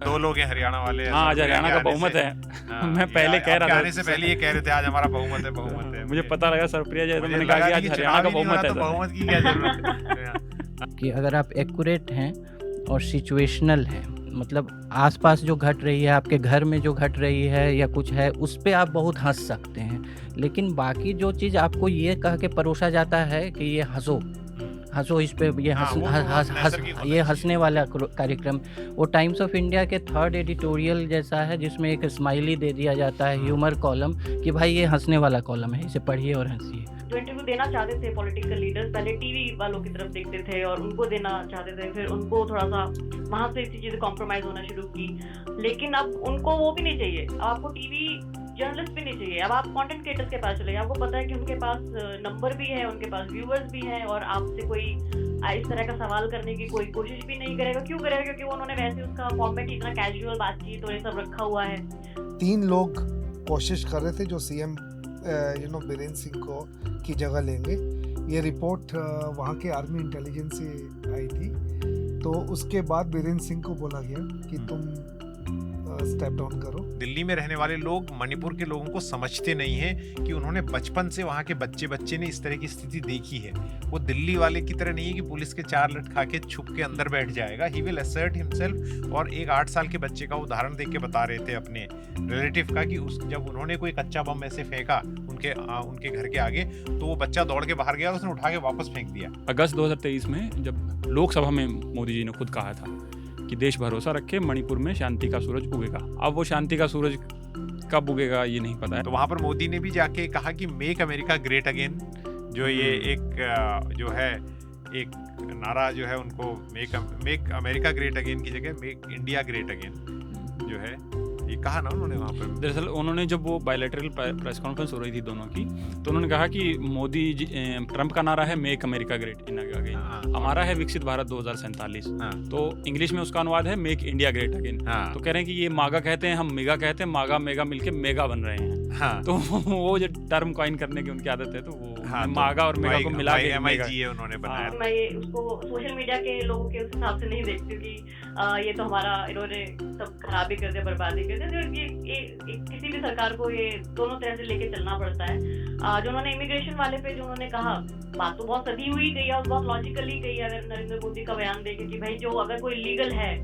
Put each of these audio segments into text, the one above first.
2 लोग हैं हरियाणा वाले। हाँ, आज हरियाणा का बहुमत है। मैं पहले कह रहा था, आने से पहले ये कह रहे थे आज हमारा बहुमत है। मुझे पता लगा सरप्रिया जाए तो मुझे मैंने कहा लगा कि आज हरियाणा का बहुमत है तो सर। बहुमत की क्या जरूरत है। कि अगर आप एक्यूरेट हैं और सिचुएशनल हैं, मतलब आसपास जो घट रही है, आपके घर में जो घट रही है या कुछ है, उस पे आप बहुत हंस सकते हैं। लेकिन बाकी जो चीज़ आपको ये कह के परोसा जाता है कि ये हंसो इस पे, ये हाँ, वो तो नैसर्गिक होना ये हंसने वाला कार्यक्रम, वो टाइम्स ऑफ इंडिया के 3rd एडिटोरियल जैसा है, जिसमें एक स्माइली दे दिया जाता है, ह्यूमर कॉलम, कि भाई ये हंसने वाला कॉलम है, इसे पढ़िए और हंसिए। जो इंटरव्यू देना चाहते थे पॉलिटिकल लीडर्स, पहले टीवी वालों की तरफ देखते थे और उनको देना चाहते थे, फिर उनको थोड़ा सा वहां से इसी चीजें कॉम्प्रोमाइज होना शुरू की। लेकिन अब उनको वो भी नहीं चाहिए, अब आपको टीवी जर्नलिस्ट भी नहीं चाहिए, अब आप कंटेंट क्रिएटर्स के पास चले जाइए। आपको पता है कि उनके पास नंबर भी है, उनके पास व्यूअर्स भी हैं, और आपसे कोई इस तरह का सवाल करने की कोई कोशिश भी नहीं करेगा। क्यों करेगा? क्योंकि उन्होंने वैसे उसका फॉर्मेट इतना कैजुअल बातचीत और ये सब रखा हुआ है। 3 लोग कोशिश कर रहे थे जो सीएम बीरेंद्र सिंह को की जगह लेंगे। ये रिपोर्ट वहाँ के आर्मी इंटेलिजेंस से आई थी। तो उसके बाद बीरेंद्र सिंह को बोला गया कि तुम स्टेप डाउन करो। दिल्ली में रहने वाले लोग मणिपुर के लोगों को समझते नहीं हैं कि उन्होंने बचपन से वहाँ के बच्चे ने इस तरह की स्थिति देखी है। वो दिल्ली वाले की तरह नहीं है कि पुलिस के 4 लट खा के छुप के अंदर बैठ जाएगा। He will assert himself. और एक 8 साल के बच्चे का उदाहरण देख के बता रहे थे अपने रिलेटिव का कि जब उन्होंने कोई कच्चा बम ऐसे फेंका उनके घर के आगे, तो वो बच्चा दौड़ के बाहर गया और उसने उठा के वापस फेंक दिया। अगस्त 2023 में जब लोकसभा में मोदी जी ने खुद कहा था कि देश भरोसा रखे, मणिपुर में शांति का सूरज उगेगा। अब वो शांति का सूरज कब उगेगा ये नहीं पता है। तो वहां पर मोदी ने भी जाके कहा कि मेक अमेरिका ग्रेट अगेन, जो ये एक जो है एक नारा जो है उनको मेक अमेरिका ग्रेट अगेन की जगह मेक इंडिया ग्रेट अगेन जो है ये कहा ना उन्होंने वहाँ पर। दरअसल उन्होंने जब वो बायलैटरल प्रेस कॉन्फ्रेंस हो रही थी दोनों की, तो उन्होंने कहा कि मोदी जी, ट्रम्प का नारा है मेक अमेरिका ग्रेट अगेन, हमारा है विकसित भारत 2047। तो इंग्लिश में उसका अनुवाद है मेक इंडिया ग्रेट अगेन। तो कह रहे हैं कि ये मागा कहते हैं, हम मेगा कहते हैं, मागा मेगा मिलके मेगा बन रहे हैं। तो वो जो टर्म कॉइन करने की उनकी आदत है, तो वो मागा और मेगा को मिला के MIG उन्होंने बनाया। मैं ये उसको सोशल मीडिया के लोगों के उस हिसाब से नहीं देखती कि ये तो हमारा इन्होंने सब खराबी कर दिया, बर्बादी कर दिया। ये किसी भी सरकार को ये दोनों तरह से लेके चलना पड़ता है। जो उन्होंने इमिग्रेशन वाले पे जो उन्होंने कहा, बात तो बहुत सदी हुई गई है और बहुत लॉजिकली गई है। अगर नरेंद्र मोदी का बयान देखे कि भाई जो अगर कोई लीगल है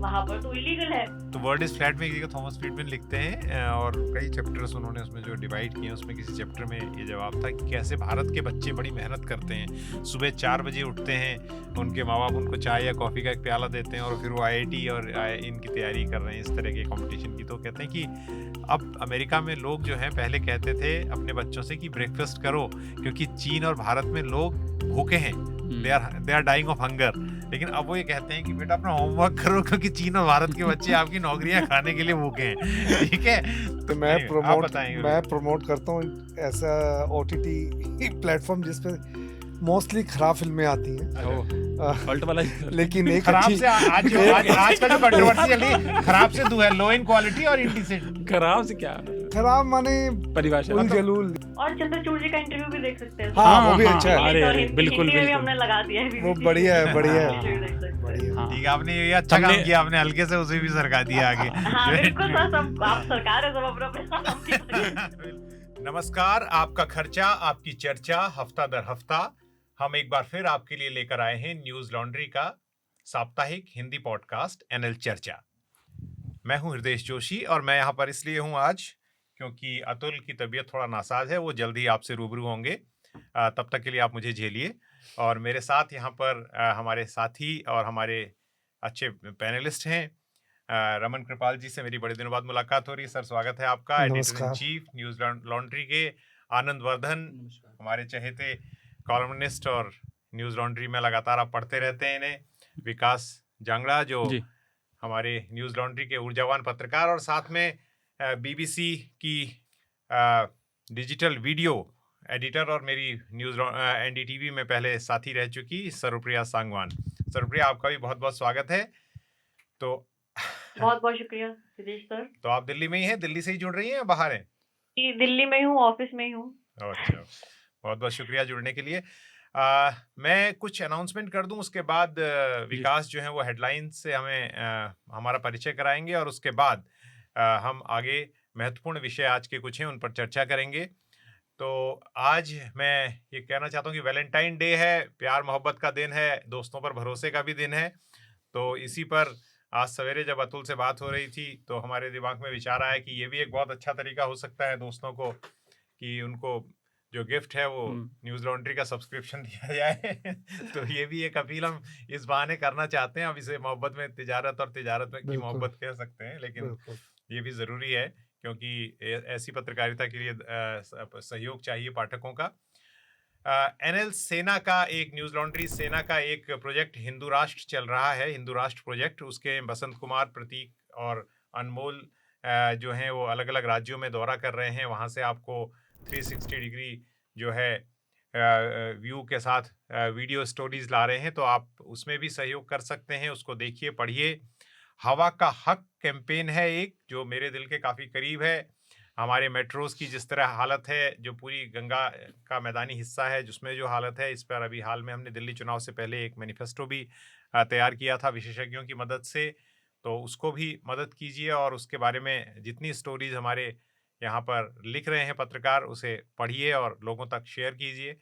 वहाँ पर तो इलीगल है। तो वर्ड इज फ्लैट में थॉमस फ्रीडमैन लिखते हैं और कई चैप्टर्स उन्होंने उसमें जो डिवाइड किए, उसमें किसी चैप्टर में ये जवाब था कि कैसे भारत के बच्चे बड़ी मेहनत करते हैं। सुबह 4 बजे उठते हैं, उनके माँ बाप उनको चाय या कॉफ़ी का एक प्याला देते हैं और फिर वो IIT और इनकी तैयारी कर रहे हैं, इस तरह के कंपटीशन की। तो कहते हैं कि अब अमेरिका में लोग जो हैं पहले कहते थे अपने बच्चों से कि ब्रेकफास्ट करो, क्योंकि चीन और भारत में लोग भूखे हैं, they are dying of hunger. लेकिन अब वो ये कहते हैं कि बेटा अपना होमवर्क करो, क्योंकि चीन और भारत के बच्चे आपकी नौकरियां खाने के लिए भूखे हैं। ठीक है, तो मैं प्रमोट करता हूँ ऐसा OTT प्लेटफॉर्म जिसपे मोस्टली खराब फिल्में आती हैं। लेकिन एक खराब से आज का जो कंट्रोवर्सी चल रही है, खराब से 2 है, लो इन क्वालिटी और इंडिसेंट। खराब से क्या, खराब माने परिभाषा उलझुल। और चंद्रचूड़ जी का इंटरव्यू भी देख सकते हैं। हाँ, वो भी अच्छा है। अरे बिल्कुल हिंदी में भी हमने लगा दिया है। वो बढ़िया है। ठीक है, आपने ये अच्छा काम किया, आपने हल्के से उसे भी सरका दिया आगे। बिल्कुल सर, सब आप सरकार है, सब अपना। नमस्कार, आपका खर्चा आपकी चर्चा, हफ्ता दर हफ्ता हम एक बार फिर आपके लिए लेकर आए हैं न्यूज लॉन्ड्री का साप्ताहिक हिंदी पॉडकास्ट NL चर्चा। मैं हूं हृदय जोशी और मैं यहाँ पर इसलिए हूं आज क्योंकि अतुल की तबीयत थोड़ा नासाज है। वो जल्द ही आपसे रूबरू होंगे, तब तक के लिए आप मुझे झेलिए। और मेरे साथ यहाँ पर हमारे साथी और हमारे अच्छे पैनलिस्ट हैं। रमन कृपाल जी से मेरी बड़े दिनों बाद मुलाकात हो रही है। सर, स्वागत है आपका। Editor in chief news laundry के आनंद वर्धन, हमारे चहेते कॉलमनिस्ट और न्यूज लॉन्ड्री में लगातार आप पढ़ते रहते हैं इन्हें। विकास जांगड़ा जो हमारे न्यूज लॉन्ड्री के ऊर्जावान पत्रकार और साथ में BBC की डिजिटल वीडियो एडिटर और मेरी न्यूज NDTV में पहले साथी रह चुकी सर्वप्रिया सांगवान। सर्वप्रिया, आपका भी बहुत बहुत स्वागत है। तो बहुत बहुत शुक्रिया सुदेश सर। तो आप दिल्ली में ही हैं? दिल्ली से ही जुड़ रही हैं या बाहर हैं? दिल्ली में हूँ, ऑफिस में ही हूँ। अच्छा, बहुत बहुत शुक्रिया जुड़ने के लिए। मैं कुछ अनाउंसमेंट कर दूं, उसके बाद विकास जो है वो हेडलाइंस से हमें हमारा परिचय कराएंगे और उसके बाद हम आगे महत्वपूर्ण विषय आज के कुछ हैं उन पर चर्चा करेंगे। तो आज मैं ये कहना चाहता हूँ कि वैलेंटाइन डे है, प्यार मोहब्बत का दिन है, दोस्तों पर भरोसे का भी दिन है। तो इसी पर आज सवेरे जब अतुल से बात हो रही थी तो हमारे दिमाग में विचार आया कि ये भी एक बहुत अच्छा तरीका हो सकता है दोस्तों को कि उनको जो गिफ्ट है वो न्यूज़ लॉन्ड्री का सब्सक्रिप्शन दिया जाए। तो ये भी एक अपील हम इस बहाने करना चाहते हैं। अब इसे मोहब्बत में तिजारत और तिजारत में की मोहब्बत कह सकते हैं, लेकिन ये भी ज़रूरी है क्योंकि ऐसी पत्रकारिता के लिए सहयोग चाहिए पाठकों का। एनएल सेना का एक न्यूज़ लॉन्ड्री सेना का एक प्रोजेक्ट हिंदू राष्ट्र चल रहा है, हिंदू राष्ट्र प्रोजेक्ट। उसके बसंत कुमार, प्रतीक और अनमोल जो हैं वो अलग अलग राज्यों में दौरा कर रहे हैं। वहाँ से आपको 360 डिग्री जो है व्यू के साथ वीडियो स्टोरीज ला रहे हैं, तो आप उसमें भी सहयोग कर सकते हैं। उसको देखिए, पढ़िए। हवा का हक कैंपेन है एक जो मेरे दिल के काफ़ी करीब है। हमारे मेट्रोज़ की जिस तरह हालत है, जो पूरी गंगा का मैदानी हिस्सा है जिसमें जो हालत है, इस पर अभी हाल में हमने दिल्ली चुनाव से पहले एक मैनिफेस्टो भी तैयार किया था विशेषज्ञों की मदद से। तो उसको भी मदद कीजिए और उसके बारे में जितनी स्टोरीज हमारे यहाँ पर लिख रहे हैं पत्रकार, उसे पढ़िए और लोगों तक शेयर कीजिए।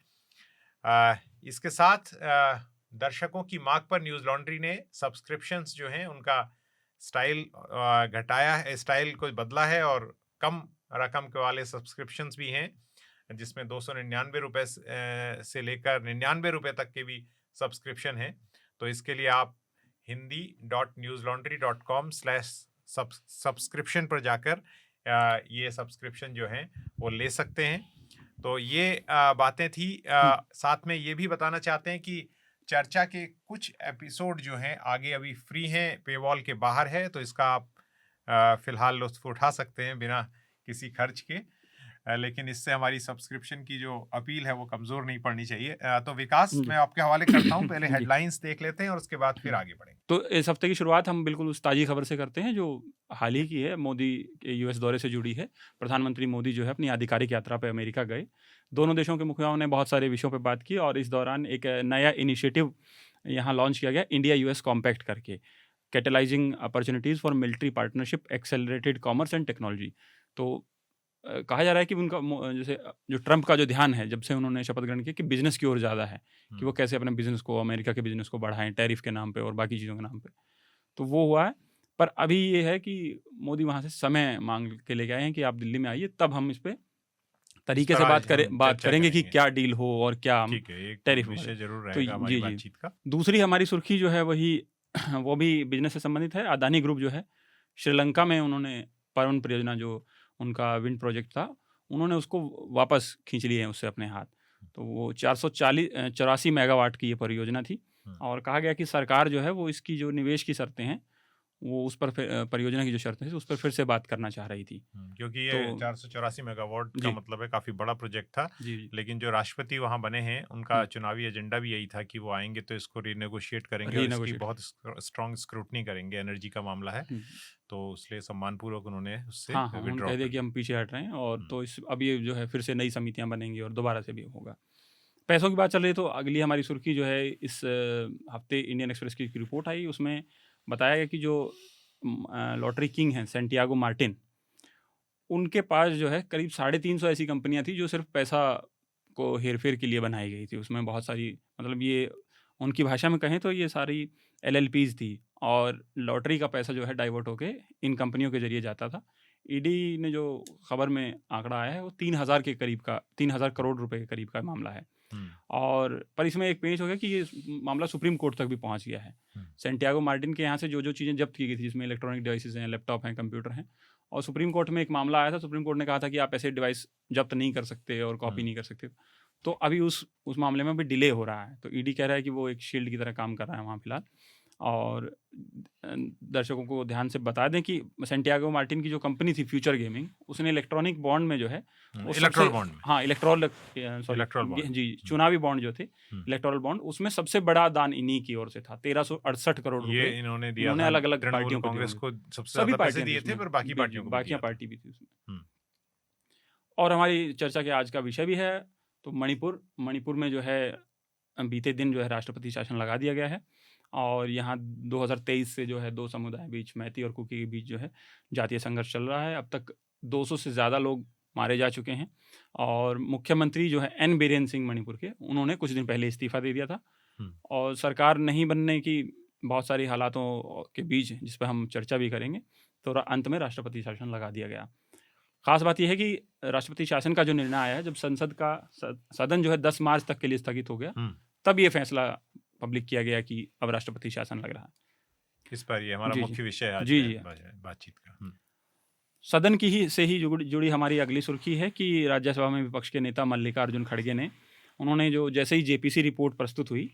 इसके साथ दर्शकों की मांग पर न्यूज़ लॉन्ड्री ने सब्सक्रिप्शंस जो हैं उनका स्टाइल घटाया है, स्टाइल को बदला है और कम रकम के वाले सब्सक्रिप्शंस भी हैं जिसमें 299 रुपये से लेकर 99 रुपये तक के भी सब्सक्रिप्शन हैं। तो इसके लिए आप hindi.newslaundry.com/subscription पर जाकर ये सब्सक्रिप्शन जो हैं वो ले सकते हैं। तो ये बातें थी। साथ में ये भी बताना चाहते हैं कि चर्चा के कुछ एपिसोड जो हैं आगे अभी फ्री हैं, पेवॉल के बाहर है, तो इसका आप फ़िलहाल लुत्फ़ उठा सकते हैं बिना किसी खर्च के। लेकिन इससे हमारी सब्सक्रिप्शन की जो अपील है वो कमज़ोर नहीं पड़नी चाहिए। तो विकास, मैं आपके हवाले करता हूँ। पहले हेडलाइंस देख लेते हैं और उसके बाद फिर आगे बढ़ेंगे। तो इस हफ्ते की शुरुआत हम बिल्कुल उस ताज़ी खबर से करते हैं जो हाल ही की है, मोदी के यूएस दौरे से जुड़ी है। प्रधानमंत्री मोदी जो है अपनी आधिकारिक यात्रा पर अमेरिका गए। दोनों देशों के मुखियाओं ने बहुत सारे विषयों पर बात की और इस दौरान एक नया इनिशिएटिव यहाँ लॉन्च किया गया, इंडिया यूएस कॉम्पैक्ट करके, catalysing opportunities for military partnership, accelerated commerce and technology. तो कहा जा रहा है कि उनका जैसे जो ट्रंप का जो ध्यान है जब से उन्होंने शपथ ग्रहण किया कि बिजनेस की ओर ज़्यादा है, कि वो कैसे अपने बिजनेस को, अमेरिका के बिजनेस को बढ़ाएं टैरिफ के नाम पे और बाकी चीज़ों के नाम पे, तो वो हुआ है। पर अभी ये है कि मोदी वहाँ से समय मांग के लेके आए हैं कि आप दिल्ली में आइए, तब हम इस पर तरीके से बात करेंगे कि क्या डील हो और क्या टैरिफ विषय जरूर रहेगा हमारी बातचीत का। दूसरी हमारी सुर्खी जो है वो भी बिजनेस से संबंधित है। अदानी ग्रुप जो है श्रीलंका में उन्होंने परवन परियोजना जो उनका विंड प्रोजेक्ट था, उन्होंने उसको वापस खींच लिए हैं उससे अपने हाथ। तो वो 484 मेगावाट की ये परियोजना थी और कहा गया कि सरकार जो है वो इसकी जो निवेश की शर्तें हैं वो उस पर परियोजना की जो शर्तें थी उस पर फिर से बात करना चाह रही थी, क्योंकि ये 484 मेगावाट का मतलब है काफ़ी बड़ा प्रोजेक्ट था। लेकिन जो राष्ट्रपति वहाँ बने हैं उनका चुनावी एजेंडा भी यही था कि वो आएंगे तो इसको रीनेगोशिएट करेंगे और इसकी बहुत स्ट्रॉन्ग स्क्रूटनी करेंगे। एनर्जी का मामला है तो इसलिए सम्मानपूर्वक उन्होंने उससे कह दिया कि हम पीछे हट रहे हैं और तो अब ये जो है फिर से नई समितियाँ बनेंगी और दोबारा से भी होगा। पैसों की बात चल रही तो अगली हमारी सुर्खी जो है इस हफ्ते इंडियन एक्सप्रेस की रिपोर्ट आई, उसमें बताया गया कि जो लॉटरी किंग हैं सैंटियागो मार्टिन, उनके पास जो है करीब 350 ऐसी कंपनियां थी जो सिर्फ पैसा को हेरफेर के लिए बनाई गई थी। उसमें बहुत सारी, मतलब ये उनकी भाषा में कहें तो ये सारी LLPs थी और लॉटरी का पैसा जो है डाइवर्ट होके इन कंपनियों के जरिए जाता था। ईडी ने जो खबर में आंकड़ा आया है वो 3,000 करोड़ रुपए के करीब का मामला है। और पर इसमें एक पेश हो गया कि ये मामला सुप्रीम कोर्ट तक भी पहुंच गया है। सैंटियागो मार्टिन के यहाँ से जो चीज़ें जब्त की गई थी, जिसमें इलेक्ट्रॉनिक डिवाइसेस हैं, लैपटॉप हैं, कंप्यूटर हैं, और सुप्रीम कोर्ट में एक मामला आया था। सुप्रीम कोर्ट ने कहा था कि आप ऐसे डिवाइस जब्त नहीं कर सकते और कॉपी नहीं कर सकते। तो अभी उस मामले में भी डिले हो रहा है। तो ईडी कह रहा है कि वो एक शील्ड की तरह काम कर रहा है वहाँ फिलहाल। और दर्शकों को ध्यान से बता दें कि सैंटियागो मार्टिन की जो कंपनी थी फ्यूचर गेमिंग, उसने इलेक्ट्रॉनिक बॉन्ड में जो है चुनावी बॉन्ड जो थे, इलेक्टोरल बॉन्ड, उसमें सबसे बड़ा दान इन्हीं की ओर से था। 1368 करोड़ रुपए इन्होंने दिया। इन्होंने अलग अलग पार्टियों को, कांग्रेस को सबसे ज्यादा पैसे दिए थे, पर बाकी पार्टी भी थी उसमें। और हमारी चर्चा के आज का विषय भी है तो मणिपुर में जो है बीते दिन जो है राष्ट्रपति शासन लगा दिया गया है और यहाँ 2023 से जो है दो समुदाय बीच, मैती और कुकी के बीच जो है जातीय संघर्ष चल रहा है। अब तक 200 से ज़्यादा लोग मारे जा चुके हैं और मुख्यमंत्री जो है एन बीरेन सिंह मणिपुर के, उन्होंने कुछ दिन पहले इस्तीफा दे दिया था और सरकार नहीं बनने की बहुत सारी हालातों के बीच, जिस पर हम चर्चा भी करेंगे, तो अंत में राष्ट्रपति शासन लगा दिया गया। खास बात यह है कि राष्ट्रपति शासन का जो निर्णय आया है, जब संसद का सदन जो है 10 मार्च तक के लिए स्थगित हो गया, तब ये फैसला पब्लिक किया गया कि अब राष्ट्रपति शासन लग रहा है। इस पर ये हमारा मुख्य विषय आज जी बातचीत का। सदन की से ही जुड़ी हमारी अगली सुर्खी है कि राज्यसभा में विपक्ष के नेता मल्लिकार्जुन खड़गे ने, उन्होंने जो जैसे ही जेपीसी रिपोर्ट प्रस्तुत हुई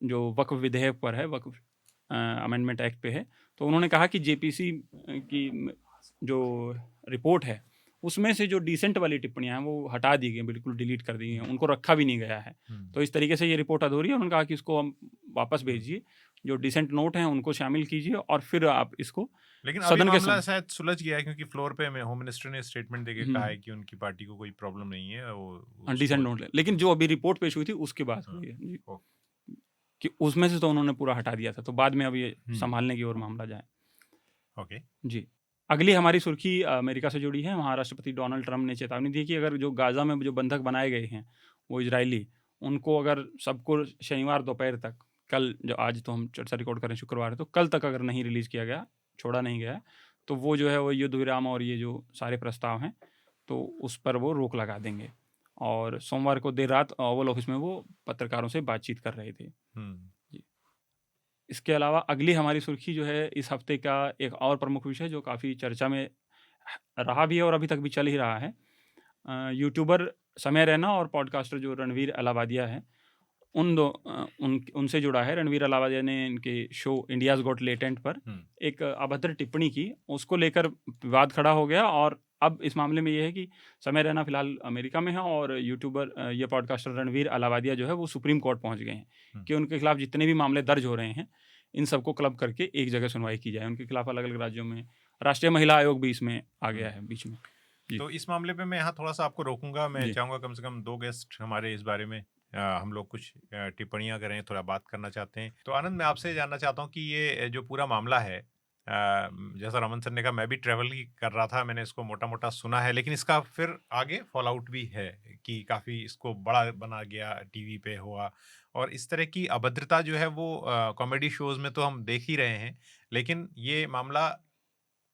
जो वक्फ विधेयक पर है, वक्फ अमेंडमेंट एक्ट पे है, तो उन्होंने कहा कि जेपीसी की जो रिपोर्ट है उसमें से जो डिसेंट वाली टिप्पणियां हैं वो हटा दी गई, बिल्कुल डिलीट कर दी गई, उनको रखा भी नहीं गया है। तो इस तरीके से ये रिपोर्ट अधूरी है। उन्होंने कहा कि इसको हम वापस भेजिए, जो डिसेंट नोट हैं उनको शामिल कीजिए और फिर आप इसको लेकिन सदन के मामला शायद सुलझ गया है, क्योंकि फ्लोर पे होम मिनिस्टर ने स्टेटमेंट देके कहा है कि उनकी पार्टी को कोई प्रॉब्लम नहीं है वो डिसेंट नोट, लेकिन जो अभी रिपोर्ट पेश हुई थी उसकी बात हुई है जी, कि उसमें से तो उन्होंने पूरा हटा दिया था, तो बाद में अब ये संभालने की ओर मामला जाए। ओके जी, अगली हमारी सुर्खी अमेरिका से जुड़ी है। वहाँ राष्ट्रपति डोनाल्ड ट्रंप ने चेतावनी दी कि अगर जो गाजा में जो बंधक बनाए गए हैं वो इजरायली, उनको अगर सबको शनिवार दोपहर तक, कल जो आज तो हम चर्चा रिकॉर्ड करें शुक्रवार है, तो कल तक अगर नहीं रिलीज़ किया गया, छोड़ा नहीं गया, तो वो जो है वो युद्ध विराम और ये जो सारे प्रस्ताव हैं तो उस पर वो रोक लगा देंगे। और सोमवार को देर रात ओवल ऑफिस में वो पत्रकारों से बातचीत कर रहे थे। इसके अलावा अगली हमारी सुर्खी जो है इस हफ्ते का एक और प्रमुख विषय जो काफ़ी चर्चा में रहा भी है और अभी तक भी चल ही रहा है, यूट्यूबर समय रैना और पॉडकास्टर जो रणवीर अलावादिया है, उनसे जुड़ा है। रणवीर अलावादिया ने इनके शो इंडियाज़ गॉट लेटेंट पर एक अभद्र टिप्पणी की, उसको लेकर विवाद खड़ा हो गया और अब इस मामले में ये है कि समय रैना फिलहाल अमेरिका में है और यूट्यूबर ये पॉडकास्टर रणवीर अलावादिया जो है वो सुप्रीम कोर्ट पहुंच गए हैं कि उनके खिलाफ जितने भी मामले दर्ज हो रहे हैं इन सबको क्लब करके एक जगह सुनवाई की जाए। उनके खिलाफ अलग अलग राज्यों में राष्ट्रीय महिला आयोग भी इसमें आ गया है बीच में। तो इस मामले पे मैं यहाँ थोड़ा सा आपको रोकूंगा। मैं चाहूँगा कम से कम 2 गेस्ट हमारे इस बारे में हम लोग कुछ टिप्पणियाँ करें, थोड़ा बात करना चाहते हैं। तो आनंद, मैं आपसे जानना चाहता हूँ कि ये जो पूरा मामला है, जैसा रमन सर ने कहा, मैं भी ट्रैवल ही कर रहा था, मैंने इसको मोटा मोटा सुना है, लेकिन इसका फिर आगे फॉल आउट भी है कि काफ़ी इसको बड़ा बना गया, टीवी पे हुआ, और इस तरह की अभद्रता जो है वो कॉमेडी शोज़ में तो हम देख ही रहे हैं, लेकिन ये मामला,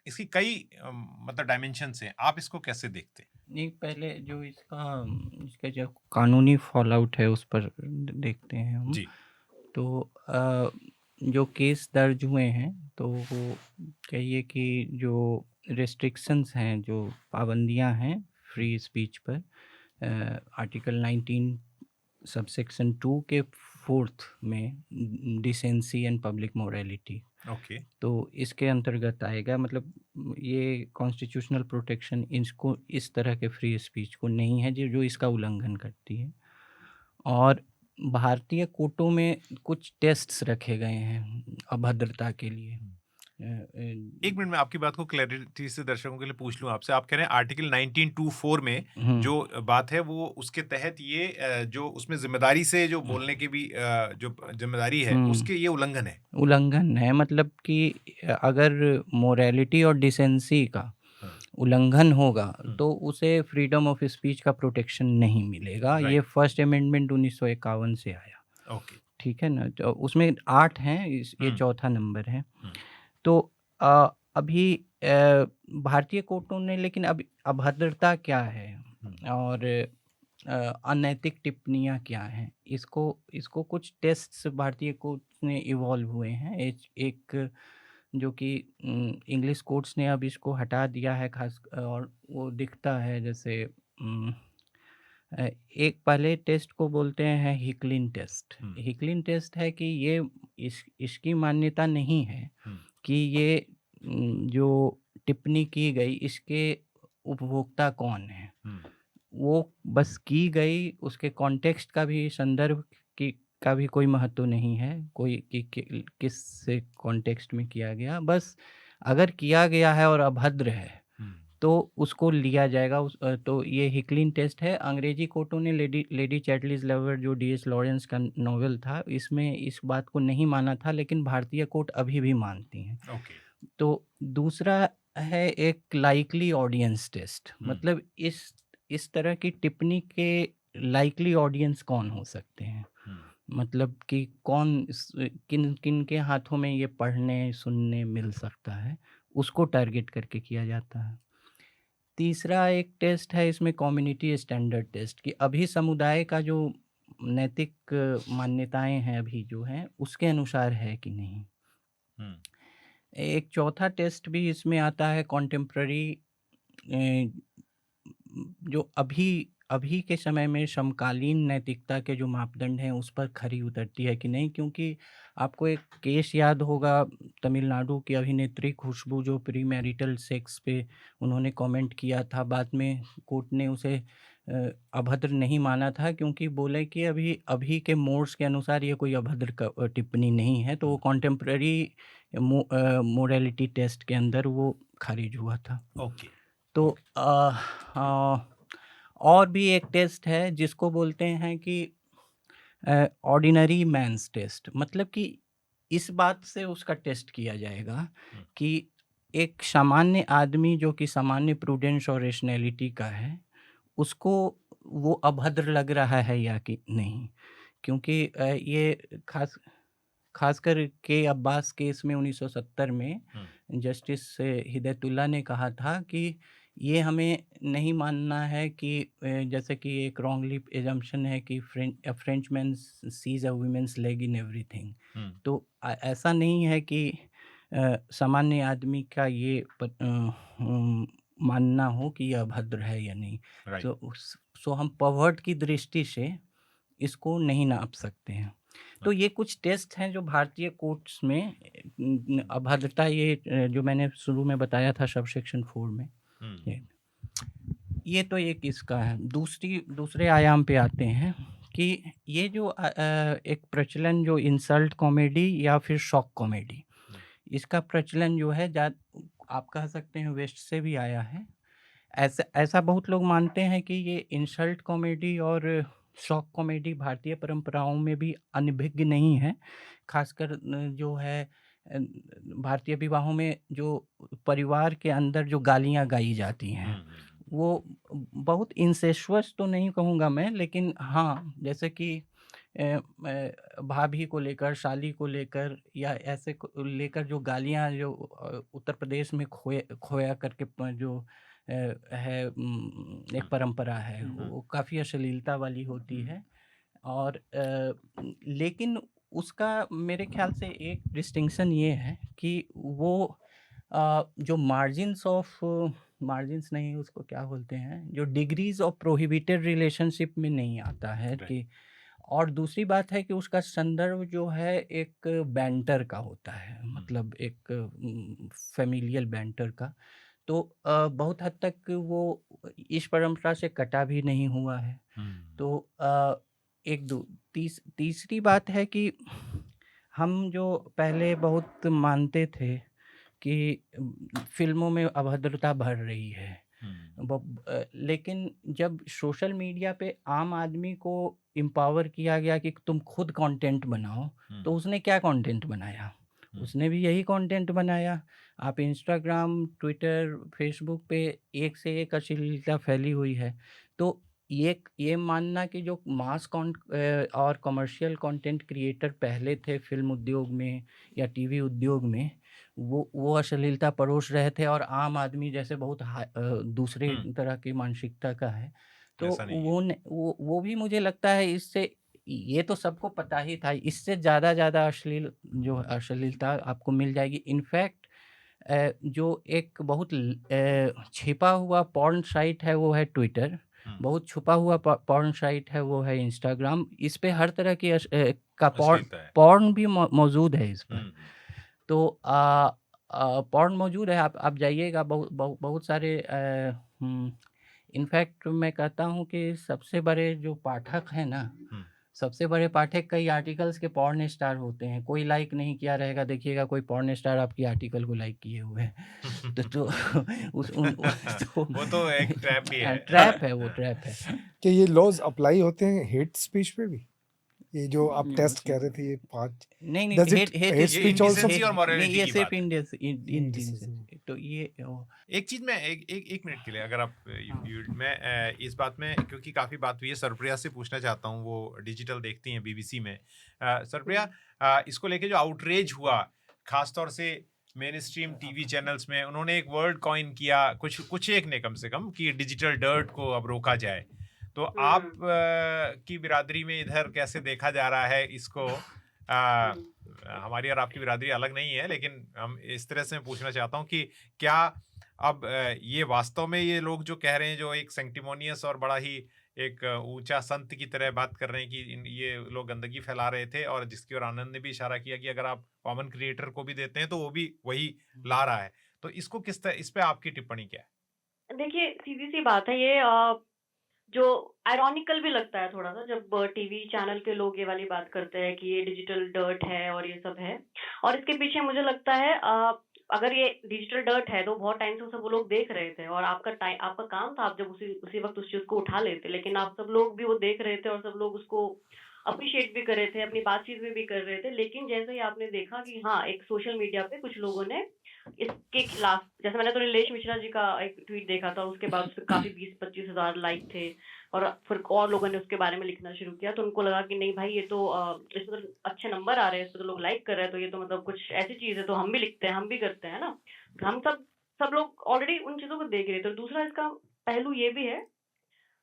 इसकी कई मतलब डायमेंशंस हैं। आप इसको कैसे देखते हैं? नहीं, पहले जो इसका जो कानूनी फॉल आउट है उस पर देखते हैं हम जी। तो जो केस दर्ज हुए हैं तो वो कहिए कि जो रेस्ट्रिक्शंस हैं, जो पाबंदियां हैं फ्री स्पीच पर, आर्टिकल 19 सबसेक्शन 2 के 4th में decency and public morality, okay, तो इसके अंतर्गत आएगा। मतलब ये कॉन्स्टिट्यूशनल प्रोटेक्शन इसको, इस तरह के फ्री स्पीच को नहीं है जो इसका उल्लंघन करती है। और भारतीय कोर्टों में कुछ टेस्ट्स रखे गए हैं अभद्रता के लिए। एक मिनट में आपकी बात को क्लैरिटी से दर्शकों के लिए पूछ लूं आपसे। आप कह रहे हैं आर्टिकल 1924 में जो बात है वो उसके तहत ये जो उसमें जिम्मेदारी से जो बोलने की भी जो जिम्मेदारी है उसके ये उल्लंघन है। मतलब कि अगर मोरालिटी और डिसेंसी का उल्लंघन होगा तो उसे फ्रीडम ऑफ स्पीच का प्रोटेक्शन नहीं मिलेगा। ये फर्स्ट अमेंडमेंट 1951 से आया। ओके, ठीक है ना, तो उसमें 8 हैं, ये चौथा नंबर है। तो अभी भारतीय कोर्टों ने, लेकिन अब अभद्रता क्या है और अनैतिक टिप्पणियां क्या हैं, इसको कुछ टेस्ट्स भारतीय कोर्ट ने इवॉल्व हुए हैं। एक जो कि इंग्लिश कोर्ट्स ने अब इसको हटा दिया है खास, और वो दिखता है जैसे एक पहले टेस्ट को बोलते हैं हिकलिन टेस्ट। हिकलिन टेस्ट है कि ये इसकी मान्यता नहीं है कि ये जो टिप्पणी की गई इसके उपभोक्ता कौन है, वो बस की गई, उसके कॉन्टेक्स्ट का भी, संदर्भ का भी कोई महत्व नहीं है, कोई किस से कॉन्टेक्स्ट में किया गया। बस अगर किया गया है और अभद्र है तो उसको लिया जाएगा। तो ये हिकलिन टेस्ट है। अंग्रेजी कोर्टों ने लेडी चैटलिस लवर जो डी.एस. लॉरेंस का नॉवेल था, इसमें इस बात को नहीं माना था, लेकिन भारतीय कोर्ट अभी भी मानती हैं। ओके। तो दूसरा है एक लाइकली ऑडियंस टेस्ट, मतलब इस तरह की टिप्पणी के लाइकली ऑडियंस कौन हो सकते हैं, मतलब कि किन किन के हाथों में ये पढ़ने सुनने मिल सकता है, उसको टारगेट करके किया जाता है। तीसरा एक टेस्ट है इसमें कम्युनिटी स्टैंडर्ड टेस्ट, कि अभी समुदाय का जो नैतिक मान्यताएं हैं अभी जो हैं उसके अनुसार है कि नहीं। एक चौथा टेस्ट भी इसमें आता है कॉन्टेम्प्ररी, जो अभी के समय में समकालीन नैतिकता के जो मापदंड हैं उस पर खरी उतरती है कि नहीं। क्योंकि आपको एक केस याद होगा तमिलनाडु की अभिनेत्री खुशबू, जो प्री मैरिटल सेक्स पे उन्होंने कमेंट किया था, बाद में कोर्ट ने उसे अभद्र नहीं माना था, क्योंकि बोले कि अभी के मोड्स के अनुसार ये कोई अभद्र टिप्पणी नहीं है, तो वो कॉन्टेम्प्ररी मोरालिटी टेस्ट के अंदर वो खारिज हुआ था। ओके। तो और भी एक टेस्ट है जिसको बोलते हैं कि ऑर्डिनरी मैन्स टेस्ट, मतलब कि इस बात से उसका टेस्ट किया जाएगा कि एक सामान्य आदमी जो कि सामान्य प्रूडेंस और रेशनैलिटी का है, उसको वो अभद्र लग रहा है या कि नहीं। क्योंकि ये खासकर के अब्बास केस में 1970 में जस्टिस हिदायतुल्लाह ने कहा था कि ये हमें नहीं मानना है कि जैसे कि एक रॉन्गली एजम्पशन है कि French man sees a women's leg in everything. तो ऐसा नहीं है कि सामान्य आदमी का ये मानना हो कि यह अभद्र है या नहीं। सो हम पर्वर्ट की दृष्टि से इसको नहीं नाप सकते हैं। तो ये कुछ टेस्ट हैं जो भारतीय कोर्ट्स में अभद्रता, ये जो मैंने शुरू में बताया था सब सेक्शन 4 में, ये तो एक इसका है। दूसरे आयाम पे आते हैं कि ये जो एक प्रचलन जो इंसल्ट कॉमेडी या फिर शॉक कॉमेडी, इसका प्रचलन जो है आप कह सकते हैं वेस्ट से भी आया है। ऐसा बहुत लोग मानते हैं कि ये इंसल्ट कॉमेडी और शॉक कॉमेडी भारतीय परंपराओं में भी अनभिज्ञ नहीं है। खासकर जो है भारतीय विवाहों में जो परिवार के अंदर जो गालियां गाई जाती हैं, वो बहुत इंसेस्चुअस तो नहीं कहूँगा मैं, लेकिन हाँ, जैसे कि भाभी को लेकर, साली को लेकर, या ऐसे लेकर जो गालियां जो उत्तर प्रदेश में खोया करके जो है एक परंपरा है, वो काफ़ी अश्लीलता वाली होती है। और लेकिन उसका मेरे ख्याल से एक डिस्टिंक्शन ये है कि वो जो मार्जिन्स नहीं, उसको क्या बोलते हैं, जो डिग्रीज ऑफ प्रोहिबिटेड रिलेशनशिप में नहीं आता है कि। और दूसरी बात है कि उसका संदर्भ जो है एक बैंटर का होता है, मतलब एक फैमिलियल बैंटर का। तो बहुत हद तक वो इस परंपरा से कटा भी नहीं हुआ है। तो तीसरी बात है कि हम जो पहले बहुत मानते थे कि फिल्मों में अभद्रता भर रही है, लेकिन जब सोशल मीडिया पे आम आदमी को एम्पावर किया गया कि तुम खुद कंटेंट बनाओ, तो उसने क्या कंटेंट बनाया? उसने भी यही कंटेंट बनाया। आप इंस्टाग्राम, ट्विटर, फेसबुक पे एक से एक अश्लीलता फैली हुई है। तो ये मानना कि जो मास और कमर्शियल कंटेंट क्रिएटर पहले थे फिल्म उद्योग में या टीवी उद्योग में, वो अश्लीलता परोस रहे थे और आम आदमी जैसे बहुत दूसरे तरह की मानसिकता का है, तो वो भी मुझे लगता है इससे, ये तो सबको पता ही था, इससे ज़्यादा अश्लीलता आपको मिल जाएगी। इनफैक्ट जो एक बहुत छिपा हुआ पॉर्न साइट है वो है ट्विटर, बहुत छुपा हुआ पॉर्न साइट है वो है इंस्टाग्राम। इस पे हर तरह की का पॉर्न भी मौजूद है इस पर। तो पॉर्न मौजूद है, आप जाइएगा, बहुत सारे। इनफैक्ट मैं कहता हूँ कि सबसे बड़े जो पाठक हैं ना, सबसे बड़े पाठक कई आर्टिकल्स के पॉर्न स्टार होते हैं, कोई लाइक नहीं किया रहेगा, देखिएगा कोई पॉर्न स्टार आपकी आर्टिकल को लाइक किए हुए हैं। तो उस उन तो वो तो एक ट्रैप भी है। ट्रैप है, वो ट्रैप है। कि ये लॉज अप्लाई होते हैं हेट स्पीच पे भी? ये जो आप टेस्ट कह रहे थे, ये 5 नहीं Does it hate ये speech also? indecency और morality नहीं, ये की सिर्फ बात है। इंडियन तो ये एक चीज में एक मिनट के लिए अगर आप मैं इस बात में, क्योंकि काफी बात हुई है, सरप्रिया से पूछना चाहता हूँ, वो डिजिटल देखती हैं बीबीसी में। सरप्रिया, इसको लेके जो आउटरेज हुआ, खासतौर से मेन स्ट्रीम टीवी चैनल्स में, उन्होंने एक वर्ड कॉइन किया, कुछ एक ने कम से कम, कि डिजिटल डर्ट को अब रोका जाए। तो आप की बिरादरी में इधर कैसे देखा जा रहा है इसको? हमारी और आपकी बिरादरी अलग नहीं है, लेकिन हम इस तरह से पूछना चाहता हूँ कि क्या अब ये वास्तव में ये लोग जो कह रहे हैं, जो एक सेंटिमोनियस और बड़ा ही एक ऊंचा संत की तरह बात कर रहे हैं कि ये लोग गंदगी फैला रहे थे, और जिसकी ओर आनंद ने भी इशारा किया कि अगर आप कॉमन क्रिएटर को भी देते हैं तो वो भी वही ला रहा है, तो इसको इस पे आपकी टिप्पणी क्या है? देखिए, सीधी सी बात है, ये जो आयरॉनिकल भी लगता है थोड़ा सा, जब टीवी चैनल के लोग ये वाली बात करते हैं कि ये डिजिटल डर्ट है और ये सब है। और इसके पीछे मुझे लगता है अगर ये डिजिटल डर्ट है तो बहुत टाइम से सब वो लोग देख रहे थे, और आपका काम था, आप जब उसी वक्त उस चीज को उठा लेते, लेकिन आप सब लोग भी वो देख रहे थे और सब लोग उसको अप्रिशिएट भी कर रहे थे, अपनी बातचीत में भी कर रहे थे। लेकिन जैसे ही आपने देखा कि हाँ, एक सोशल मीडिया पे कुछ लोगों ने इसके खिलाफ, जैसे मैंने तो नीलेश मिश्रा जी का एक ट्वीट देखा था, उसके बाद उसपे काफी 20-25 हजार लाइक थे, और फिर और लोगों ने उसके बारे में लिखना शुरू किया, तो उनको लगा कि नहीं भाई, ये तो इसमें तो अच्छे नंबर आ रहे हैं, इस पे तो लोग लाइक कर रहे हैं, तो ये तो मतलब कुछ ऐसी चीज है, तो हम भी लिखते हैं, हम भी करते हैं ना। हम सब लोग ऑलरेडी उन चीजों को देख रहे थे। और दूसरा इसका पहलू ये भी है,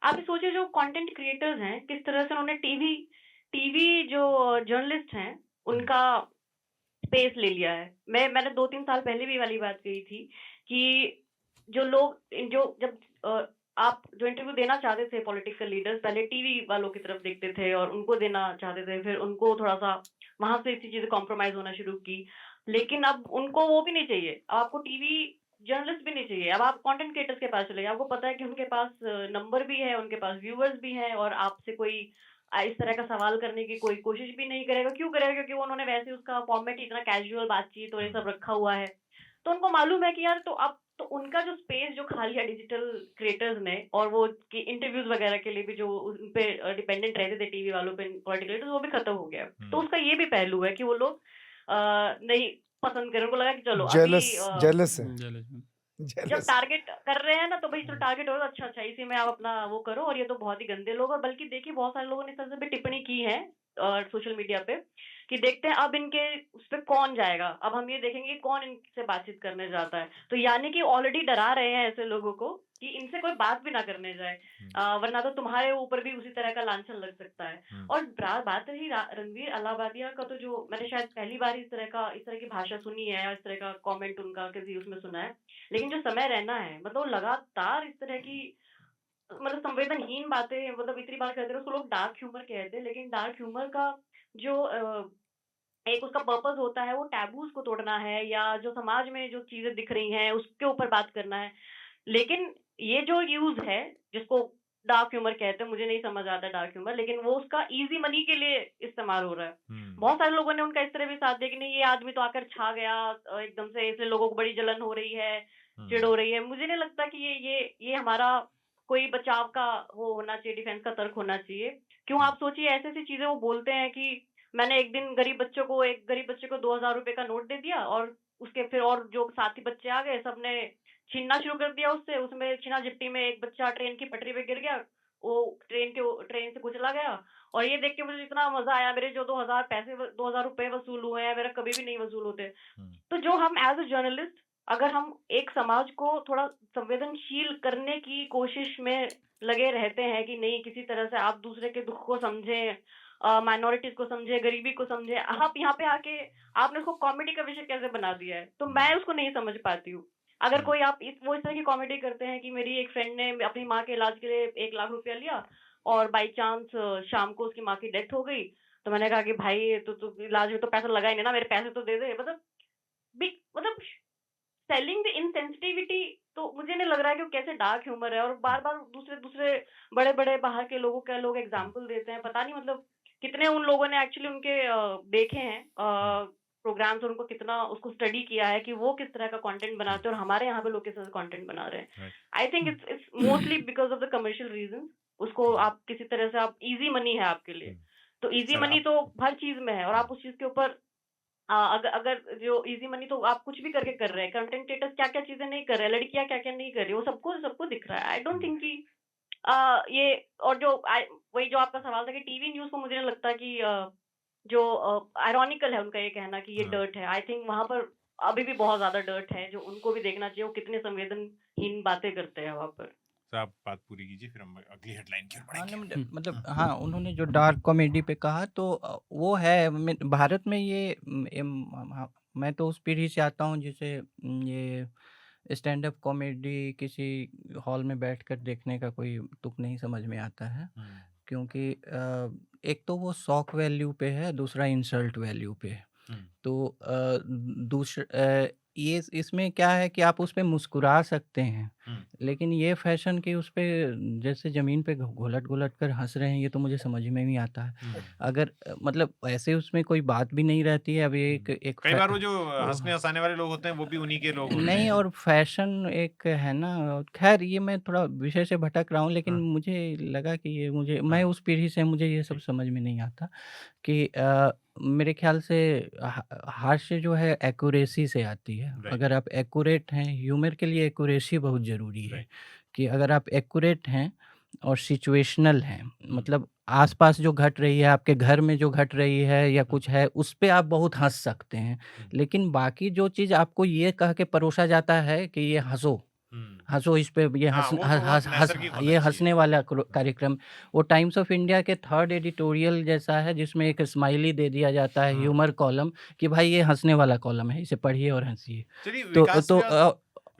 आप ये सोचिए, जो कंटेंट क्रिएटर्स हैं, किस तरह से उन्होंने टीवी जो जर्नलिस्ट हैं उनका स्पेस ले लिया है। मैंने 2-3 साल पहले भी वाली बात कही थी कि जो लोग जब आप जो इंटरव्यू देना चाहते थे पॉलिटिकल लीडर्स, पहले टीवी वालों की तरफ देखते थे और उनको देना चाहते थे, फिर उनको थोड़ा सा वहां से इसी चीजें कॉम्प्रोमाइज होना शुरू की। लेकिन अब उनको वो भी नहीं चाहिए, अब आपको टीवी जर्नलिस्ट भी नहीं चाहिए, अब आप कंटेंट क्रिएटर्स के पास चले जाइए। आपको पता है कि उनके पास नंबर भी है, उनके पास व्यूअर्स भी हैं, और आपसे कोई इस तरह का सवाल करने की कोई कोशिश भी नहीं करेगा। क्यों करेगा? क्योंकि वो उन्होंने वैसे उसका फॉर्मेट इतना कैजुअल बातचीत और ये सब रखा हुआ है। तो उनको मालूम है कि यार, तो अब तो उनका जो स्पेस जो खा लिया डिजिटल क्रिएटर्स ने, और वो कि इंटरव्यूज वगैरह के लिए भी जो उन पे डिपेंडेंट रहते थे टीवी वालों पे, पॉलिटिकल, वो भी खत्म हो गया। तो उसका ये भी पहलू है कि वो लोग नहीं पसंद करें, उनको लगा कि चलो जेलस अभी जेलस है, जब जेलस। टारगेट कर रहे हैं ना, तो भाई तो टारगेट होगा, अच्छा इसी में आप अपना वो करो। और ये तो बहुत ही गंदे लोग, और बल्कि देखिए बहुत सारे लोगों ने इस तरह से भी टिप्पणी की है सोशल मीडिया पे, कि देखते हैं अब इनके उस पे कौन जाएगा, अब हम ये देखेंगे कि कौन इनसे बातचीत करने जाता है। तो यानी कि ऑलरेडी डरा रहे हैं ऐसे लोगों को कि इनसे कोई बात भी ना करने जाए, वरना तो तुम्हारे ऊपर भी उसी तरह का लांछन लग सकता है। और बात रही रणवीर अलाहाबादिया का, तो जो मैंने शायद पहली बार इस तरह की भाषा सुनी है, या इस तरह का कमेंट उनका किसी उसमें सुना है। लेकिन जो समय रहना है, मतलब वो लगातार इस तरह की मतलब संवेदनहीन बातें, मतलब इतनी बार कहते हैं, उसको लोग डार्क ह्यूमर कहते हैं। लेकिन डार्क ह्यूमर का जो एक उसका पर्पस होता है, वो टैबूज को तोड़ना है, या जो समाज में जो चीजें दिख रही हैं उसके ऊपर बात करना है। लेकिन ये जो यूज है, जिसको डार्क ह्यूमर कहते हैं, मुझे नहीं समझ आता डार्क ह्यूमर, लेकिन वो उसका इजी मनी के लिए इस्तेमाल हो रहा है। बहुत सारे लोगों ने उनका इस तरह भी साथ दिया कि नहीं, ये आदमी तो आकर छा गया एकदम से, इसलिए लोगों को बड़ी जलन हो रही है, चिढ़ हो रही है। मुझे नहीं लगता कि ये हमारा कोई बचाव का वो होना चाहिए, डिफेंस का तर्क होना चाहिए। क्यों? आप सोचिए, ऐसी ऐसी चीजें वो बोलते हैं कि मैंने एक दिन एक गरीब बच्चे को 2000 रुपए का नोट दे दिया, और उसके फिर और जो साथी बच्चे आ गए, सबने छीनना शुरू कर दिया उससे। उसमें छीना झपटी में एक बच्चा ट्रेन की पटरी पे गिर गया, वो ट्रेन से कुचला गया। और ये देख के मुझे इतना मजा आया, मेरे जो 2000 रुपए वसूल हुए हैं, मेरा कभी भी नहीं वसूल होते। तो जो हम एज अ जर्नलिस्ट, अगर हम एक समाज को थोड़ा संवेदनशील करने की कोशिश में लगे रहते हैं कि नहीं, किसी तरह से आप दूसरे के दुख को समझें, माइनॉरिटीज को समझे, गरीबी को समझे, आप यहाँ पे आके आपने उसको कॉमेडी का विषय कैसे बना दिया है? तो मैं उसको नहीं समझ पाती हूँ। अगर कोई आप वो इस तरह की कॉमेडी करते हैं कि मेरी एक फ्रेंड ने अपनी माँ के इलाज के लिए 1 लाख रुपया लिया, और बाई चांस शाम को उसकी माँ की डेथ हो गई, तो मैंने कहा कि भाई तो इलाज में तो पैसा लगा ही नहीं ना, मेरे पैसे तो दे दे। मतलब सेलिंग द इनसेंसिटिविटी। तो मुझे नहीं लग रहा है कि वो कैसे डार्क ह्यूमर है। और बार बार दूसरे बड़े बड़े बाहर के लोग एग्जाम्पल देते हैं, पता नहीं मतलब कितने उन लोगों ने एक्चुअली उनके देखे हैं प्रोग्राम्स और उनको कितना उसको स्टडी किया है कि वो किस तरह का कंटेंट बनाते हैं और हमारे यहाँ पे लोग किस तरह का कंटेंट बना रहे हैं। I think it's mostly because of the commercial reason. उसको आप किसी तरह से आप इजी मनी है आपके लिए, तो इजी सर, मनी तो हर चीज में है और आप उस चीज के ऊपर अगर अगर जो इजी मनी तो आप कुछ भी करके कर रहे हैं। कंटेंट क्रिएटर्स क्या क्या चीजें नहीं कर रहे हैं, लड़कियां क्या क्या नहीं कर रही, वो सबको सबको दिख रहा है। आई डोंट थिंक कि ये और जो वही जो आपका सवाल था कि टीवी न्यूज को मुझे नहीं लगता कि जो आयरॉनिकल है उनका ये कहना कि ये डर्ट है। आई थिंक वहां पर अभी भी बहुत ज्यादा डर्ट है जो उनको भी देखना चाहिए। वो कितने संवेदनहीन बातें करते हैं वहां पर। तो आप बात पूरी कीजिए, फिर हम अगली हेडलाइन की ओर हाँ बढ़ेंगे। मतलब हाँ उन्होंने जो डार्क कॉमेडी पे कहा तो वो है भारत में ये हाँ, मैं तो उस पीढ़ी से आता हूँ जिसे ये स्टैंड अप कॉमेडी किसी हॉल में बैठकर देखने का कोई तुक नहीं समझ में आता है, क्योंकि एक तो वो शॉक वैल्यू पे है, दूसरा इंसल्ट वैल्यू पे है। तो ये इसमें क्या है कि आप उस पे मुस्कुरा सकते हैं, लेकिन ये फैशन कि उस पे जैसे ज़मीन पे घुलट-घुलट कर हँस रहे हैं, ये तो मुझे समझ में नहीं आता है। अगर मतलब ऐसे उसमें कोई बात भी नहीं रहती है। अब ये एक कई बार वो जो हंसने हंसाने वाले लोग होते हैं वो भी उन्हीं के लोग होते नहीं, हैं। और फैशन एक है ना, खैर ये मैं थोड़ा विषय से भटक रहा हूँ, लेकिन मुझे लगा कि ये मैं उस पीढ़ी से, मुझे ये सब समझ में नहीं आता कि मेरे ख्याल से हास्य जो है एक्यूरेसी से आती है। अगर आप एक्यूरेट हैं, ह्यूमर के लिए एक्यूरेसी बहुत ज़रूरी है कि अगर आप एक्यूरेट हैं और सिचुएशनल हैं, मतलब आसपास जो घट रही है, आपके घर में जो घट रही है या कुछ है, उस पे आप बहुत हँस सकते हैं। लेकिन बाकी जो चीज़ आपको ये कह के परोसा जाता है कि ये हँसो, हँसो इस पे, ये हाँ, वो तो बहुत नैसर्गिक होना ये चाहिए। हँसने वाला कार्यक्रम। वो टाइम्स ऑफ इंडिया के 3rd एडिटोरियल जैसा है, जिसमें एक स्माइली दे दिया जाता है, ह्यूमर कॉलम, कि भाई ये हँसने वाला कॉलम है, इसे पढ़िए और हँसिए। चलिए तो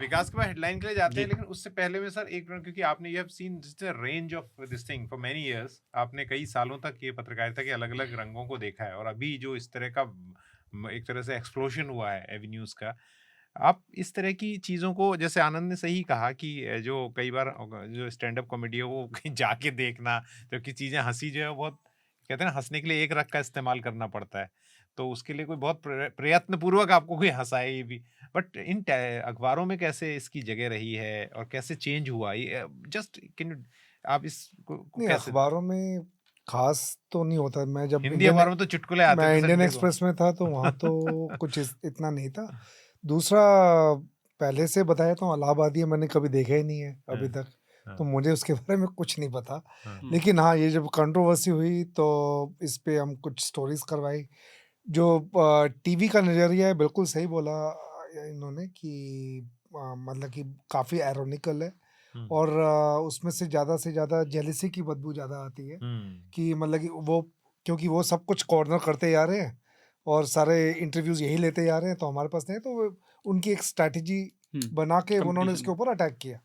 विकास के बाद हेडलाइन के लिए जाते हैं, लेकिन उससे पहले में सर एक मिनट, क्योंकि आपने you have seen range of this thing for many years. आपने कई सालों तक ये पत्रकारिता के अलग अलग रंगों को देखा है, और अभी जो इस तरह का एक तरह से एक्सप्लोजन हुआ है एवेन्यूज का, आप इस तरह की चीज़ों को, जैसे आनंद ने सही कहा कि जो कई बार जो स्टैंड अप कॉमेडी है वो कहीं जाके देखना, जबकि चीज़ें हंसी जो है बहुत, कहते हैं ना, हंसने के लिए एक रग का इस्तेमाल करना पड़ता है, तो उसके लिए कोई बहुत प्रयत्न पूर्वक आपको कोई हंसाए ये भी। बट इन अखबारों में कैसे इसकी जगह रही है और कैसे चेंज हुआ ये, जस्ट कैन यू, आप इसको नहीं, कैसे? अखबारों में खास तो नहीं होता। मैं जब हिंदी अखबारों में तो चुटकुले आते थे मैं इंडियन संडे को। एक्सप्रेस में था तो वहाँ तो कुछ इतना नहीं था। दूसरा, पहले से बताया तो इलाहाबादी मैंने कभी देखा ही नहीं है अभी तक, तो मुझे उसके बारे में कुछ नहीं पता। लेकिन हाँ, ये जब कंट्रोवर्सी हुई तो इस पे हम कुछ स्टोरीज करवाई। जो टीवी का नज़रिया है, बिल्कुल सही बोला इन्होंने कि मतलब कि काफ़ी आयरॉनिकल है, और उसमें से ज़्यादा जेलिसी की बदबू ज़्यादा आती है कि मतलब कि वो, क्योंकि वो सब कुछ कॉर्नर करते जा रहे हैं और सारे इंटरव्यूज यही लेते जा रहे हैं, तो हमारे पास नहीं है, तो उनकी एक स्ट्रैटेजी बना के उन्होंने इसके ऊपर अटैक किया।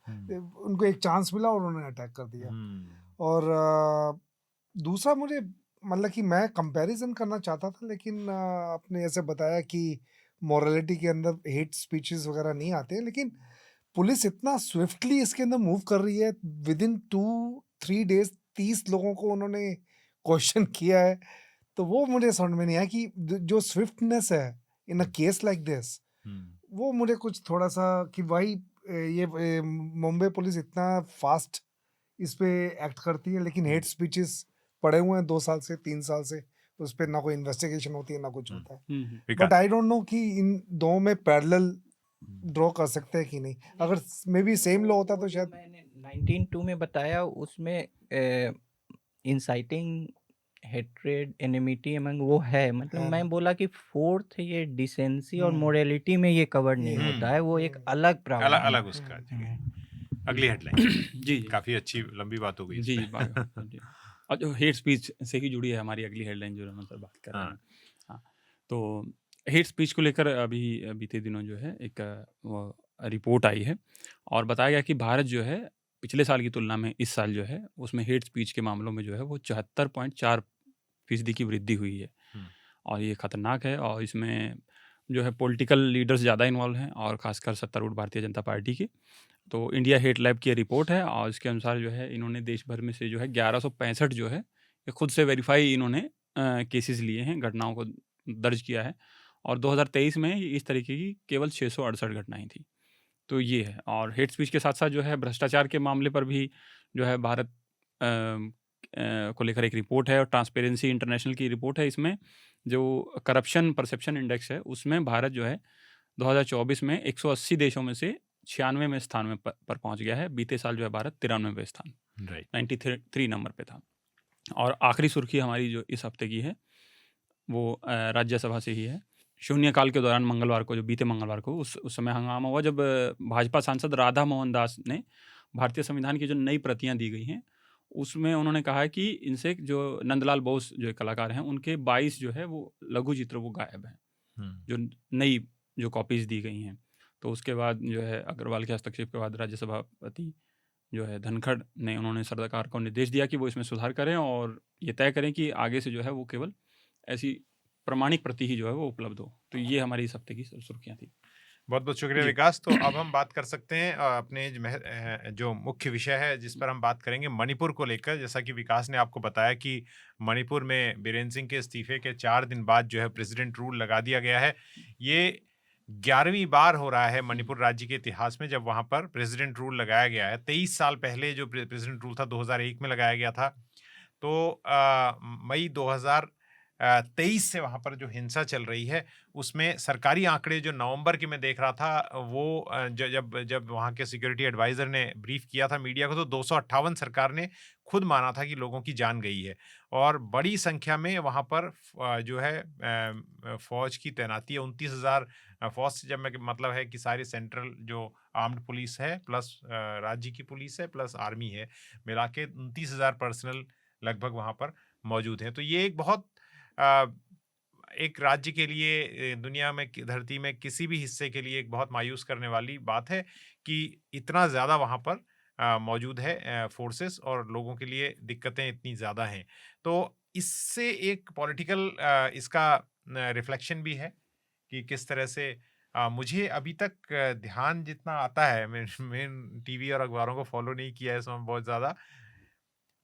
उनको एक चांस मिला और उन्होंने अटैक कर दिया। और दूसरा, मुझे मतलब कि मैं कंपैरिजन करना चाहता था, लेकिन आपने ऐसे बताया कि मॉरलिटी के अंदर हेट स्पीचेस वगैरह नहीं आते हैं, लेकिन पुलिस इतना स्विफ्टली इसके अंदर मूव कर रही है। विद इन 2-3 डेज 30 लोगों को उन्होंने क्वेश्चन किया है, तो वो मुझे समझ में नहीं आया कि जो स्विफ्टनेस है इन अ केस लाइक दिस, वो मुझे कुछ थोड़ा सा कि भाई ये मुंबई पुलिस इतना फास्ट इस पे एक्ट करती है, लेकिन हेट स्पीचेस पड़े हुए हैं 2 साल से 3 साल से, उस पर ना कोई इन्वेस्टिगेशन होती है ना कुछ होता है। बट आई डोंट नो कि इन दो में पैरेलल ड्रॉ कर सकते हैं कि नहीं। अगर मे बी सेम लॉ होता तो शायद। मैंने 19.2 में बताया, उसमें इंसाइटिंग हेट्रेड एनिमिटी अमंग वो है, मतलब मैं बोला कि 4th ये डिसेंसी और मोरालिटी में ये कवर नहीं होता है, वो एक अलग प्रावधान है। अलग उसका अगली हेडलाइन। जी काफी अच्छी लंबी बात हो गई जी जी। और जो हेट स्पीच से ही जुड़ी है हमारी अगली हेडलाइन जो रमन सर बात कर रहे हैं। हाँ, तो हेट स्पीच को लेकर अभी बीते दिनों जो है एक रिपोर्ट आई है और बताया गया कि भारत जो है पिछले साल की तुलना में इस साल जो है उसमें हेट स्पीच के मामलों में जो है वो 74.4% की वृद्धि हुई है, और ये खतरनाक है। और इसमें जो है पॉलिटिकल लीडर्स ज़्यादा इन्वॉल्व हैं, और खासकर सत्तारूढ़ भारतीय जनता पार्टी के। तो इंडिया हेट लैब की रिपोर्ट है, और इसके अनुसार जो है इन्होंने देश भर में से जो है 1165 जो है ये खुद से वेरीफाई इन्होंने केसेस लिए हैं, घटनाओं को दर्ज किया है, और 2023 में इस तरीके की केवल 668 घटनाएं थी। तो ये है। और हेट स्पीच के साथ साथ जो है भ्रष्टाचार के मामले पर भी जो है भारत को लेकर एक रिपोर्ट है, और ट्रांसपेरेंसी इंटरनेशनल की रिपोर्ट है। इसमें जो करप्शन परसेप्शन इंडेक्स है उसमें भारत जो है 2024 में 180 देशों में से 96वें स्थान में पर पहुंच गया है। बीते साल जो है भारत 93वें स्थान, 93 नंबर पे था। और आखिरी सुर्खी हमारी जो इस हफ्ते की है वो राज्यसभा से ही है। शून्यकाल के दौरान मंगलवार को, जो बीते मंगलवार को, उस समय हंगामा हुआ जब भाजपा सांसद राधा मोहन दास ने भारतीय संविधान की जो नई प्रतियां दी गई हैं उसमें उन्होंने कहा है कि इनसे जो नंदलाल बोस जो कलाकार हैं उनके 22 जो है वो लघु चित्र वो गायब हैं, जो नई जो कॉपीज दी गई हैं। तो उसके बाद जो है अग्रवाल के हस्तक्षेप के बाद राज्यसभापति जो है धनखड़ ने, उन्होंने सरकार को निर्देश दिया कि वो इसमें सुधार करें और ये तय करें कि आगे से जो है वो केवल ऐसी प्रमाणिक प्रति ही जो है वो उपलब्ध हो। तो ये हमारी इस हफ्ते की सुर्खियाँ थी। बहुत बहुत शुक्रिया विकास। तो अब हम बात कर सकते हैं अपने जो मुख्य विषय है जिस पर हम बात करेंगे, मणिपुर को लेकर। जैसा कि विकास ने आपको बताया कि मणिपुर में बीरेन्द्र सिंह के इस्तीफे के 4 दिन बाद जो है प्रेसिडेंट रूल लगा दिया गया है। ये 11वीं बार हो रहा है मणिपुर राज्य के इतिहास में जब वहाँ पर प्रेसिडेंट रूल लगाया गया है। 23 साल पहले जो प्रेसिडेंट रूल था 2001 में लगाया गया था। तो मई 2023 से वहाँ पर जो हिंसा चल रही है उसमें सरकारी आंकड़े जो नवंबर के मैं देख रहा था वो जब वहाँ के सिक्योरिटी एडवाइज़र ने ब्रीफ किया था मीडिया को, तो 258 सरकार ने खुद माना था कि लोगों की जान गई है। और बड़ी संख्या में वहाँ पर जो है फौज की तैनाती है। 29,000 फौज से जब मैं मतलब है कि सारी सेंट्रल जो आर्म्ड पुलिस है प्लस राज्य की पुलिस है प्लस आर्मी है, मिला के 29,000 पर्सनल लगभग वहाँ पर मौजूद हैं। तो ये एक बहुत एक राज्य के लिए, दुनिया में धरती में किसी भी हिस्से के लिए एक बहुत मायूस करने वाली बात है कि इतना ज़्यादा वहाँ पर मौजूद है फोर्सेस और लोगों के लिए दिक्कतें इतनी ज़्यादा हैं। तो इससे एक पॉलिटिकल इसका रिफ्लेक्शन भी है कि किस तरह से मुझे अभी तक ध्यान जितना आता है, मैं टीवी और अखबारों को फॉलो नहीं किया है इस समय बहुत ज़्यादा,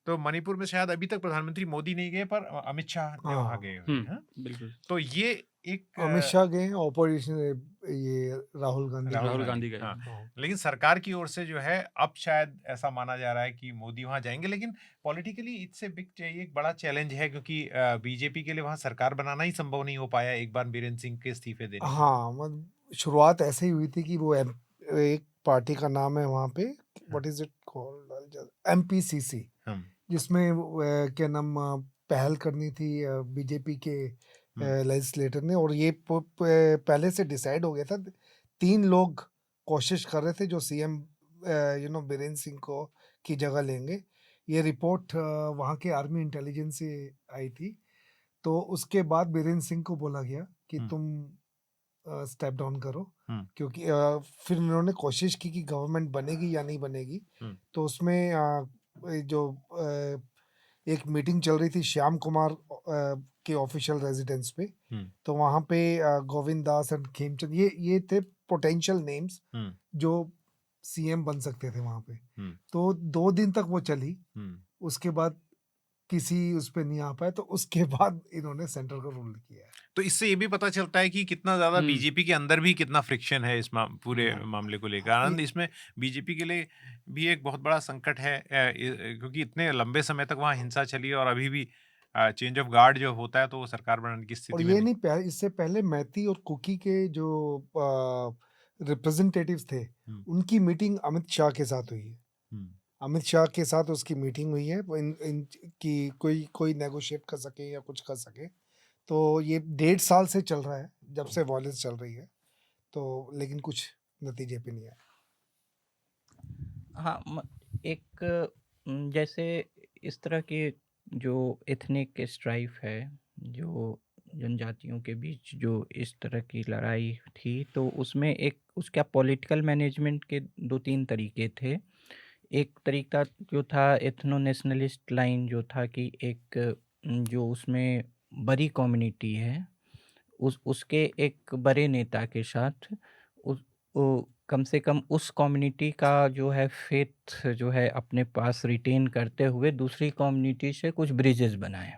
तो मणिपुर में शायद अभी तक प्रधानमंत्री मोदी नहीं गए पर अमित शाह ने वहाँ गए हुए हैं। बिल्कुल। तो ये एक अमित शाह गए, ऑपोजिशन ये राहुल गांधी गए। हाँ। लेकिन सरकार की ओर से जो है अब शायद ऐसा माना जा रहा है कि मोदी वहाँ जाएंगे, लेकिन पॉलिटिकली इससे बिग चाहिए, एक बड़ा चैलेंज है क्योंकि बीजेपी के लिए वहाँ सरकार बनाना ही संभव नहीं हो पाया एक बार बीरेन्द्र सिंह के इस्तीफे देने। हाँ, मतलब शुरुआत ऐसे ही हुई थी कि वो एक पार्टी का नाम है वहाँ पे, what is it called, MPCC, जिसमें क्या नाम पहल करनी थी बीजेपी के लेजिस्लेटर ने, और ये पहले से डिसाइड हो गया था। 3 लोग कोशिश कर रहे थे जो सीएम बीरेन्द्र सिंह को की जगह लेंगे। ये रिपोर्ट वहाँ के आर्मी इंटेलिजेंस से आई थी। तो उसके बाद बीरेन्द्र सिंह को बोला गया कि तुम स्टेप डाउन करो, क्योंकि फिर उन्होंने कोशिश की कि गवर्नमेंट बनेगी या नहीं बनेगी। तो उसमें जो एक मीटिंग चल रही थी श्याम कुमार के ऑफिशियल रेजिडेंस पे, तो वहाँ पे गोविंद दास एंड खेमचंद ये थे पोटेंशियल नेम्स जो सीएम बन सकते थे वहाँ पे। तो 2 दिन तक वो चली, उसके बाद किसी उस पे नहीं आ पाए, तो उसके बाद इन्होंने सेंटर को रूल किया है। तो इससे ये भी पता चलता है कि कितना ज़्यादा बीजेपी के अंदर भी कितना फ्रिक्शन है इस पूरे मामले को लेकर। आनंद, इसमें बीजेपी के लिए भी एक बहुत बड़ा संकट है क्योंकि इतने लंबे समय तक वहाँ हिंसा चली और अभी भी चेंज ऑफ गार्ड जो होता है तो वो सरकार बनाने की स्थिति में नहीं। इससे पहले मैती और कुकी के जो रिप्रेजेंटेटिव्स थे उनकी मीटिंग अमित शाह के साथ हुई है। अमित शाह के साथ उसकी मीटिंग हुई है कि कोई नेगोशिएट कर सके या कुछ कर सके। तो ये 1.5 साल से चल रहा है जब से वॉयलेंस चल रही है, तो लेकिन कुछ नतीजे पे नहीं आया। हाँ, एक जैसे इस तरह के जो एथनिक स्ट्राइफ है, जो जनजातियों के बीच जो इस तरह की लड़ाई थी, तो उसमें एक उसका पॉलिटिकल मैनेजमेंट के 2-3 तरीके थे। एक तरीका जो था एथनो नेशनलिस्ट लाइन जो था कि एक जो उसमें बड़ी कम्युनिटी है उसके एक बड़े नेता के साथ कम से कम उस कम्युनिटी का जो है फेथ जो है अपने पास रिटेन करते हुए दूसरी कम्युनिटी से कुछ ब्रिजेस बनाए।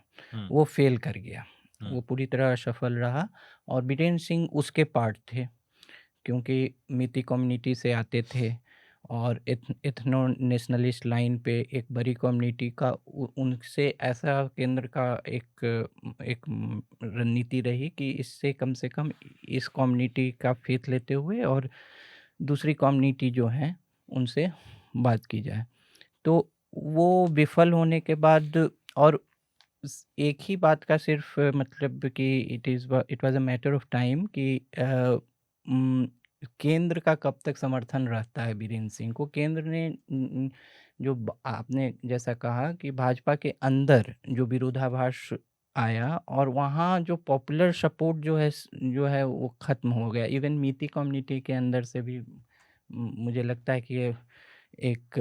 वो फेल कर गया, वो पूरी तरह असफल रहा। और बीरेंद्र सिंह उसके पार्ट थे, क्योंकि मिती कम्युनिटी से आते थे और एथनो नेशनलिस्ट लाइन पे एक बड़ी कम्युनिटी का उनसे ऐसा केंद्र का एक रणनीति रही कि इससे कम से कम इस कम्युनिटी का फेथ लेते हुए और दूसरी कम्युनिटी जो है उनसे बात की जाए। तो वो विफल होने के बाद और एक ही बात का सिर्फ मतलब कि it was a matter of time कि केंद्र का कब तक समर्थन रहता है बीरेंद्र सिंह को। केंद्र ने जो आपने जैसा कहा कि भाजपा के अंदर जो विरोधाभास आया और वहाँ जो पॉपुलर सपोर्ट जो है वो ख़त्म हो गया। इवन मिती कम्युनिटी के अंदर से भी मुझे लगता है कि ये एक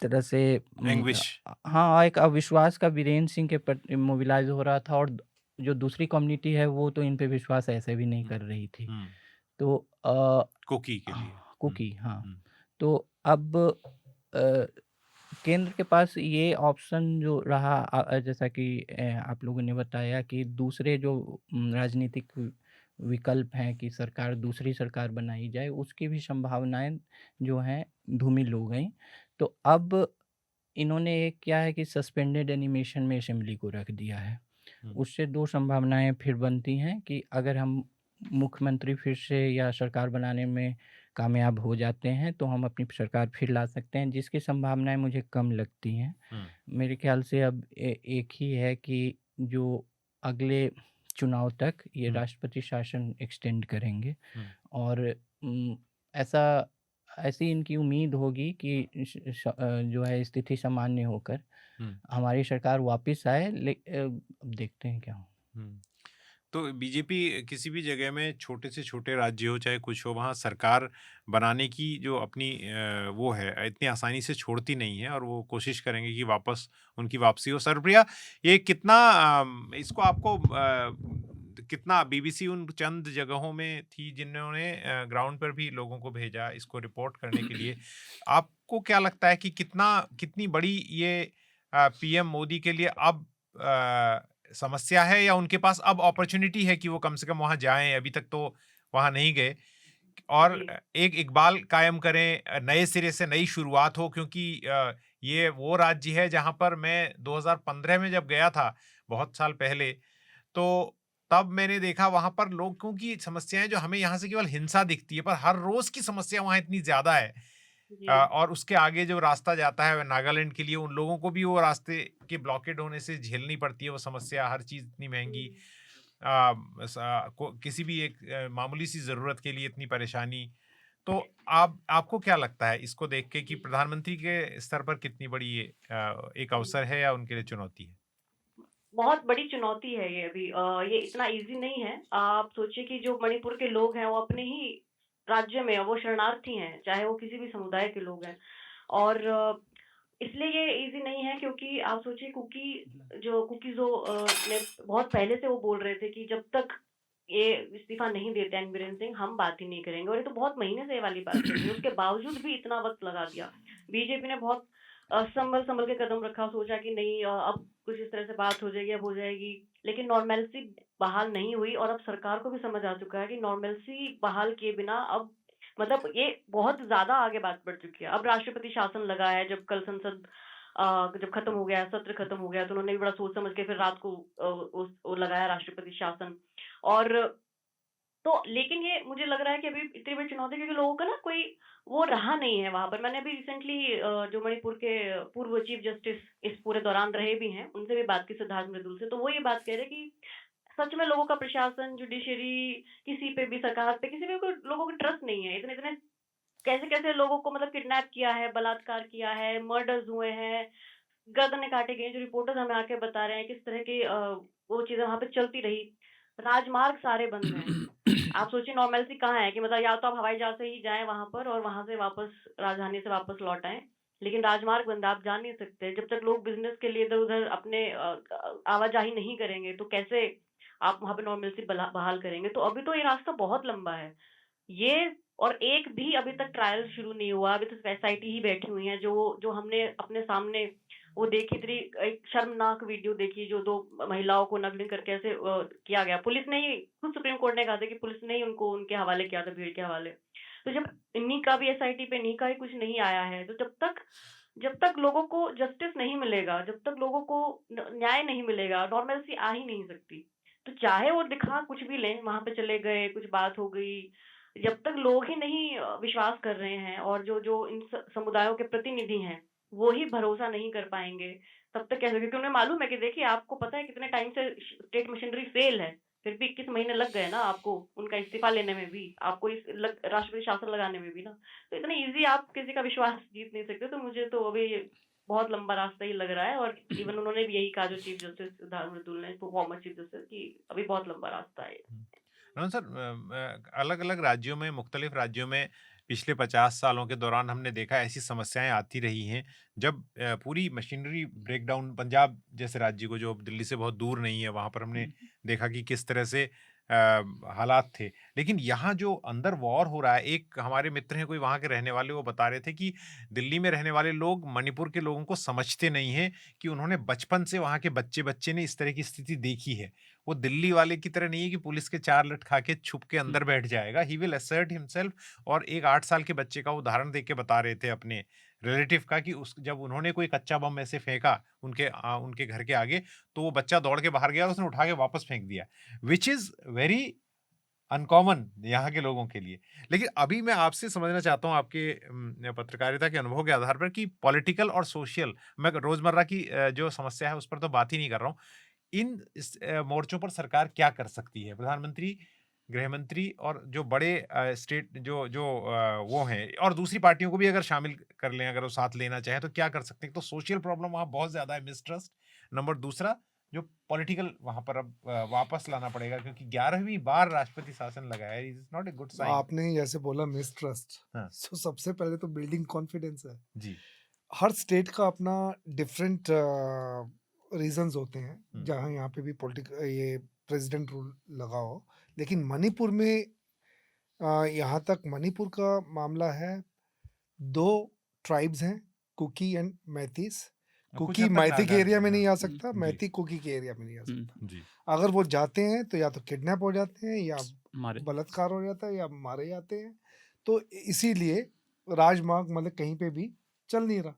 तरह से एंग्विश। हाँ, एक अविश्वास का बीरेंद्र सिंह के प्रति मोबिलाइज हो रहा था और जो दूसरी कम्युनिटी है वो तो इन पे विश्वास ऐसे भी नहीं कर रही थी। तो कुकी के लिए कुकी, हाँ। तो अब केंद्र के पास ये ऑप्शन जो रहा, जैसा कि आप लोगों ने बताया कि दूसरे जो राजनीतिक विकल्प हैं कि दूसरी सरकार बनाई जाए, उसकी भी संभावनाएं जो हैं धूमिल हो गई। तो अब इन्होंने एक क्या है कि सस्पेंडेड एनिमेशन में असेंबली को रख दिया है। उससे दो संभावनाएं फिर बनती हैं कि अगर हम मुख्यमंत्री फिर से या सरकार बनाने में कामयाब हो जाते हैं तो हम अपनी सरकार फिर ला सकते हैं, जिसकी संभावनाएं मुझे कम लगती हैं। मेरे ख्याल से अब एक ही है कि जो अगले चुनाव तक ये राष्ट्रपति शासन एक्सटेंड करेंगे और ऐसी इनकी उम्मीद होगी कि जो है स्थिति सामान्य होकर हमारी सरकार वापस आए। अब देखते हैं क्या हो। तो बीजेपी किसी भी जगह में छोटे से छोटे राज्य हो चाहे कुछ हो, वहाँ सरकार बनाने की जो अपनी वो है इतनी आसानी से छोड़ती नहीं है और वो कोशिश करेंगे कि वापस उनकी वापसी हो। सर्वप्रिया, ये कितना इसको आपको कितना बीबीसी उन चंद जगहों में थी जिन्होंने ग्राउंड पर भी लोगों को भेजा इसको रिपोर्ट करने के लिए। आपको क्या लगता है कि कितनी बड़ी ये पीएम मोदी के लिए अब समस्या है या उनके पास अब अपॉर्चुनिटी है कि वो कम से कम वहां जाएं, अभी तक तो वहां नहीं गए, और एक इकबाल कायम करें, नए सिरे से नई शुरुआत हो? क्योंकि ये वो राज्य है जहां पर मैं 2015 में जब गया था, बहुत साल पहले, तो तब मैंने देखा वहां पर लोगों की समस्याएं जो हमें यहाँ से केवल हिंसा दिखती है, पर हर रोज की समस्या वहां इतनी ज्यादा है। और उसके आगे जो रास्ता जाता है नागालैंड के लिए, उन लोगों को भी वो रास्ते के ब्लॉकेड होने से झेलनी पड़ती है वो समस्या। हर चीज इतनी महंगी, किसी भी एक मामूली सी जरूरत के लिए इतनी परेशानी। तो आपको क्या लगता है इसको देख के कि प्रधानमंत्री के स्तर पर कितनी बड़ी ये एक अवसर है या उनके लिए चुनौती है? बहुत बड़ी चुनौती है ये अभी। ये इतना इजी नहीं है। आप सोचिए कि जो मणिपुर के लोग हैं वो अपने ही राज्य में वो शरणार्थी हैं, चाहे वो किसी भी समुदाय के लोग हैं। और इसलिए ये इजी नहीं है क्योंकि आप सोचिए कुकीज़ ने बहुत पहले से वो बोल रहे थे कि जब तक ये इस्तीफा नहीं देते हैं बीरेंद्र सिंह, हम बात ही नहीं करेंगे। और ये तो बहुत महीने से ये वाली बात चल रही है, उसके बावजूद भी इतना वक्त लगा दिया। बीजेपी ने बहुत संभल के कदम रखा, सोचा कि नहीं अब कुछ इस तरह से बात हो जाएगी, अब हो जाएगी, लेकिन नॉर्मलसी बहाल नहीं हुई। और अब सरकार को भी समझ आ चुका है कि नॉर्मलसी बहाल किए बिना अब मतलब ये बहुत ज्यादा आगे बात बढ़ चुकी है। अब राष्ट्रपति शासन लगा है, जब कल संसद जब खत्म हो गया, सत्र खत्म हो गया, तो उन्होंने भी बड़ा सोच समझ के फिर रात को वो लगाया राष्ट्रपति शासन। और तो लेकिन ये मुझे लग रहा है कि अभी इतनी बड़ी चुनौती, क्योंकि लोगों का ना कोई वो रहा नहीं है वहां पर। मैंने अभी रिसेंटली जो मणिपुर के पूर्व चीफ जस्टिस इस पूरे दौरान रहे भी हैं, उनसे भी बात की, सिद्धार्थ मृदुल से। तो वो ये बात कह रहे कि सच में लोगों का प्रशासन, जुडिशरी, किसी पे भी, सरकार पे, किसी पे कोई लोगों को ट्रस्ट नहीं है। इतने इतने कैसे लोगों को मतलब किडनैप किया है, बलात्कार किया है, मर्डर्स हुए हैं, गर्दनें काटे गए। जो रिपोर्टर्स हमें आके बता रहे हैं किस तरह की वो चीजें वहां पे चलती रही। राजमार्ग सारे बंद हैं। आप सोचिए नॉर्मलसी कहाँ है कि मतलब या तो आप हवाई जहाज से ही जाएं वहां पर और वहां से वापस राजधानी से वापस लौट आएं, लेकिन राजमार्ग बंद, आप जा नहीं सकते। जब तक लोग बिजनेस के लिए इधर उधर अपने आवाजाही नहीं करेंगे तो कैसे आप वहां पे नॉर्मलसी बहाल करेंगे? तो अभी तो ये रास्ता बहुत लंबा है ये, और एक भी अभी तक ट्रायल शुरू नहीं हुआ। अभी तो एसआईटी ही बैठी हुई है जो हमने अपने सामने वो देखी इतनी एक शर्मनाक वीडियो देखी जो 2 महिलाओं को नग्न करके ऐसे किया गया। पुलिस ने ही खुद सुप्रीम कोर्ट ने कहा था कि पुलिस ने ही उनको उनके हवाले किया था, भीड़ के हवाले। तो जब इन्हीं का भी एसआईटी पे इन्हीं का ही कुछ नहीं आया है, तो जब तक लोगों को जस्टिस नहीं मिलेगा, जब तक लोगों को न्याय नहीं मिलेगा, नॉर्मलसी आ ही नहीं सकती। तो चाहे वो दिखा कुछ भी लें, वहां पे चले गए, कुछ बात हो गई, जब तक लोग ही नहीं विश्वास कर रहे हैं और जो जो इन समुदायों के प्रतिनिधि हैं वो ही भरोसा नहीं कर पाएंगे, तब तक कैसे? क्योंकि उन्हें मालूम है कि देखिए आपको पता है कितने टाइम से स्टेट मशीनरी फेल है, फिर भी 21 महीने लग गए ना आपको उनका इस्तीफा लेने में भी, आपको राष्ट्रपति शासन लगाने में भी ना। तो इतना इजी आप किसी का विश्वास जीत नहीं सकते। तो मुझे तो अभी बहुत लंबा रास्ता ही लग रहा है, और इवन उन्होंने भी यही कहा जो चीफ जस्टिस सिद्धार्थ मृदुल ने, फॉर्मर चीफ जस्टिस, की अभी बहुत लंबा रास्ता है। रमन सर, अलग अलग राज्यों में, मुख्तलिफ राज्यों में पिछले 50 सालों के दौरान हमने देखा ऐसी समस्याएं आती रही हैं जब पूरी मशीनरी ब्रेकडाउन, पंजाब जैसे राज्य को जो दिल्ली से बहुत दूर नहीं है, वहाँ पर हमने देखा कि किस तरह से हालात थे। लेकिन यहाँ जो अंदर वॉर हो रहा है, एक हमारे मित्र हैं कोई वहाँ के रहने वाले, वो बता रहे थे कि दिल्ली में रहने वाले लोग मणिपुर के लोगों को समझते नहीं हैं कि उन्होंने बचपन से वहाँ के बच्चे बच्चे ने इस तरह की स्थिति देखी है। वो दिल्ली वाले की तरह नहीं है कि पुलिस के 4 लठ खा के छुप के अंदर बैठ जाएगा। He will assert himself. और एक 8 साल के बच्चे का उदाहरण देके बता रहे थे अपने रिलेटिव का कि उस जब उन्होंने कोई कच्चा बम ऐसे फेंका उनके घर के आगे, तो वो बच्चा दौड़ के बाहर गया और उसने उठा के वापस फेंक दिया, विच इज वेरी अनकॉमन यहाँ के लोगों के लिए। लेकिन अभी मैं आपसे समझना चाहता हूँ आपके पत्रकारिता के अनुभव के आधार पर कि पॉलिटिकल और सोशल, मैं रोजमर्रा की जो समस्या है उस पर तो बात ही नहीं कर रहा हूँ, इन मोर्चों पर सरकार क्या कर सकती है? प्रधानमंत्री, गृह मंत्री और जो बड़े स्टेट जो जो वो हैं, और दूसरी पार्टियों को भी अगर शामिल कर लें, अगर वो साथ लेना चाहे तो क्या कर सकते हैं? तो सोशल प्रॉब्लम वहाँ बहुत ज्यादा है, मिसट्रस्ट नंबर। दूसरा जो पॉलिटिकल वहां पर अब वापस लाना पड़ेगा, क्योंकि 11वीं बार राष्ट्रपति शासन लगाया है। Is not a good sign. आपने जैसे बोला मिसट्रस्ट, हाँ। तो सबसे पहले तो बिल्डिंग कॉन्फिडेंस है जी। हर स्टेट का अपना डिफरेंट रीजंस होते हैं जहाँ यहाँ पे भी ये प्रेसिडेंट रूल लगा हो, लेकिन मणिपुर में यहाँ तक मणिपुर का मामला है, 2 ट्राइब्स हैं, कुकी एंड मैतीस। कुकी मैती के एरिया में नहीं आ सकता, मैती कुकी के एरिया में नहीं आ सकता। जी। अगर वो जाते हैं तो या तो किडनैप हो जाते हैं, या मारे बलात्कार हो जाता है, या मारे जाते हैं। तो इसीलिए राजमार्ग मतलब कहीं पे भी चल नहीं रहा।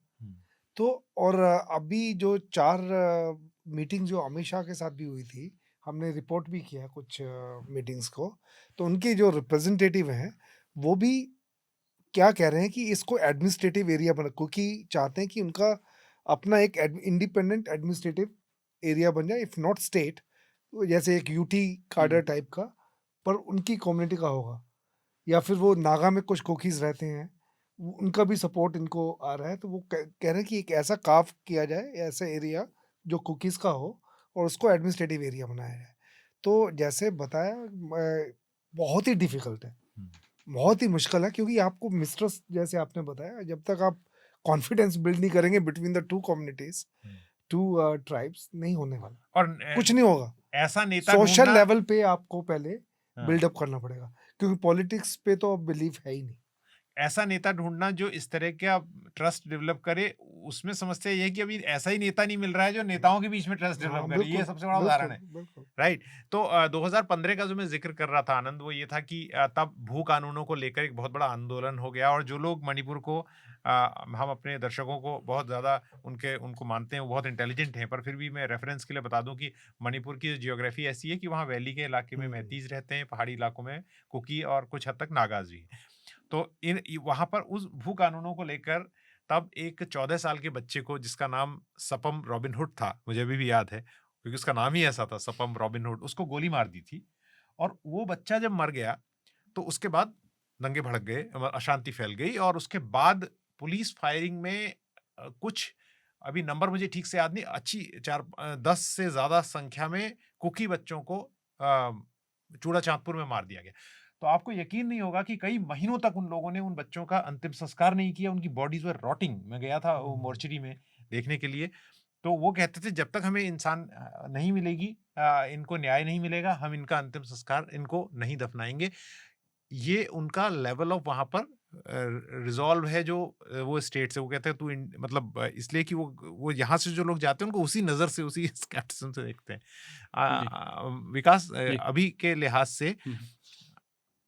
तो और अभी जो 4 मीटिंग जो अमित शाह के साथ भी हुई थी, हमने रिपोर्ट भी किया कुछ मीटिंग्स को, तो उनके जो रिप्रेजेंटेटिव हैं वो भी क्या कह रहे हैं कि इसको एडमिनिस्ट्रेटिव एरिया बना, क्योंकि चाहते हैं कि उनका अपना एक इंडिपेंडेंट एडमिनिस्ट्रेटिव एरिया बन जाए, इफ नॉट स्टेट, जैसे एक यूटी कार्डर टाइप का, पर उनकी कम्युनिटी का होगा। या फिर वो नागा में कुछ कोकीज रहते हैं, उनका भी सपोर्ट इनको आ रहा है। तो वो कह रहे हैं कि एक ऐसा काफ किया जाए, ऐसा एरिया जो कुकीज़ का हो, और उसको एडमिनिस्ट्रेटिव एरिया बनाया जाए। तो जैसे बताया, बहुत ही डिफ़िकल्ट है, बहुत ही मुश्किल है, क्योंकि आपको मिस्ट्रस्ट, जैसे आपने बताया, जब तक आप कॉन्फिडेंस बिल्ड नहीं करेंगे बिटवीन द 2 कम्युनिटीज, 2 ट्राइब्स, नहीं होने वाला, और कुछ नहीं होगा। ऐसा नेता सोशल लेवल पे आपको पहले बिल्डअप करना पड़ेगा, क्योंकि पॉलिटिक्स पे तो अब बिलीव है ही नहीं। ऐसा नेता ढूंढना जो इस तरह का ट्रस्ट डेवलप करे, उसमें समस्या ये है कि अभी ऐसा ही नेता नहीं मिल रहा है जो नेताओं के बीच में ट्रस्ट डेवलप करे। ये सबसे बड़ा उदाहरण है, राइट। तो 2015 का जो मैं जिक्र कर रहा था आनंद, वो ये था कि तब भू कानूनों को लेकर एक बहुत बड़ा आंदोलन हो गया, और जो लोग मणिपुर को हम अपने दर्शकों को बहुत ज़्यादा उनको मानते हैं, वो बहुत इंटेलिजेंट हैं, पर फिर भी मैं रेफरेंस के लिए बता दूं कि मणिपुर की जियोग्राफी ऐसी है कि वहाँ वैली के इलाके में मैतीज रहते हैं, पहाड़ी इलाकों में कुकी, और कुछ हद तक नागाज भी। तो वहां पर उस भू कानूनों को लेकर तब एक 14 साल के बच्चे को, जिसका नाम सपम रॉबिनहुड था, मुझे अभी भी याद है क्योंकि उसका नाम ही ऐसा था, सपम रॉबिनहुड, उसको गोली मार दी थी। और वो बच्चा जब मर गया तो उसके बाद दंगे भड़क गए, अशांति फैल गई, और उसके बाद पुलिस फायरिंग में कुछ, अभी नंबर मुझे ठीक से याद नहीं, अच्छी 4-10 से ज्यादा संख्या में कुकी बच्चों को चूड़ा चांदपुर में मार दिया गया। तो आपको यकीन नहीं होगा कि कई महीनों तक उन लोगों ने उन बच्चों का अंतिम संस्कार नहीं किया, उनकी बॉडीज वर रॉटिंग। मैं गया था वो मोर्चरी में देखने के लिए, तो वो कहते थे जब तक हमें इंसान नहीं मिलेगी, इनको न्याय नहीं मिलेगा, हम इनका अंतिम संस्कार, इनको नहीं दफनाएंगे। ये उनका लेवल ऑफ वहाँ पर रिजॉल्व है जो वो स्टेट से, वो कहते हैं तू मतलब इसलिए कि वो यहाँ से जो लोग जाते हैं उनको उसी नज़र से, उसी स्केप्टिसिज्म से देखते हैं। विकास, अभी के लिहाज से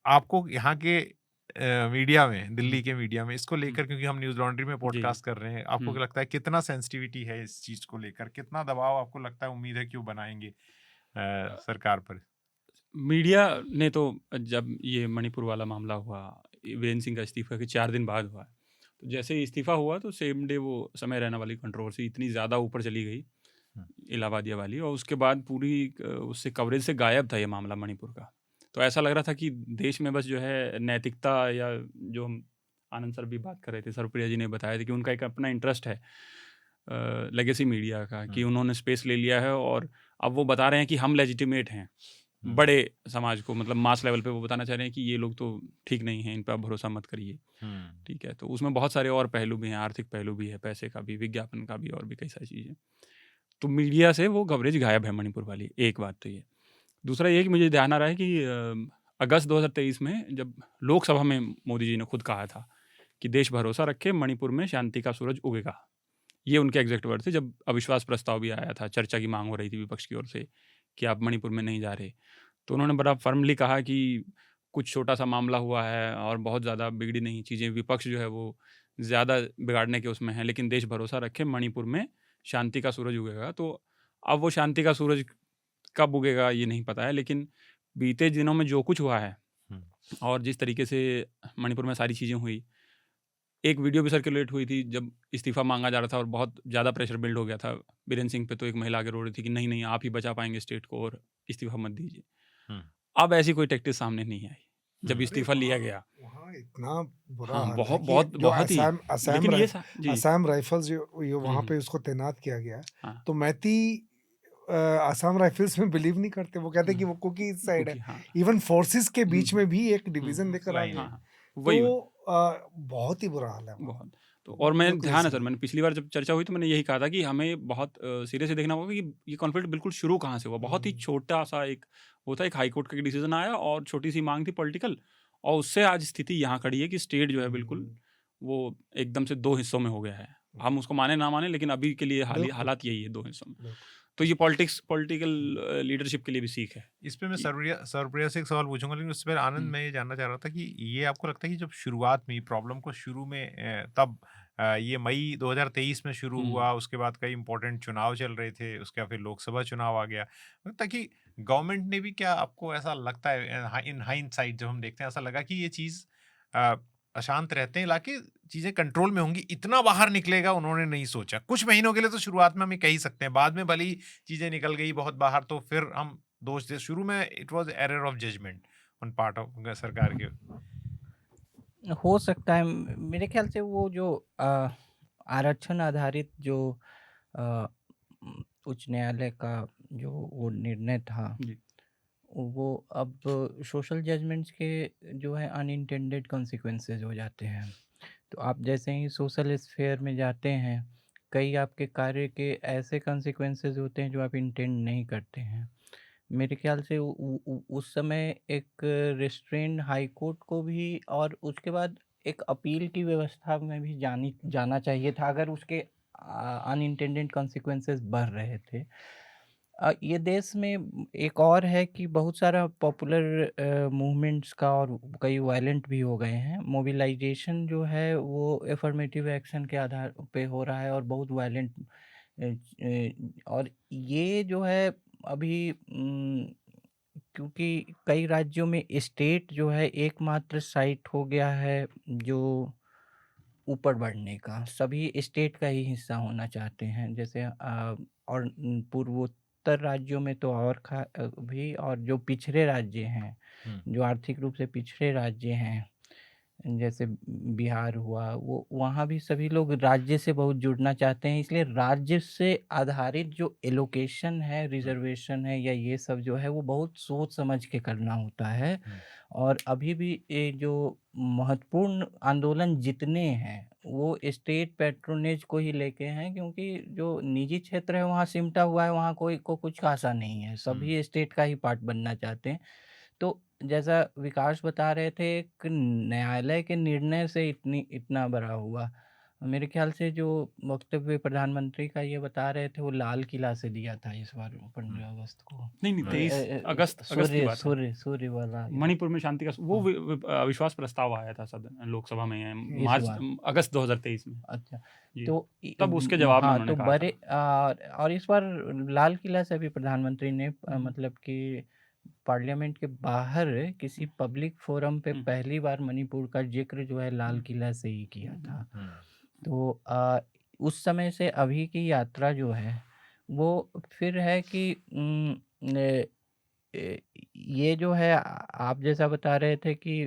आपको यहाँ के मीडिया में, दिल्ली के मीडिया में इसको लेकर, क्योंकि हम न्यूज़ लॉन्ड्री में पॉडकास्ट कर रहे हैं, आपको क्या लगता है कितना सेंसिटिविटी है इस चीज़ को लेकर, कितना दबाव आपको लगता है, उम्मीद है कि वो बनाएंगे सरकार पर? मीडिया ने तो जब ये मणिपुर वाला मामला हुआ, वीरेंद्र सिंह का इस्तीफा के 4 दिन बाद हुआ, तो जैसे ही इस्तीफा हुआ तो सेम डे वो समय रैना वाली कंट्रोवर्सी इतनी ज़्यादा ऊपर चली गई, इलाहाबादिया वाली, और उसके बाद पूरी उससे कवरेज से गायब था ये मामला मणिपुर का। तो ऐसा लग रहा था कि देश में बस जो है नैतिकता, या जो हम आनंद सर भी बात कर रहे थे, सरप्रिया जी ने बताया था कि उनका एक अपना इंटरेस्ट है लेगेसी मीडिया का, कि उन्होंने स्पेस ले लिया है और अब वो बता रहे हैं कि हम लेजिटिमेट हैं बड़े समाज को, मतलब मास लेवल पे वो बताना चाह रहे हैं कि ये लोग तो ठीक नहीं हैं, इन पर आप भरोसा मत करिए। ठीक है, तो उसमें बहुत सारे और पहलू भी हैं, आर्थिक पहलू भी है, पैसे का भी, विज्ञापन का भी, और भी कई सारी चीज़ें। तो मीडिया से वो कवरेज गायब है मणिपुर वाली, एक बात तो ये। दूसरा ये कि मुझे ध्यान आ रहा है कि अगस्त 2023 में जब लोकसभा में मोदी जी ने खुद कहा था कि देश भरोसा रखे, मणिपुर में शांति का सूरज उगेगा, ये उनके एग्जैक्ट वर्ड थे। जब अविश्वास प्रस्ताव भी आया था, चर्चा की मांग हो रही थी विपक्ष की ओर से कि आप मणिपुर में नहीं जा रहे, तो उन्होंने बड़ा फर्मली कहा कि कुछ छोटा सा मामला हुआ है और बहुत ज़्यादा बिगड़ी नहीं चीज़ें, विपक्ष जो है वो ज़्यादा बिगाड़ने के उसमें है, लेकिन देश भरोसा रखे, मणिपुर में शांति का सूरज उगेगा। तो अब वो शांति का सूरज कब उगेगा ये नहीं पता है, लेकिन बीते दिनों में जो कुछ हुआ है और जिस तरीके से मणिपुर में सारी चीज़ें हुई, एक वीडियो भी सर्कुलेट हुई थी जब इस्तीफा मांगा जा रहा था और बहुत ज़्यादा प्रेशर बिल्ड हो गया था बीरेंद्र सिंह पे, तो एक महिला आगे रो रही थी कि नहीं नहीं, आप ही बचा पाएंगे स्टेट को और इस्तीफा मत दीजिए। अब ऐसी कोई टैक्टिस सामने नहीं आई जब इस्तीफा लिया गया। वहाँ इतना बुरा हाँ, हाल है बहुत कि बहुत जो बहुत ही, लेकिन ये असम राइफल्स जो वहाँ पे उसको तैनात किया गया, हाँ, तो मैती असम राइफल्स में बिलीव नहीं करते, वो कहते हैं कि वो कुकी साइड है। हाँ, इवन फोर्सेस के बीच में भी एक डिवीजन लेकर आ गए, हाँ, वही तो बहुत ही बुरा हाल है वहाँ। बहुत। तो और मैं बिल्कुल ध्यान है ऐसे सर, मैंने पिछली बार जब चर्चा हुई तो मैंने यही कहा था कि हमें बहुत सीरियसली देखना होगा कि ये कॉन्फ्लिक्ट बिल्कुल शुरू कहाँ से हुआ। बहुत ही छोटा सा एक वो था, एक हाई कोर्ट का डिसीजन आया और छोटी सी मांग थी पॉलिटिकल, और उससे आज स्थिति यहाँ खड़ी है कि स्टेट जो है बिल्कुल वो एकदम से 2 हिस्सों में हो गया है। हम उसको माने ना माने, लेकिन अभी के लिए हालात यही है 2 हिस्सों में। तो ये पॉलिटिकल लीडरशिप के लिए भी सीख है। इस पे मैं सरप्रिया से एक सवाल पूछूंगा, लेकिन उससे पहले आनंद, मैं ये जानना चाह रहा था कि ये आपको लगता है कि जब शुरुआत में प्रॉब्लम को शुरू में तब ये मई 2023 में शुरू हुआ, उसके बाद कई इंपॉर्टेंट चुनाव चल रहे थे, उसके बाद फिर लोकसभा चुनाव आ गया, ताकि गवर्नमेंट ने भी, क्या आपको ऐसा लगता है इन हाइंडसाइट जब हम देखते हैं, ऐसा लगा कि ये चीज़ अशांत रहते हैं इलाके, चीज़ें कंट्रोल में होंगी, इतना बाहर निकलेगा उन्होंने नहीं सोचा। कुछ महीनों के लिए तो शुरुआत में हम कह ही सकते हैं, बाद में भली चीज़ें निकल गई बहुत बाहर तो फिर हम दोष दे, शुरू में it was error of judgement on part of सरकार के। हो सकता है, मेरे ख्याल से वो जो आरक्षण आधारित जो उच्च न्यायालय का जो वो निर्णय था, वो अब सोशल जजमेंट्स के जो है अनइंटेंडेड कॉन्सिक्वेंसेस हो जाते हैं। तो आप जैसे ही सोशल स्फेयर में जाते हैं, कई आपके कार्य के ऐसे कॉन्सिक्वेंसेस होते हैं जो आप इंटेंड नहीं करते हैं। मेरे ख्याल से उस समय एक रेस्ट्रेंड हाई कोर्ट को भी और उसके बाद एक अपील की व्यवस्था में भी जाना चाहिए था, अगर उसके अनइंटेंडेड कॉन्सिक्वेंसेस बढ़ रहे थे। ये देश में एक और है कि बहुत सारा पॉपुलर मूवमेंट्स का और कई वायलेंट भी हो गए हैं। मोबिलाइजेशन जो है वो अफर्मेटिव एक्शन के आधार पे हो रहा है और बहुत वायलेंट, और ये जो है अभी क्योंकि कई राज्यों में स्टेट जो है एकमात्र साइट हो गया है जो ऊपर बढ़ने का, सभी स्टेट का ही हिस्सा होना चाहते हैं। जैसे और पूर्वोत्तर राज्यों में तो और भी, और जो पिछड़े राज्य हैं, जो आर्थिक रूप से पिछड़े राज्य हैं, जैसे बिहार हुआ, वो वहाँ भी सभी लोग राज्य से बहुत जुड़ना चाहते हैं। इसलिए राज्य से आधारित जो एलोकेशन है, रिजर्वेशन है, या ये सब जो है वो बहुत सोच समझ के करना होता है। और अभी भी ये जो महत्वपूर्ण आंदोलन जितने हैं वो स्टेट पैट्रोनेज को ही लेके हैं, क्योंकि जो निजी क्षेत्र है वहाँ सिमटा हुआ है, वहाँ कोई को कुछ खासा नहीं है, सभी स्टेट का ही पार्ट बनना चाहते हैं। तो जैसा विकास बता रहे थे, एक न्यायालय के निर्णय से इतना बड़ा हुआ। मेरे ख्याल से जो वक्तव्य प्रधानमंत्री का ये बता रहे थे, वो लाल किला से दिया था इस बार 15 अगस्त को। नहीं, 23 अगस्त की सूर्य बात है। सूर्य वाला मणिपुर में शांति का वो अविश्वास प्रस्ताव आया था सदन लोकसभा में इस मार्च बार। अगस्त 2023 में। अच्छा, जी। तो तब उसके जवाब में हाँ, उन्होंने तो कहा था। बड़े और इस बार लाल किला से भी प्रधानमंत्री ने मतलब कि पार्लियामेंट के बाहर किसी पब्लिक फोरम पे पहली बार मणिपुर का जिक्र जो है लाल किला से ही किया था। तो उस समय से अभी की यात्रा जो है वो फिर है कि ये जो है आप जैसा बता रहे थे कि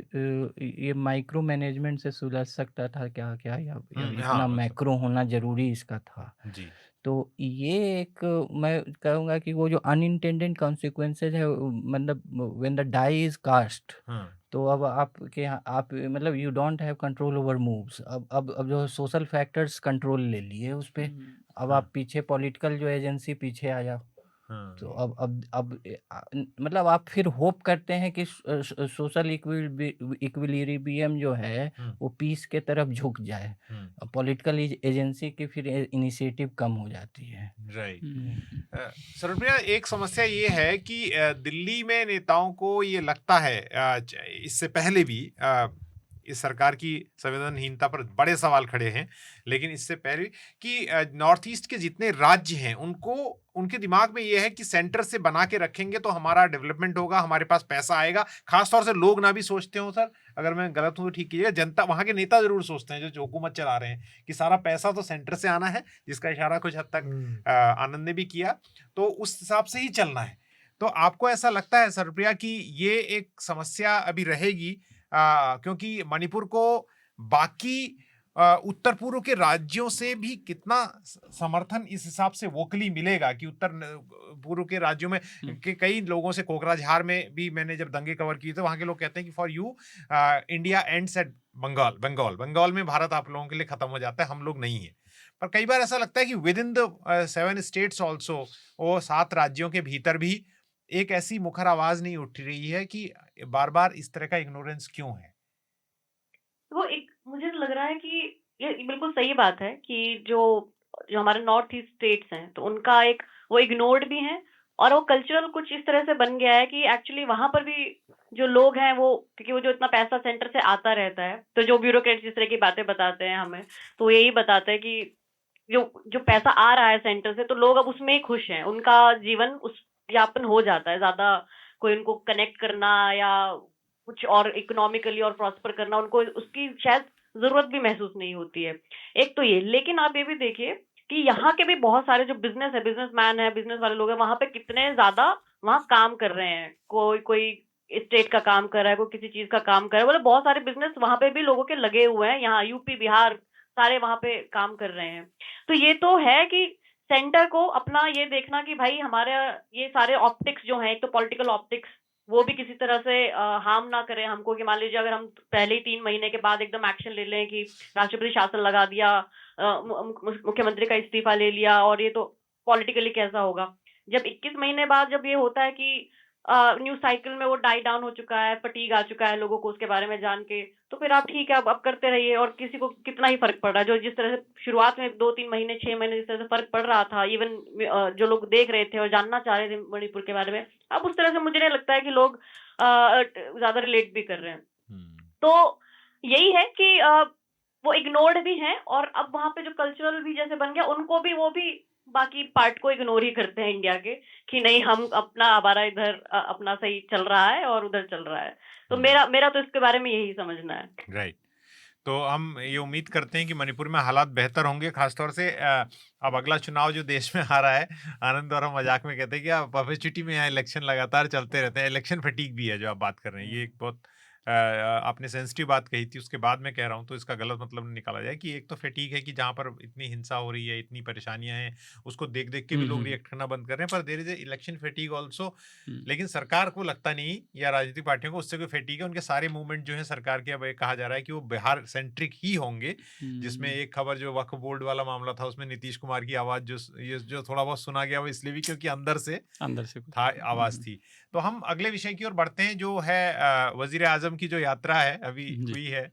ये माइक्रो मैनेजमेंट से सुलझ सकता था क्या क्या, या इतना हाँ, मैक्रो होना जरूरी इसका था। जी। तो ये एक मैं कहूँगा कि वो जो अनइंटेंडेड कॉन्सिक्वेंसेज है, मतलब when the die is cast, तो अब आपके यहाँ आप मतलब you don't have control over moves. अब जो सोशल फैक्टर्स कंट्रोल ले लिए उस पे। अब आप पीछे पॉलिटिकल जो एजेंसी पीछे आ जाओ। तो अब मतलब आप फिर होप करते हैं कि सोशल इक्विलिब्रियम जो है वो पीस के तरफ झुक जाए। पॉलिटिकल एजेंसी की फिर इनिशिएटिव कम हो जाती है। राइट। सर्वप्रिया, एक समस्या ये है कि दिल्ली में नेताओं को ये लगता है, इससे पहले भी इस सरकार की संवेदनहीनता पर बड़े सवाल खड़े हैं, लेकिन इससे पहले कि नॉर्थ ईस्ट के जितने राज्य हैं उनके दिमाग में ये है कि सेंटर से बना के रखेंगे तो हमारा डेवलपमेंट होगा, हमारे पास पैसा आएगा। खासतौर से लोग ना भी सोचते हो सर, अगर मैं गलत हूँ तो ठीक कीजिएगा, जनता, वहां के नेता जरूर सोचते हैं जो हुकूमत चला रहे हैं कि सारा पैसा तो सेंटर से आना है, जिसका इशारा कुछ हद तक आनंद ने भी किया, तो उस हिसाब से ही चलना है। तो आपको ऐसा लगता है सर्वप्रिया कि ये एक समस्या अभी रहेगी, क्योंकि मणिपुर को बाकी उत्तर पूर्व के राज्यों से भी कितना समर्थन इस हिसाब से वोकली मिलेगा कि उत्तर पूर्व के राज्यों में के कई लोगों से, कोकराझार में भी मैंने जब दंगे कवर किए थे, वहां के लोग कहते हैं कि for you India ends at Bengal में भारत आप लोगों के लिए खत्म हो जाता है, हम लोग नहीं है। पर कई बार ऐसा लगता है कि with in the 7 states also, वो 7 राज्यों के भीतर भी एक ऐसी मुखर आवाज नहीं उठ रही है कि बार बार इस तरह का इग्नोरेंस क्यों है? वो एक मुझे लग रहा है कि ये बिल्कुल सही बात है कि जो हमारे नॉर्थ ईस्ट स्टेट्स हैं, तो उनका एक वो इग्नोर्ड भी हैं, और वो कल्चरल कुछ इस तरह से बन गया है कि एक्चुअली वहां पर भी जो लोग हैं वो, क्योंकि वो जो इतना पैसा सेंटर से आता रहता है, तो जो ब्यूरोक्रेट्स जिस तरह की बातें बताते हैं हमें, तो यही बताते हैं कि जो पैसा आ रहा है सेंटर से, तो लोग अब उसमें ही खुश हैं, उनका जीवन उस यापन हो जाता है। ज्यादा कोई उनको कनेक्ट करना या कुछ और इकोनॉमिकली और प्रॉस्पर करना, उनको उसकी शायद जरूरत भी महसूस नहीं होती है। एक तो ये, लेकिन आप ये भी देखिए कि यहाँ के भी बहुत सारे जो बिजनेसमैन है, बिजनेस वाले लोग हैं, वहां पे कितने ज्यादा वहां काम कर रहे हैं। कोई स्टेट का काम कर रहा है, कोई किसी चीज का काम कर रहा है, मतलब बहुत सारे बिजनेस वहां पे भी लोगों के लगे हुए हैं। यहाँ यूपी, बिहार सारे वहां पे काम कर रहे हैं। तो ये तो है कि सेंटर को अपना ये देखना कि भाई हमारे ये सारे ऑप्टिक्स जो हैं, एक तो पॉलिटिकल ऑप्टिक्स, वो भी किसी तरह से हार्म ना करें हमको। कि मान लीजिए अगर हम पहले ही 3 महीने के बाद एकदम एक्शन ले लें कि राष्ट्रपति शासन लगा दिया, मुख्यमंत्री का इस्तीफा ले लिया, और ये तो पॉलिटिकली कैसा होगा। जब 21 महीने बाद जब ये होता है कि न्यूज साइकिल में वो डाई डाउन हो चुका है, फटीग आ चुका है लोगों को उसके बारे में जान के, तो फिर आप ठीक है, अब करते रहिए, और किसी को कितना ही फर्क पड़ रहा है। जो जिस तरह से शुरुआत में 2-3 महीने, 6 महीने जिस तरह से फर्क पड़ रहा था, इवन जो लोग देख रहे थे और जानना चाह रहे थे मणिपुर के बारे में, अब उस तरह से मुझे नहीं लगता है कि लोग ज्यादा रिलेट भी कर रहे हैं। तो यही है कि वो इग्नोर्ड भी हैं, और अब वहां पे जो कल्चरल भी जैसे बन गया, उनको भी, वो भी बाकी पार्ट को इग्नोर ही करते हैं इंडिया के, कि नहीं हम हमारा इधर अपना सही चल रहा है और उधर चल रहा है। तो मेरा तो इसके बारे में यही समझना है। राइट। तो हम ये उम्मीद करते हैं कि मणिपुर में हालात बेहतर होंगे, खासतौर से अब अगला चुनाव जो देश में आ रहा है, आनंद और हम मजाक में कहते हैं कि पब्लिसिटी में यहाँ इलेक्शन लगातार चलते रहते हैं, इलेक्शन फटीक भी है जो आप बात कर रहे हैं। ये एक बहुत आपने सेंसिटिव बात कही थी, उसके बाद में कह रहा हूँ, तो इसका गलत मतलब निकाला जाए कि एक तो फटीक है कि जहाँ पर इतनी हिंसा हो रही है, इतनी परेशानियां हैं, उसको देख देख के भी लोग रिएक्ट करना बंद कर रहे हैं, पर there is election fatigue also. लेकिन सरकार को लगता नहीं, या राजनीतिक पार्टियों को उससे कोई फटीक है। उनके सारे मूवमेंट जो है सरकार के, अब कहा जा रहा है कि वो बिहार सेंट्रिक ही होंगे, जिसमें एक खबर जो वक्फ बोर्ड वाला मामला था, उसमें नीतीश कुमार की आवाज जो थोड़ा बहुत सुना गया, वो इसलिए भी क्योंकि अंदर से था आवाज थी। तो हम अगले विषय की ओर बढ़ते हैं, जो है वजीर आजम की जो यात्रा है अभी जी। हुई है।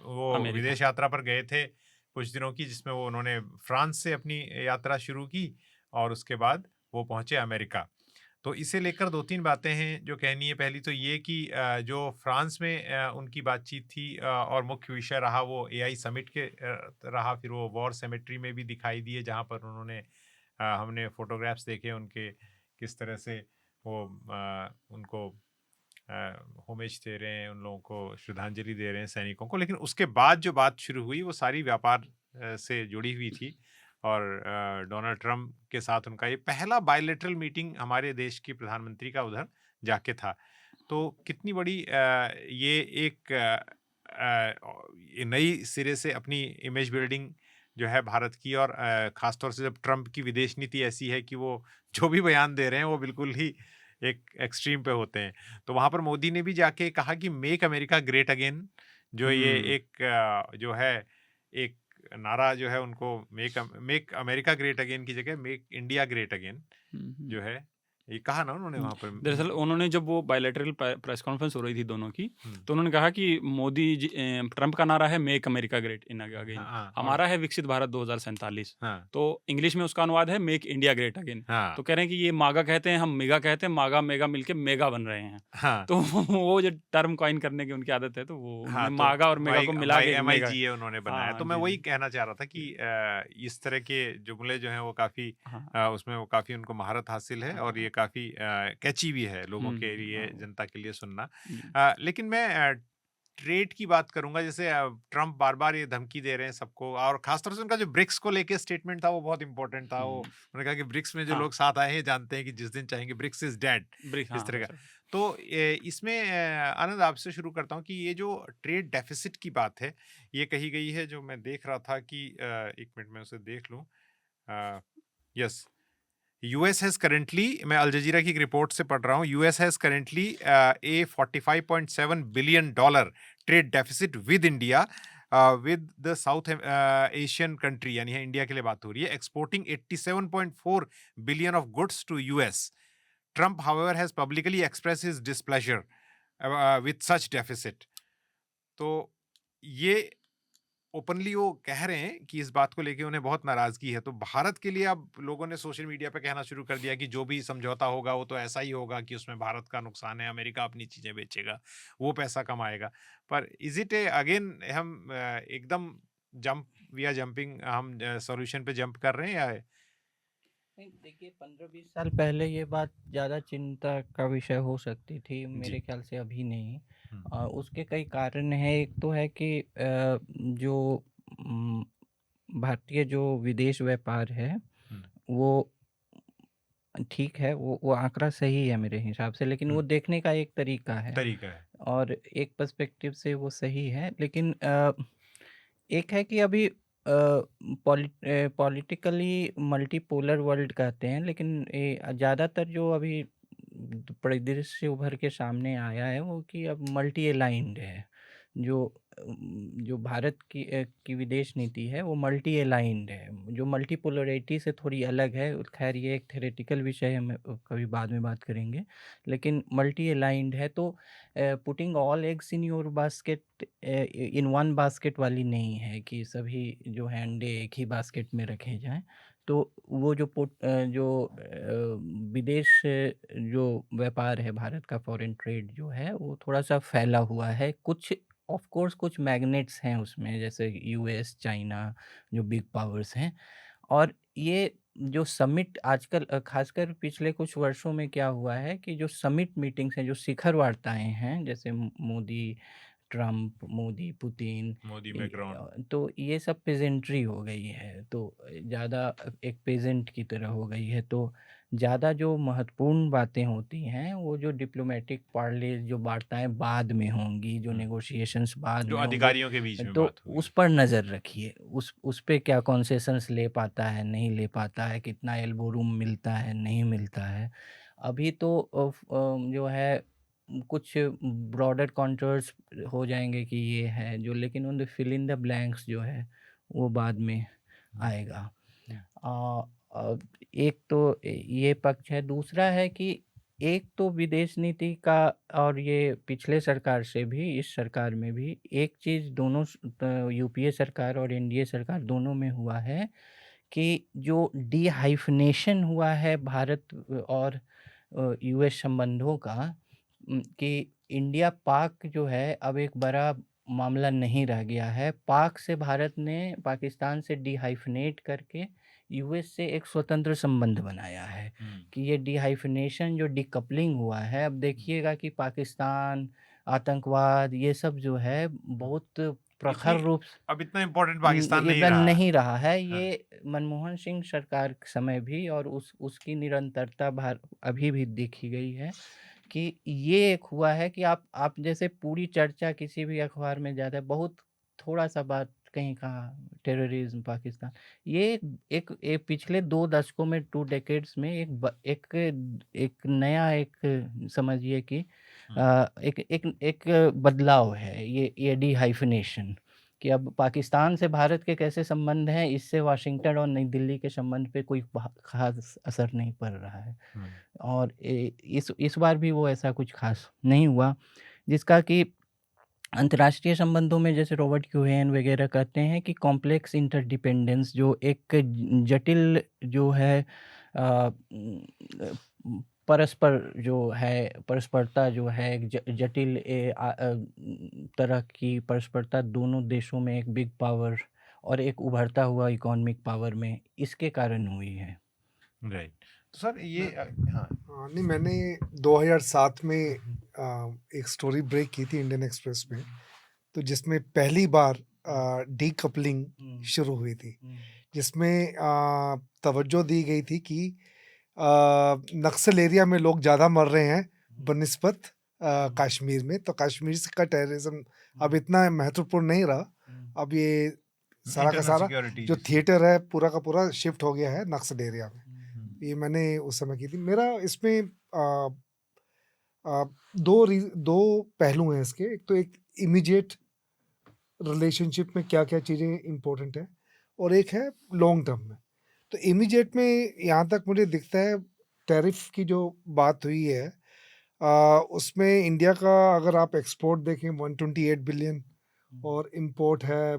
वो अमेरिका। विदेश यात्रा पर गए थे कुछ दिनों की, जिसमें वो उन्होंने फ्रांस से अपनी यात्रा शुरू की और उसके बाद वो पहुंचे अमेरिका। तो इसे लेकर दो तीन बातें हैं जो कहनी है। पहली तो ये कि जो फ्रांस में उनकी बातचीत थी और मुख्य विषय रहा वो एआई समिट के रहा। फिर वो वॉर सेमेट्री में भी दिखाई दिए, जहाँ पर उन्होंने हमने फोटोग्राफ्स देखे उनके, किस तरह से वो उनको होमेज दे रहे हैं, उन लोगों को श्रद्धांजलि दे रहे हैं, सैनिकों को। लेकिन उसके बाद जो बात शुरू हुई वो सारी व्यापार से जुड़ी हुई थी और डोनाल्ड ट्रंप के साथ उनका ये पहला बायलैटरल मीटिंग हमारे देश के प्रधानमंत्री का उधर जाके था। तो कितनी बड़ी ये एक नई सिरे से अपनी इमेज बिल्डिंग जो है भारत की, और ख़ासतौर से जब ट्रंप की विदेश नीति ऐसी है कि वो जो भी बयान दे रहे हैं वो बिल्कुल ही एक एक्सट्रीम पे होते हैं। तो वहाँ पर मोदी ने भी जाके कहा कि मेक अमेरिका ग्रेट अगेन, जो ये एक जो है एक नारा जो है उनको मेक अमेरिका ग्रेट अगेन की जगह मेक इंडिया ग्रेट अगेन जो है ये कहा ना उन्होंने वहाँ पर। दरअसल उन्होंने जब वो बायलैटरल प्रेस कॉन्फ्रेंस हो रही थी दोनों की, तो उन्होंने कहा कि मोदी जी, ट्रंप का नारा है मेक अमेरिका ग्रेट अगेन, हमारा है विकसित भारत 2047। तो इंग्लिश में उसका अनुवाद है मेक इंडिया ग्रेट अगेन। तो कह रहे हैं कि ये मागा कहते हैं, हम मेगा कहते हैं, मागा मेगा मिलके मेगा बन रहे हैं। तो वो जो टर्म कॉइन करने की उनकी आदत है, तो वो मागा और मेगा को मिला के MIGA उन्होंने बनाया। तो मैं वही कहना चाह रहा था कि इस तरह के जुमले जो हैं वो काफ़ी उसमें वो काफ़ी उनको महारत हासिल है और ये काफ़ी कैची भी है लोगों के लिए, जनता के लिए सुनना। लेकिन मैं ट्रेड की बात करूंगा। जैसे ट्रंप बार बार ये धमकी दे रहे हैं सबको, और खासतौर से उनका जो ब्रिक्स को लेके स्टेटमेंट था वो बहुत इंपॉर्टेंट था। वो उन्होंने कहा कि ब्रिक्स में जो लोग साथ आए हैं जानते हैं कि जिस दिन चाहेंगे ब्रिक्स इज डेड, इस तरह का। तो इसमें आनंद आपसे शुरू करता हूँ कि ये जो ट्रेड डेफिसिट की बात है ये कही गई है, जो मैं देख रहा था कि एक मिनट में उसे देख लूँ। यस, US has currently, मैं अल जजीरा की एक रिपोर्ट से पढ़ रहा हूँ, US has currently a $45.7 billion trade deficit with India, with the South Asian country, यानी है इंडिया के लिए बात हो रही है, exporting 87.4 billion of goods to US. Trump, however, has publicly expressed his displeasure with such deficit. तो ये ओपनली वो कह रहे हैं कि इस बात को लेके उन्हें बहुत नाराजगी है। तो भारत के लिए अब लोगों ने सोशल मीडिया पे कहना शुरू कर दिया कि जो भी समझौता होगा वो तो ऐसा ही होगा कि उसमें भारत का नुकसान है, अमेरिका अपनी चीजें बेचेगा, वो पैसा कमाएगा। पर इज इट अगेन हम एकदम जंपिंग हम सॉल्यूशन पे जंप कर रहे हैं या नहीं? देखिए 15-20 साल पहले ये बात ज़्यादा चिंता का विषय हो सकती थी, मेरे ख्याल से अभी नहीं। उसके कई कारण हैं। एक तो है कि जो भारतीय जो विदेश व्यापार है वो ठीक है, वो आंकड़ा सही है मेरे हिसाब से, लेकिन वो देखने का एक तरीका है और एक पर्सपेक्टिव से वो सही है। लेकिन एक है कि अभी पॉलिटिकली मल्टीपोलर वर्ल्ड कहते हैं, लेकिन ज़्यादातर जो अभी परिदृश्य उभर के सामने आया है वो कि अब मल्टी अलाइंड है। जो भारत की विदेश नीति है वो मल्टी अलाइंड है, जो मल्टीपोलरिटी से थोड़ी अलग है। खैर ये एक थ्योरेटिकल विषय है, हम कभी बाद में बात करेंगे, लेकिन मल्टी अलाइंड है। तो putting all eggs in your basket in one basket वाली नहीं है कि सभी जो है अंडे एक ही बास्केट में रखे जाएं। तो वो जो विदेश जो व्यापार है भारत का, फॉरेन ट्रेड जो है वो थोड़ा सा फैला हुआ है। कुछ ऑफ कोर्स कुछ मैग्नेट्स हैं उसमें, जैसे US, चाइना, जो बिग पावर्स हैं। और ये जो समिट आजकल खासकर पिछले कुछ वर्षों में क्या हुआ है कि जो समिट मीटिंग्स हैं, जो शिखर वार्ताएं हैं, जैसे Modi Trump, Modi Putin, Modi Macron, तो ये सब पेजेंट्री हो गई है। तो ज़्यादा एक पेजेंट की तरह हो गई है। तो ज़्यादा जो महत्वपूर्ण बातें होती हैं वो जो डिप्लोमेटिक पार्ले जो वार्ताएं बाद में होंगी, जो नेगोशिएशंस बाद जो में होंगे, अधिकारियों के बीच में तो बात होगी, उस पर नज़र रखिए। उस पे क्या कॉन्सेशंस ले पाता है, नहीं ले पाता है, कितना एल्बो रूम मिलता है, नहीं मिलता है। अभी तो जो है कुछ ब्रॉडर कॉन्टूर्स हो जाएंगे कि ये है जो, लेकिन उन फिल इन द ब्लैंक्स जो है वो बाद में आएगा। एक तो ये पक्ष है, दूसरा है कि एक तो विदेश नीति का और ये पिछले सरकार से भी इस सरकार में भी एक चीज़ दोनों यूपीए सरकार और एनडीए सरकार दोनों में हुआ है कि जो डीहाइफनेशन हुआ है भारत और यूएस संबंधों का, कि इंडिया पाक जो है अब एक बड़ा मामला नहीं रह गया है। पाक से भारत ने पाकिस्तान से डीहाइफनेट करके यूएस से एक स्वतंत्र संबंध बनाया है कि ये डीहाइफनेशन जो डीकपलिंग हुआ है, अब देखिएगा कि पाकिस्तान, आतंकवाद, ये सब जो है बहुत प्रखर रूप अब इतना इम्पोर्टेंट पाकिस्तान नहीं इतना रहा। नहीं रहा है। हाँ। ये मनमोहन सिंह सरकार के समय भी और उसकी निरंतरता अभी भी देखी गई है कि ये एक हुआ है कि आप जैसे पूरी चर्चा किसी भी अखबार में ज़्यादा बहुत थोड़ा सा बात कहीं कहा टेररिज्म पाकिस्तान, ये एक पिछले 2 दशकों में 2 डेकेड्स में एक नया एक समझिए कि एक बदलाव है ये डीहाइफनेशन, कि अब पाकिस्तान से भारत के कैसे संबंध हैं, इससे वाशिंगटन और नई दिल्ली के संबंध पे कोई खास असर नहीं पड़ रहा है। और इस बार भी वो ऐसा कुछ खास नहीं हुआ, जिसका कि अंतर्राष्ट्रीय संबंधों में जैसे रॉबर्ट क्यूहेन वगैरह कहते हैं कि कॉम्प्लेक्स इंटरडिपेंडेंस, जो एक जटिल जो है परस्पर जो है परस्परता जो है एक जटिल तरह की परस्परता दोनों देशों में एक बिग पावर और एक उभरता हुआ इकोनॉमिक पावर में, इसके कारण हुई है। राइट। तो सर ये हाँ नहीं, मैंने 2007 में एक स्टोरी ब्रेक की थी इंडियन एक्सप्रेस में, तो जिसमें पहली बार डीकपलिंग शुरू हुई थी, जिसमें तवज्जो दी गई थी कि नक्सल एरिया में लोग ज़्यादा मर रहे हैं बनिस्बत कश्मीर में, तो कश्मीर का टेररिज्म अब इतना महत्वपूर्ण नहीं रहा। अब ये सारा का सारा जो थिएटर है पूरा का पूरा शिफ्ट हो गया है नक्सल एरिया में। ये मैंने उस समय की थी। मेरा इसमें दो पहलू हैं इसके। एक तो एक इमीडिएट रिलेशनशिप में क्या क्या चीज़ें इम्पोर्टेंट है, और एक है लॉन्ग टर्म में। तो इमीडिएट में यहाँ तक मुझे दिखता है टैरिफ की जो बात हुई है उसमें इंडिया का अगर आप एक्सपोर्ट देखें 128 बिलियन और इंपोर्ट है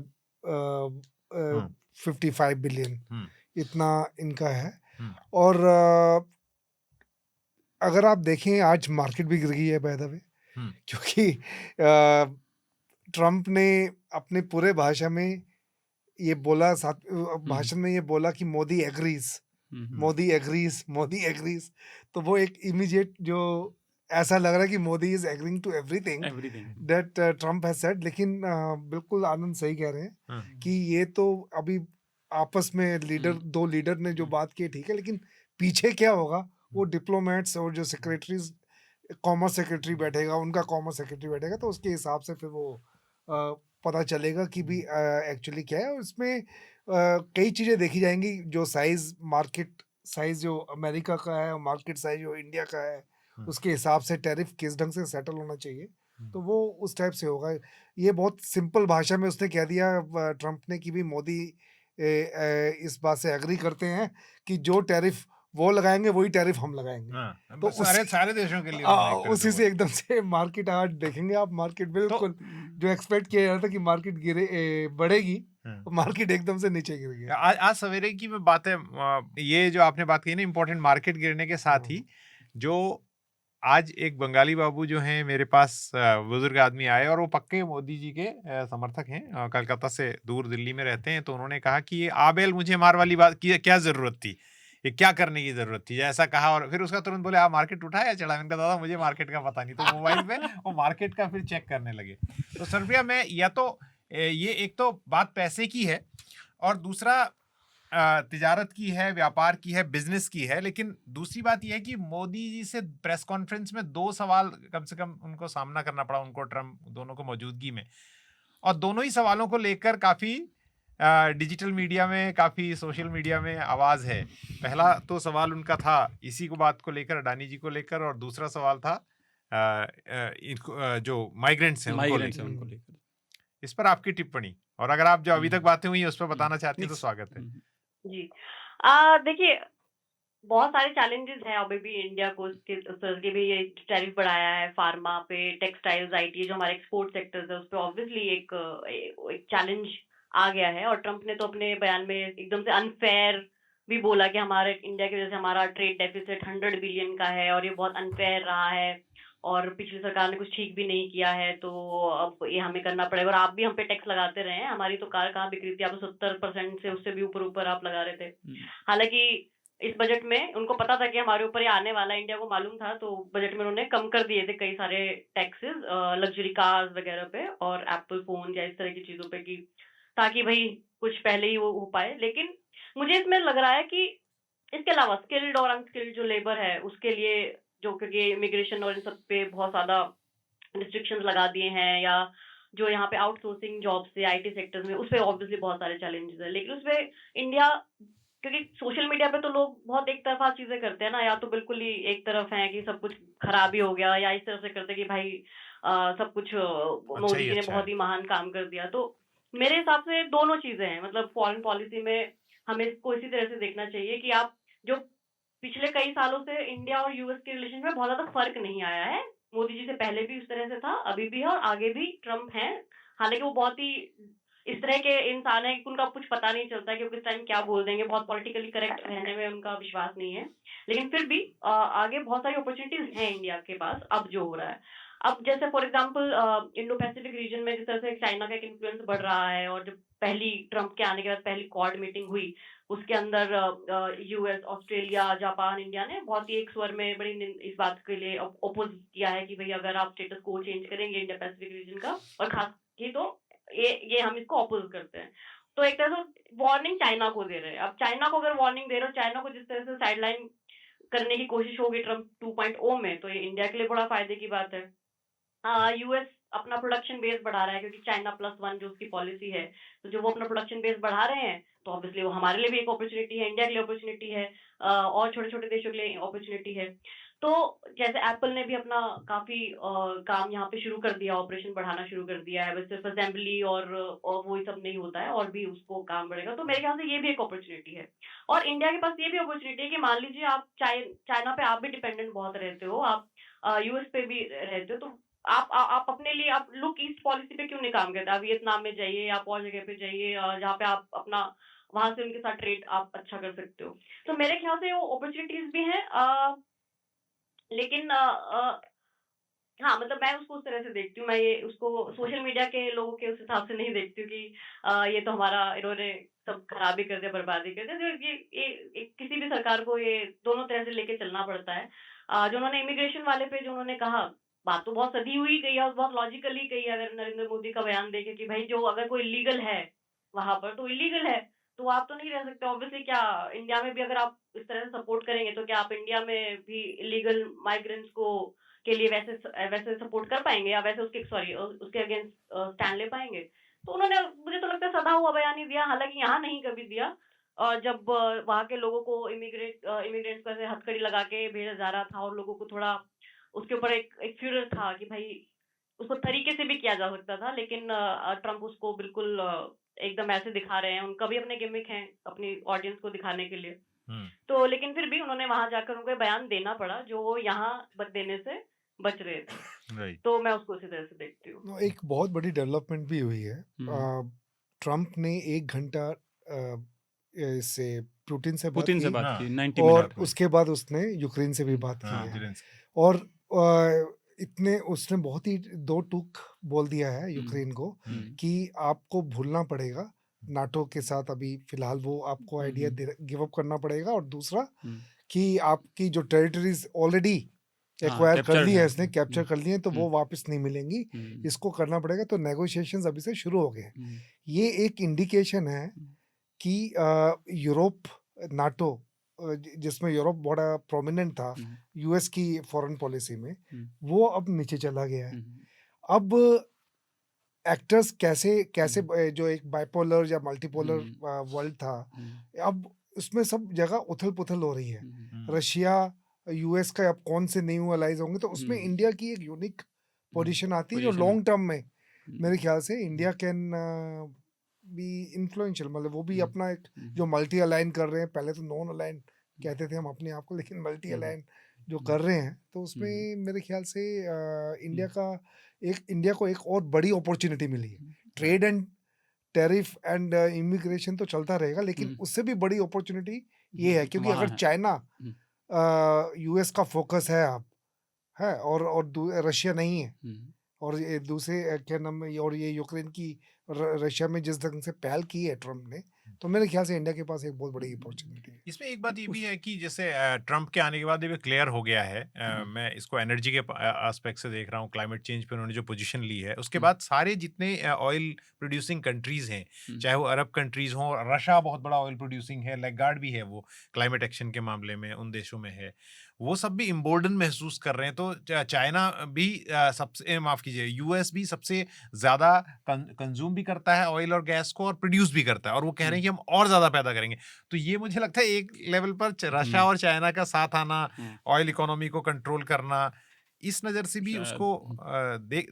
55 बिलियन, इतना इनका है। और अगर आप देखें आज मार्केट भी गिर गई है बाय द वे, क्योंकि ट्रम्प ने अपने पूरे भाषण में ये बोला कि Modi agrees, Modi agrees, Modi agrees. तो वो एक इमीडिएट जो ऐसा लग रहा है कि Modi is agreeing to everything that Trump has said. लेकिन बिल्कुल आनंद सही कह रहे हैं कि ये तो अभी आपस में दो लीडर ने जो बात की ठीक है, लेकिन पीछे क्या होगा वो डिप्लोमेट्स और जो सेक्रेटरीज, कॉमर्स सेक्रेटरी बैठेगा, उनका कॉमर्स सेक्रेटरी बैठेगा, तो उसके हिसाब से फिर वो पता चलेगा कि भी एक्चुअली क्या है। और इसमें कई चीज़ें देखी जाएंगी, जो साइज, मार्केट साइज जो अमेरिका का है, मार्केट साइज जो इंडिया का है, उसके हिसाब से टैरिफ किस ढंग से सेटल होना चाहिए, तो वो उस टाइप से होगा। ये बहुत सिंपल भाषा में उसने कह दिया ट्रम्प ने कि भी मोदी इस बात से एग्री करते हैं कि जो टैरिफ वो लगाएंगे वही टैरिफ हम लगाएंगे। तो सारे देशों के लिए उसी से एकदम से मार्केट आज देखेंगे आप, मार्केट बिल्कुल जो एक्सपेक्ट किया जा रहा था कि मार्केट बढ़ेगी, मार्केट एकदम से नीचे गिर गया। आज सवेरे की मैं बात है, ये जो आपने बात की ना इम्पोर्टेंट मार्केट गिरने के साथ ही, जो आज एक बंगाली बाबू जो हैं मेरे पास, बुजुर्ग आदमी आए और वो पक्के मोदी जी के समर्थक हैं, कलकत्ता से दूर दिल्ली में रहते हैं। तो उन्होंने कहा कि ये आबेल मुझे मार वाली बात की क्या जरूरत थी, ये क्या करने की जरूरत थी, ऐसा कहा। और फिर उसका तुरंत बोले आप मार्केट उठा या चढ़ा। मैंने कहा दादा मुझे मार्केट का पता नहीं। तो मोबाइल पे वो मार्केट का फिर चेक करने लगे। तो सरप्रिया में या तो ये एक तो बात पैसे की है और दूसरा तिजारत की है, व्यापार की है, बिजनेस की है। लेकिन दूसरी बात यह है कि मोदी जी से प्रेस कॉन्फ्रेंस में 2 सवाल कम से कम उनको सामना करना पड़ा, उनको ट्रम्प दोनों को मौजूदगी में। और दोनों ही सवालों को लेकर काफ़ी डिजिटल मीडिया में, काफ़ी सोशल मीडिया में आवाज़ है। पहला तो सवाल उनका था इसी को बात को लेकर, अडानी जी को लेकर, और दूसरा सवाल था जो माइग्रेंट्स हैं उनको लेकर। इस पर आपकी टिप्पणी, और अगर आप जो अभी तक बातें हुई हैं उस पर बताना चाहती हैं तो स्वागत है। जी, देखिए, बहुत सारे चैलेंजेस हैं अभी भी इंडिया को, उसके उस तरह के भी। ये टैरिफ बढ़ाया है फार्मा पे, टेक्सटाइल्स, आईटी, जो हमारे एक्सपोर्ट सेक्टर्स है उस पे ऑब्वियसली एक चैलेंज आ गया है। और ट्रम्प ने तो अपने बयान में एकदम से अनफेयर भी बोला कि हमारे इंडिया की वजह से हमारा ट्रेड डेफिसिट 100 बिलियन का है और ये बहुत अनफेयर रहा है और पिछली सरकार ने कुछ ठीक भी नहीं किया है, तो अब ये हमें करना पड़ेगा। और आप भी हम पे टैक्स लगाते रहे हैं, हमारी तो कार कहाँ बिक रही थी, आप 70% से उससे भी ऊपर आप लगा रहे थे। हालांकि इस बजट में उनको पता था कि हमारे ऊपर ये आने वाला है, इंडिया को मालूम था, तो बजट में उन्होंने कम कर दिए थे कई सारे टैक्सेस लग्जरी कार्स वगैरह पे और एप्पल फोन या इस तरह की चीजों पे, कि ताकि भाई कुछ पहले ही वो हो पाए। लेकिन मुझे इसमें लग रहा है कि इसके अलावा स्किल्ड और अनस्किल्ड जो लेबर है उसके लिए, जो क्योंकि इमिग्रेशन और इन सब पे बहुत ज्यादा रिस्ट्रिक्शंस लगा दिए हैं, या जो यहाँ पे आउटसोर्सिंग जॉब से आईटी सेक्टर्स में, उस पे ऑब्वियसली बहुत सारे चैलेंजेस है। लेकिन उसमें इंडिया, क्योंकि सोशल मीडिया पे तो लोग बहुत एक तरफा चीजें करते हैं ना, या तो बिल्कुल ही एक तरफ है कि सब कुछ खराब ही हो गया, या इस तरफ से करते हैं कि भाई सब कुछ मोदी जी ने बहुत ही महान काम कर दिया। तो मेरे हिसाब से दोनों चीजें हैं। मतलब फॉरेन पॉलिसी में हमें इसको इसी तरह से देखना चाहिए कि आप जो पिछले कई सालों से इंडिया और यूएस के रिलेशन में बहुत ज्यादा फर्क नहीं आया है। मोदी जी से पहले भी उस तरह से था, अभी भी है और आगे भी ट्रम्प हैं। हालांकि वो बहुत ही इस तरह के इंसान है कि उनका कुछ पता नहीं चलता है कि वो किस टाइम क्या बोल देंगे, बहुत पॉलिटिकली करेक्ट रहने में उनका विश्वास नहीं है। लेकिन फिर भी आगे बहुत सारी अपॉर्चुनिटीज हैं इंडिया के पास अब जो हो रहा है। अब जैसे for example Indo Pacific region में जिस तरह से चाइना का एक इन्फ्लुएंस बढ़ रहा है, और जब पहली ट्रम्प के आने के बाद पहली क्वाड मीटिंग हुई, उसके अंदर यूएस, ऑस्ट्रेलिया, जापान, इंडिया ने बहुत ही एक स्वर में बड़ी इस बात के लिए ओपोज किया है कि भाई अगर आप स्टेटस को चेंज करेंगे इंडिया पैसिफिक रीजन का, और खास की तो ये हम इसको अपोज करते हैं। तो एक तरह से वार्निंग चाइना को दे रहे हैं। अब चाइना को अगर वार्निंग दे रहे हो, चाइना को जिस तरह से साइडलाइन करने की कोशिश होगी ट्रम्प 2.0 में, तो ये इंडिया के लिए बड़ा फायदे की बात है। यूएस अपना प्रोडक्शन बेस बढ़ा रहा है क्योंकि चाइना प्लस वन जो उसकी पॉलिसी है, तो जो वो अपना प्रोडक्शन बेस बढ़ा रहे हैं, तो ऑब्वियसली वो हमारे लिए भी एक अपॉर्चुनिटी है, इंडिया के लिए अपॉर्चुनिटी है, और छोटे छोटे देशों के लिए अपॉर्चुनिटी है। तो जैसे एप्पल ने भी अपना काफी काम यहाँ पे शुरू कर दिया, ऑपरेशन बढ़ाना शुरू कर दिया है। बस सिर्फ असेंबली और वो ही सब नहीं होता है, और भी उसको काम बढ़ेगा। तो मेरे ख्याल से ये भी एक अपॉर्चुनिटी है। और इंडिया के पास ये भी अपॉर्चुनिटी है कि मान लीजिए आप चाइना पे आप भी डिपेंडेंट बहुत रहते हो, आप यूएस पे भी रहते हो, तो आप अपने लिए आप लुक ईस्ट पॉलिसी पे क्यों नहीं काम करते? आप वियतनाम में जाइए, आप और जगह पे जाइए जहाँ पे आप अपना वहां से उनके साथ ट्रेड आप अच्छा कर सकते हो। तो मेरे ख्याल से वो अपॉर्चुनिटीज भी हैं, लेकिन हाँ, मतलब मैं उसको उस तरह से देखती हूँ। मैं ये उसको सोशल मीडिया के लोगों के उस हिसाब से नहीं देखती हूँ कि ये तो हमारा, इन्होंने सब खराब ही कर दिया, बर्बादी कर दिया। तो ये किसी भी सरकार को ये दोनों तरह से लेके चलना पड़ता है। जो उन्होंने इमिग्रेशन वाले पे जो उन्होंने कहा, बात तो बहुत सदी हुई गई है और बहुत लॉजिकली गई है। अगर नरेंद्र मोदी का बयान देखे कि भाई जो अगर कोई इलीगल है वहां पर, तो इलीगल है, तो आप तो नहीं रह सकते ऑब्वियसली। क्या इंडिया में भी अगर आप इस तरह से सपोर्ट करेंगे, तो क्या आप इंडिया में भी इलीगल माइग्रेंट्स को के लिए वैसे सपोर्ट कर पाएंगे, या वैसे उसके अगेंस्ट स्टैंड ले पाएंगे? तो उन्होंने, मुझे तो लगता है, सदा हुआ बयान ही दिया। हालांकि यहाँ नहीं कभी दिया, और जब वहाँ के लोगों को इमिग्रेंट्स को ऐसे हथकड़ी लगा के भेजा जा रहा था, और लोगों को थोड़ा उसके ऊपर एक फ्यूरियर था कि भाई उसको तरीके से भी किया जा सकता था। लेकिन ट्रम्प उसको बिल्कुल एकदम ऐसे दिखा रहे हैं। उनका भी अपने गिमिक हैं अपनी ऑडियंस को दिखाने के लिए। तो लेकिन फिर भी उन्होंने वहां जाकर उनको बयान देना पड़ा जो वो यहाँ देने से बच रहे थे। तो मैं उसको इसी तरह से देखती हूँ। एक बहुत बड़ी डेवलपमेंट भी हुई है। ट्रम्प ने 1 घंटा इससे पुतिन से बात की, 90 और मिनट उसके बाद उसने यूक्रेन से भी बात की है। और इतने उसने बहुत ही 2 टूक बोल दिया है यूक्रेन को कि आपको भूलना पड़ेगा नाटो के साथ अभी फिलहाल, वो आपको आइडिया गिव अप करना पड़ेगा। और दूसरा कि आपकी जो टेरिटरीज ऑलरेडी एक्वायर कर ली है, इसने कैप्चर कर ली है, तो वो वापस नहीं मिलेंगी, इसको करना पड़ेगा। तो नेगोशिएशंस अभी से शुरू हो गए। ये एक इंडिकेशन है कि यूरोप, नाटो, जिसमें यूरोप बड़ा प्रोमिनेंट था यूएस की फॉरेन पॉलिसी में, वो अब नीचे चला गया है। अब एक्टर्स कैसे जो एक बाइपोलर या मल्टीपोलर वर्ल्ड था, अब उसमें सब जगह उथल पुथल हो रही है। रशिया, यूएस का अब कौन से न्यू अलाइज होंगे, तो उसमें इंडिया की एक यूनिक पोजीशन आती है जो लॉन्ग टर्म में मेरे ख्याल से इंडिया कैन बी इन्फ्लुएंशियल, मतलब वो भी हम्म, अपना एक जो मल्टी अलाइन कर रहे हैं, पहले तो नॉन अलाइन कहते थे हम अपने आप को, लेकिन मल्टी अलाइन जो कर रहे हैं, तो उसमें मेरे ख्याल से इंडिया को एक और बड़ी अपॉर्चुनिटी मिली है। Trade and tariff and immigration तो चलता रहेगा, लेकिन उससे भी बड़ी अपॉर्चुनिटी ये है, क्योंकि वहाँ अगर है। चाइना यूएस का फोकस है अब, है, और रशिया नहीं है, और ये दूसरे क्या नाम है, और ये यूक्रेन की रशिया में जिस ढंग से पहल की है ट्रम्प ने, तो मेरे ख्याल से इंडिया के पास एक बहुत बड़ी अपॉर्चुनिटी है। इसमें एक बात ये भी है कि जैसे ट्रम्प के आने के बाद ये भी क्लियर हो गया है, मैं इसको एनर्जी के एस्पेक्ट से देख रहा हूँ, क्लाइमेट चेंज पे उन्होंने जो पोजीशन ली है, उसके बाद सारे जितने ऑयल प्रोड्यूसिंग कंट्रीज हैं, चाहे वो अरब कंट्रीज हों, रशिया बहुत बड़ा ऑयल प्रोड्यूसिंग है, लैगार्ड भी है वो क्लाइमेट एक्शन के मामले में उन देशों में है, वो सब भी इम्बोर्डन महसूस कर रहे हैं। तो चाइना भी सबसे, माफ कीजिए, यूएस भी सबसे ज्यादा कंज्यूम भी करता है ऑयल और गैस को, और प्रोड्यूस भी करता है, और वो कह रहे हैं कि हम और ज्यादा पैदा करेंगे। तो ये मुझे लगता है एक लेवल पर रशिया और चाइना का साथ आना, ऑयल इकोनॉमी को कंट्रोल करना, इस नजर से भी उसको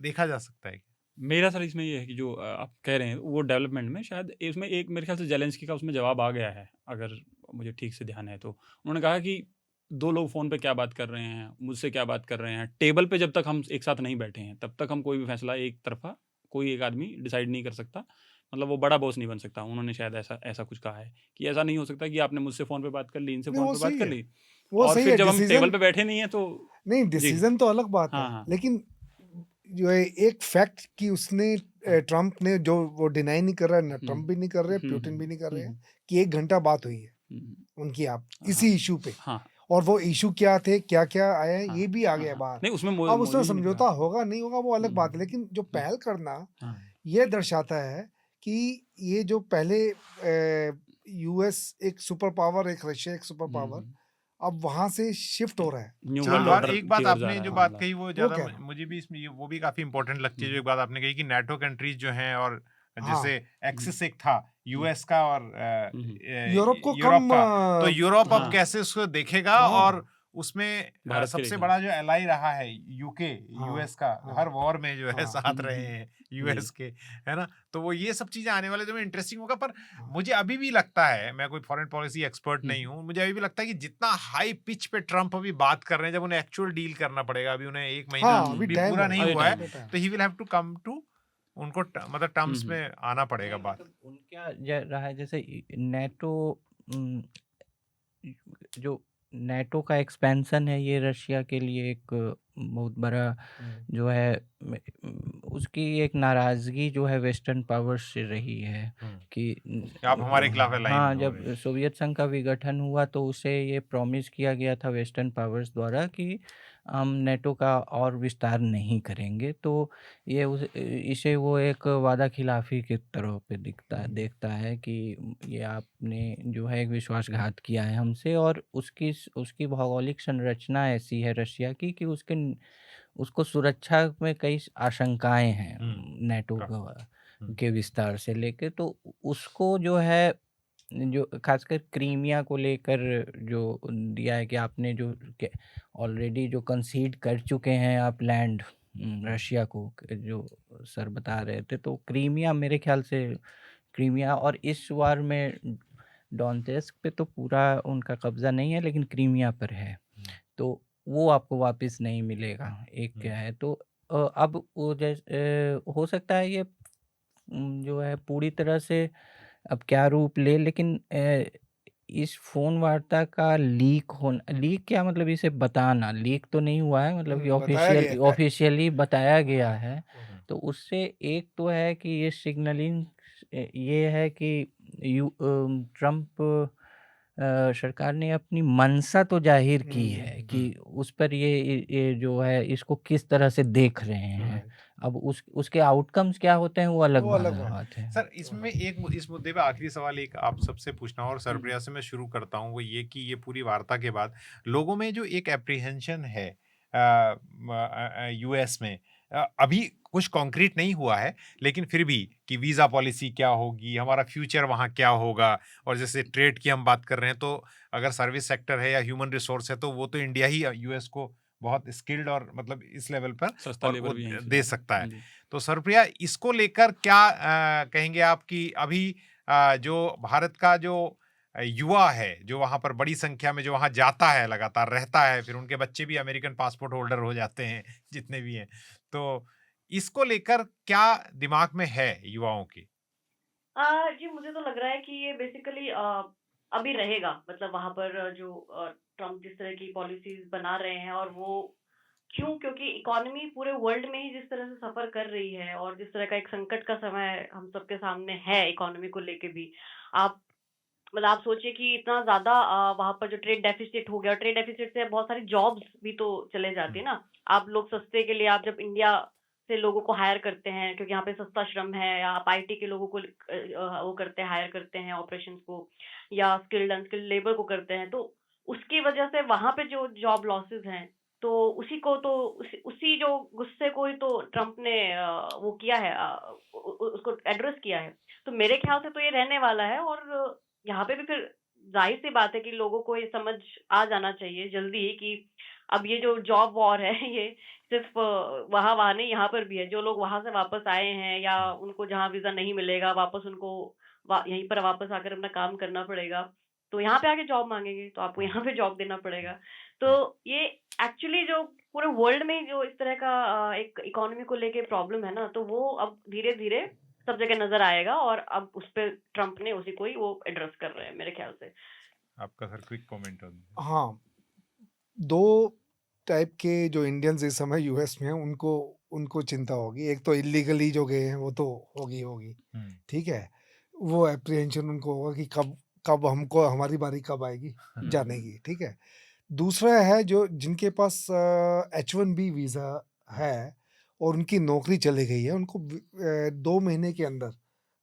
देखा जा सकता है। मेरा सर इसमें ये है कि जो आप कह रहे हैं वो डेवलपमेंट में शायद इसमें एक मेरे ख्याल से जेलेंस्की का उसमें जवाब आ गया है, अगर मुझे ठीक से ध्यान है तो। उन्होंने कहा कि दो लोग फ़ोन पे क्या बात कर रहे हैं, मुझसे क्या बात कर रहे हैं, टेबल पे जब तक हम एक साथ नहीं बैठे हैं तब तक हम कोई भी फैसला एक तरफा कोई एक आदमी डिसाइड नहीं कर सकता, मतलब वो बड़ा बॉस नहीं बन सकता। उन्होंने शायद ऐसा ऐसा कुछ कहा है कि ऐसा नहीं हो सकता कि आपने मुझसे फ़ोन पे बात कर ली, इनसे नहीं, फ़ोन वो पे बात सही कर है, ली, वो और सही फिर है। जब हम टेबल डिसीजन पे बैठे नहीं है तो नहीं, जी। डिसीजन तो अलग बात हाँ, है, हाँ। लेकिन जो है एक फैक्ट कि उसने ट्रम्प ने जो वो डिनाई नहीं कर रहा है, ना ट्रम्प भी नहीं कर रहे, पुतिन भी नहीं कर रहे हैं, कि 1 घंटा बात हुई है उनकी आप इसी इशू पे, हाँ, और वो इशू क्या थे, क्या क्या आया है, हाँ, ये भी आ हाँ, गया हाँ। बाहर। नहीं उसमें अब उसमें मोदी जी ने समझौता कहा। होगा नहीं होगा वो अलग बात है, लेकिन जो पहल करना ये दर्शाता है कि ये जो पहले यूएस एक सुपर पावर, एक रशिया एक सुपर पावर, अब वहां से शिफ्ट हो रहा है। न्यू चल वर्ल्ड रहा और ऑर्डर एक बात की ओर जा आपने रहा जो है बात मामला। कही वो वो ज्यादा कह रहा हूँ। मुझे भी इसमें वो भी काफी इंपॉर्टेंट लगती है, जो एक बात आपने कही कि नाटो कंट्रीज जो हैं, और हाँ, जैसे एक्सिस एक था यूएस का और यूरोप को यूरोप कम का, तो यूरोप अब हाँ। कैसे उसको देखेगा, हाँ, और उसमें भारत के सबसे लेकर। बड़ा जो एलाई रहा है यूके, हाँ, यूएस का हाँ, हर वॉर में जो है हाँ, साथ रहे हैं यूएस के, है ना, तो वो ये सब चीजें आने वाले जो में इंटरेस्टिंग होगा। पर मुझे अभी भी लगता है, मैं कोई फॉरेन पॉलिसी एक्सपर्ट नहीं हूँ, मुझे अभी भी लगता है कि जितना हाई पिच पे ट्रम्प अभी बात कर रहे हैं, जब उन्हें एक्चुअल डील करना पड़ेगा, अभी उन्हें 1 महीना हाँ, अभी भी टाइम पूरा है, नहीं अभी हुआ है, टाइम है। तो he will have to come to उनको मतलब टर्म्स में आना पड़ेगा बात। मतलब उनका रहा है जैसे नेटो, जो नेटो का एक्सपेंशन है, ये रशिया के लिए एक बहुत बड़ा जो है उसकी एक नाराज़गी जो है वेस्टर्न पावर्स से रही है कि आप हमारे खिलाफ अलाइन हाँ, हो जब रहे हैं। सोवियत संघ का विघटन हुआ तो उसे ये प्रॉमिस किया गया था वेस्टर्न पावर्स द्वारा कि हम नेटो का और विस्तार नहीं करेंगे, तो ये इसे वो एक वादा खिलाफी के तरह पे देखता है कि ये आपने जो है एक विश्वासघात किया है हमसे, और उसकी भौगोलिक संरचना ऐसी है रशिया की कि उसको सुरक्षा में कई आशंकाएं हैं नेटो के विस्तार से लेके, तो उसको जो है जो खासकर क्रीमिया को लेकर जो दिया है कि आपने जो ऑलरेडी जो कंसीड कर चुके हैं आप लैंड रशिया को, जो सर बता रहे थे, तो क्रीमिया मेरे ख्याल से क्रीमिया, और इस वार में डोनेत्स्क पे तो पूरा उनका कब्जा नहीं है लेकिन क्रीमिया पर है, तो वो आपको वापस नहीं मिलेगा। एक क्या है तो अब वो हो सकता है ये जो है पूरी तरह से अब क्या रूप ले, लेकिन इस फ़ोन वार्ता का लीक क्या मतलब इसे बताना, लीक तो नहीं हुआ है, मतलब कि बताया गया है। ऑफ़िशियली बताया गया है। तो उससे एक तो है कि ये सिग्नलिंग ये है कि ट्रम्प सरकार ने अपनी मंशा तो ज़ाहिर की है कि उस पर ये जो है इसको किस तरह से देख रहे हैं। अब उसके आउटकम्स क्या होते हैं वो अलग बात है। सर इसमें इस मुद्दे पे आखिरी सवाल एक आप सबसे पूछना, और सरप्रिया से मैं शुरू करता हूँ, वो ये कि ये पूरी वार्ता के बाद लोगों में जो एक एप्रीहेंशन है यूएस में, अभी कुछ कॉन्क्रीट नहीं हुआ है, लेकिन फिर भी कि वीज़ा पॉलिसी क्या होगी, हमारा फ्यूचर वहाँ क्या होगा, और जैसे ट्रेड की हम बात कर रहे हैं, तो अगर सर्विस सेक्टर है या ह्यूमन रिसोर्स है, तो वो तो इंडिया ही यूएस को बहुत स्किल्ड और मतलब इस लेवल पर सस्ता और लेबर वो भी यहीं से दे है। सकता है। जी। तो सर्वप्रिया, इसको लेकर क्या कहेंगे आप कि अभी जो भारत का जो युवा है, जो वहां पर बड़ी संख्या में जो वहां जाता है, लगातार रहता है, फिर उनके बच्चे भी अमेरिकन पासपोर्ट होल्डर हो जाते हैं जितने भी हैं, तो इसको लेकर क्या दिमाग में है युवाओं के? जी, मुझे तो लग रहा है कि ये बेसिकली अभी रहेगा, मतलब वहां पर जो ट्रम्प जिस तरह की पॉलिसीज बना रहे हैं, और वो क्यों, क्योंकि इकोनॉमी पूरे वर्ल्ड में ही जिस तरह से सफर कर रही है और जिस तरह का एक संकट का समय हम सबके सामने है इकोनॉमी को लेके भी। आप मतलब आप सोचिए कि इतना ज्यादा वहां पर जो ट्रेड डेफिसिट हो गया, और ट्रेड डेफिसिट से बहुत सारी जॉब्स भी तो चले जाती है ना। आप लोग सस्ते के लिए, आप जब इंडिया से लोगों को हायर करते हैं क्योंकि यहाँ पे सस्ता श्रम है, या आप आईटी के लोगों को वो करते हैं, हायर करते हैं ऑपरेशंस को, या स्किल्ड अनस्किल्ड लेबर को करते हैं, तो उसकी वजह से वहां पे जो जॉब लॉसेस हैं, तो उसी को तो उसी जो गुस्से को ही तो ट्रम्प ने वो किया है, उसको एड्रेस किया है। तो मेरे ख्याल से तो ये रहने वाला है, और यहाँ पे भी फिर ज़ाहिर-सी बात है कि लोगों को ये समझ आ जाना चाहिए जल्दी ही कि अब ये जो जॉब वॉर है ये सिर्फ़ वहाँ नहीं, यहाँ पर भी है। जो लोग वहाँ से वापस आए हैं, या उनको जहाँ वीज़ा नहीं मिलेगा, वापस उनको यहीं पर वापस आकर अपना काम करना पड़ेगा। तो यहाँ पे आके जॉब माँगेंगे, तो आपको यहाँ पे जॉब देना पड़ेगा। तो ये एक्चुअली जो पूरे वर्ल्ड में जो इस तरह का एक इकोनॉमी को लेके प्रॉब्लम है ना, तो वो अब धीरे-धीरे सब जगह नज़र आएगा, और अब उस पे ट्रम्प ने उसी को ही वो एड्रेस कर रहे हैं मेरे ख्याल से। आपका सर क्विक कमेंट ऑन? हाँ, 2 टाइप के जो इंडियंस इस समय यूएस में हैं, उनको उनको चिंता होगी। एक तो इल्लीगली जो गए हैं, वो तो होगी, ठीक है? वो एप्रीहेंशन उनको होगा कि कब कब हमको हमारी बारी कब आएगी जाने की, ठीक है? दूसरा है जो जिनके पास H-1B वीज़ा है और उनकी नौकरी चली गई है, उनको 2 महीने के अंदर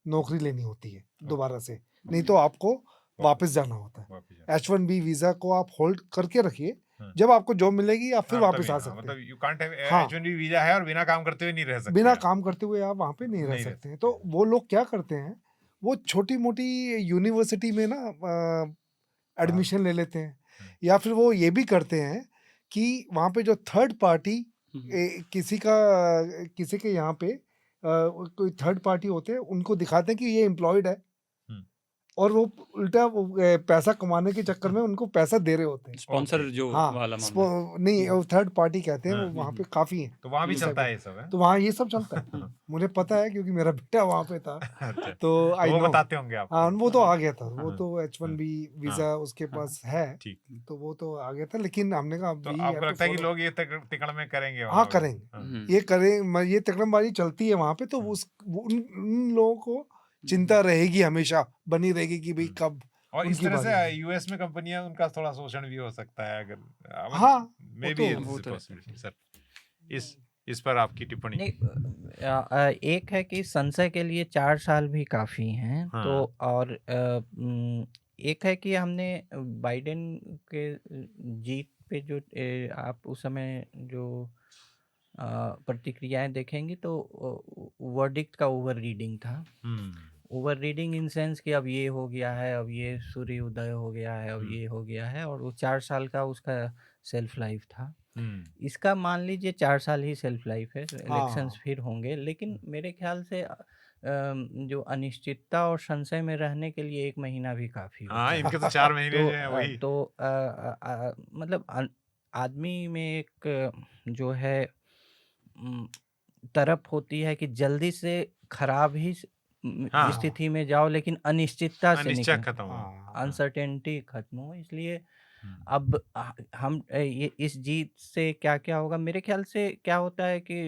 नौकरी लेनी होती है दोबारा से, नहीं तो आपको वापस जाना होता है। वापस जाना। H-1B वीज़ा को आप होल्ड करके रखिए, हाँ। जब आपको जॉब मिलेगी आप फिर हाँ, वापस तभी, आ हाँ, सकते मतलब हैं। यू कांट हैव हाँ। H-1B वीजा है और बिना काम करते हुए नहीं रह सकते बिना आप। काम करते हुए आप वहाँ पे नहीं रह नहीं रह सकते हैं। सकते तो हैं। वो लोग क्या करते हैं, वो छोटी-मोटी यूनिवर्सिटी में ना एडमिशन ले लेते हैं, या फिर वो ये भी करते हैं कि वहाँ पे जो थर्ड पार्टी किसी के यहाँ पे कोई थर्ड पार्टी होते हैं, उनको दिखाते हैं कि ये एम्प्लॉयड है, और वो उल्टा वो पैसा कमाने के चक्कर में उनको पैसा दे रहे होते हैं। Sponsor okay. जो हाँ, वाला मामला है। नहीं, वो थर्ड पार्टी कहते हैं, हाँ, वो वहाँ पे काफ़ी हैं। तो वहाँ भी इस चलता टाइप है ये सब, है? तो वहाँ ये सब चलता है। मुझे पता है क्योंकि मेरा बेटा वहाँ पे था, अच्छा, तो आई वो नो। बताते होंगे आपको। हाँ, वो तो आ गया था, वो हाँ, तो H-1B वीज़ा उसके पास है, ठीक। तो वो तो आ गया था, लेकिन हमने कहा तो we आपको have to लगता है कि follow। लोग ये तिकड़ में करेंगे हाँ, वहाँ पे? करेंगे। हाँ। ये करें, ये तिकड़मबाजी चलती है वहाँ पे, तो उन लोगों को चिंता रहेगी, हमेशा बनी रहेगी कि भाई कब और इस उनकी तरह से बारी आएगी। यूएस में कंपनियां, उनका थोड़ा शोषण भी हो सकता है अगर हाँ, मे वो बी तो- वो तो पॉसिबिलिटी। सर, इस पर आपकी टिप्पणी? नहीं, एक है कि संशय के लिए 4 साल भी काफ़ी हैं। हाँ। तो और एक है कि हमने बाइडेन के जीत पे जो आप उस समय जो प्रतिक्रियाएं देखेंगी, तो वर्डिक्ट का ओवर रीडिंग था। ओवर रीडिंग इन सेंस कि अब ये हो गया है, अब ये सूर्य उदय हो गया है, अब ये हो गया है, और वो 4 साल का उसका सेल्फ लाइफ था। इसका मान लीजिए 4 साल ही सेल्फ लाइफ है, इलेक्शंस हाँ। फिर होंगे, लेकिन मेरे ख्याल से जो अनिश्चितता और संशय में रहने के लिए 1 महीना भी काफ़ी होता हाँ, है। इनके तो 4 महीने जो हैं वही। मतलब आदमी में एक जो है तरफ होती है कि जल्दी से खराब ही हाँ। स्थिति में जाओ, लेकिन अनिश्चितता से अनिश्चय निकल, खत्म हो। हाँ। अनसर्टेनिटी खत्म हो। इसलिए हम्म। अब हम ये इस जीत से क्या क्या होगा, मेरे ख्याल से क्या होता है कि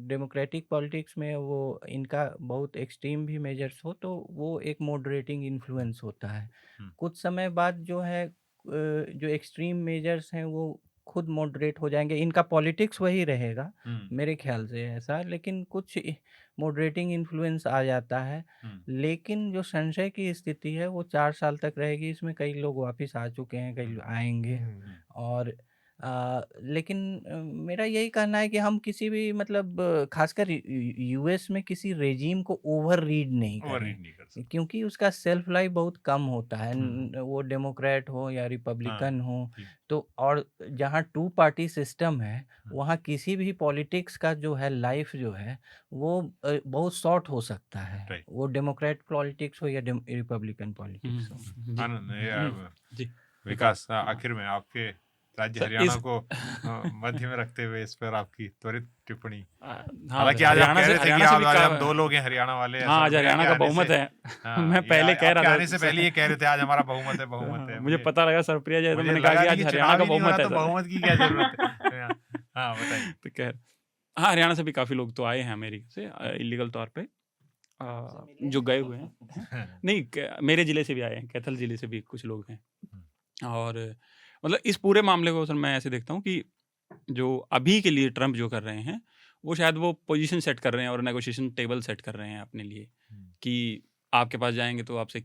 डेमोक्रेटिक पॉलिटिक्स में वो इनका बहुत एक्सट्रीम भी मेजर्स हो तो वो एक मॉडरेटिंग इन्फ्लुएंस होता है। कुछ समय बाद जो है जो एक्सट्रीम मेजर्स हैं वो खुद मॉडरेट हो जाएंगे। इनका पॉलिटिक्स वही रहेगा मेरे ख्याल से ऐसा, लेकिन कुछ मॉडरेटिंग इन्फ्लुएंस आ जाता है। लेकिन जो संशय की स्थिति है वो 4 साल तक रहेगी। इसमें कई लोग वापस आ चुके हैं, कई लोग आएंगे, और लेकिन मेरा यही कहना है कि हम किसी भी मतलब खासकर यूएस में किसी रेजीम को ओवर रीड नहीं ओवर करें, रीड नहीं कर सकते। क्योंकि उसका सेल्फ लाइफ बहुत कम होता है, वो डेमोक्रेट हो या हाँ, रिपब्लिकन हो। ठीक। तो और जहाँ टू पार्टी सिस्टम है, हाँ। वहाँ किसी भी पॉलिटिक्स का जो है लाइफ जो है वो बहुत शॉर्ट हो सकता है, राइट। वो डेमोक्रेट पॉलिटिक्स हो या रिपब्लिकन पॉलिटिक्स हो। जी आनंद, जी विकास, आखिर में आपके राज्य सर, हरियाणा इस- को मध्य में रखते हुए इस पर आपकी त्वरित टिप्पणी। हाँ, हालांकि आज आप हरियाणा कह से रहे थे कि हरियाणा से आज भी आज हम का- 2 लोग हैं हरियाणा वाले, ऐसा हाँ, लग आज रहा है हरियाणा कि का आने बहुमत से- है। हाँ, मैं ये पहले कह आपके रहा था आने से पहले ये कह रहे थे आज हमारा बहुमत है, बहुमत है। मुझे पता लगा सरप्राइज है, तो मैंने कहा लगा कि आज हरियाणा चुनाव का ही नहीं हो बहुमत रहा है तो सर। बहुमत की क्या जरूरत है। हाँ, बताइए। तो कह हाँ, हरियाणा से भी काफी लोग तो आए हैं अमेरिका से इलीगल तौर पे, जो गए हुए हैं। नहीं, मेरे जिले से भी आए हैं, कैथल जिले से भी कुछ लोग हैं। और मतलब इस पूरे मामले को सर मैं ऐसे देखता हूँ कि जो अभी के लिए ट्रम्प जो कर रहे हैं, वो शायद वो पोजीशन सेट कर रहे हैं और नेगोशिएशन टेबल सेट कर रहे हैं अपने लिए, कि आपके पास जाएंगे तो आपसे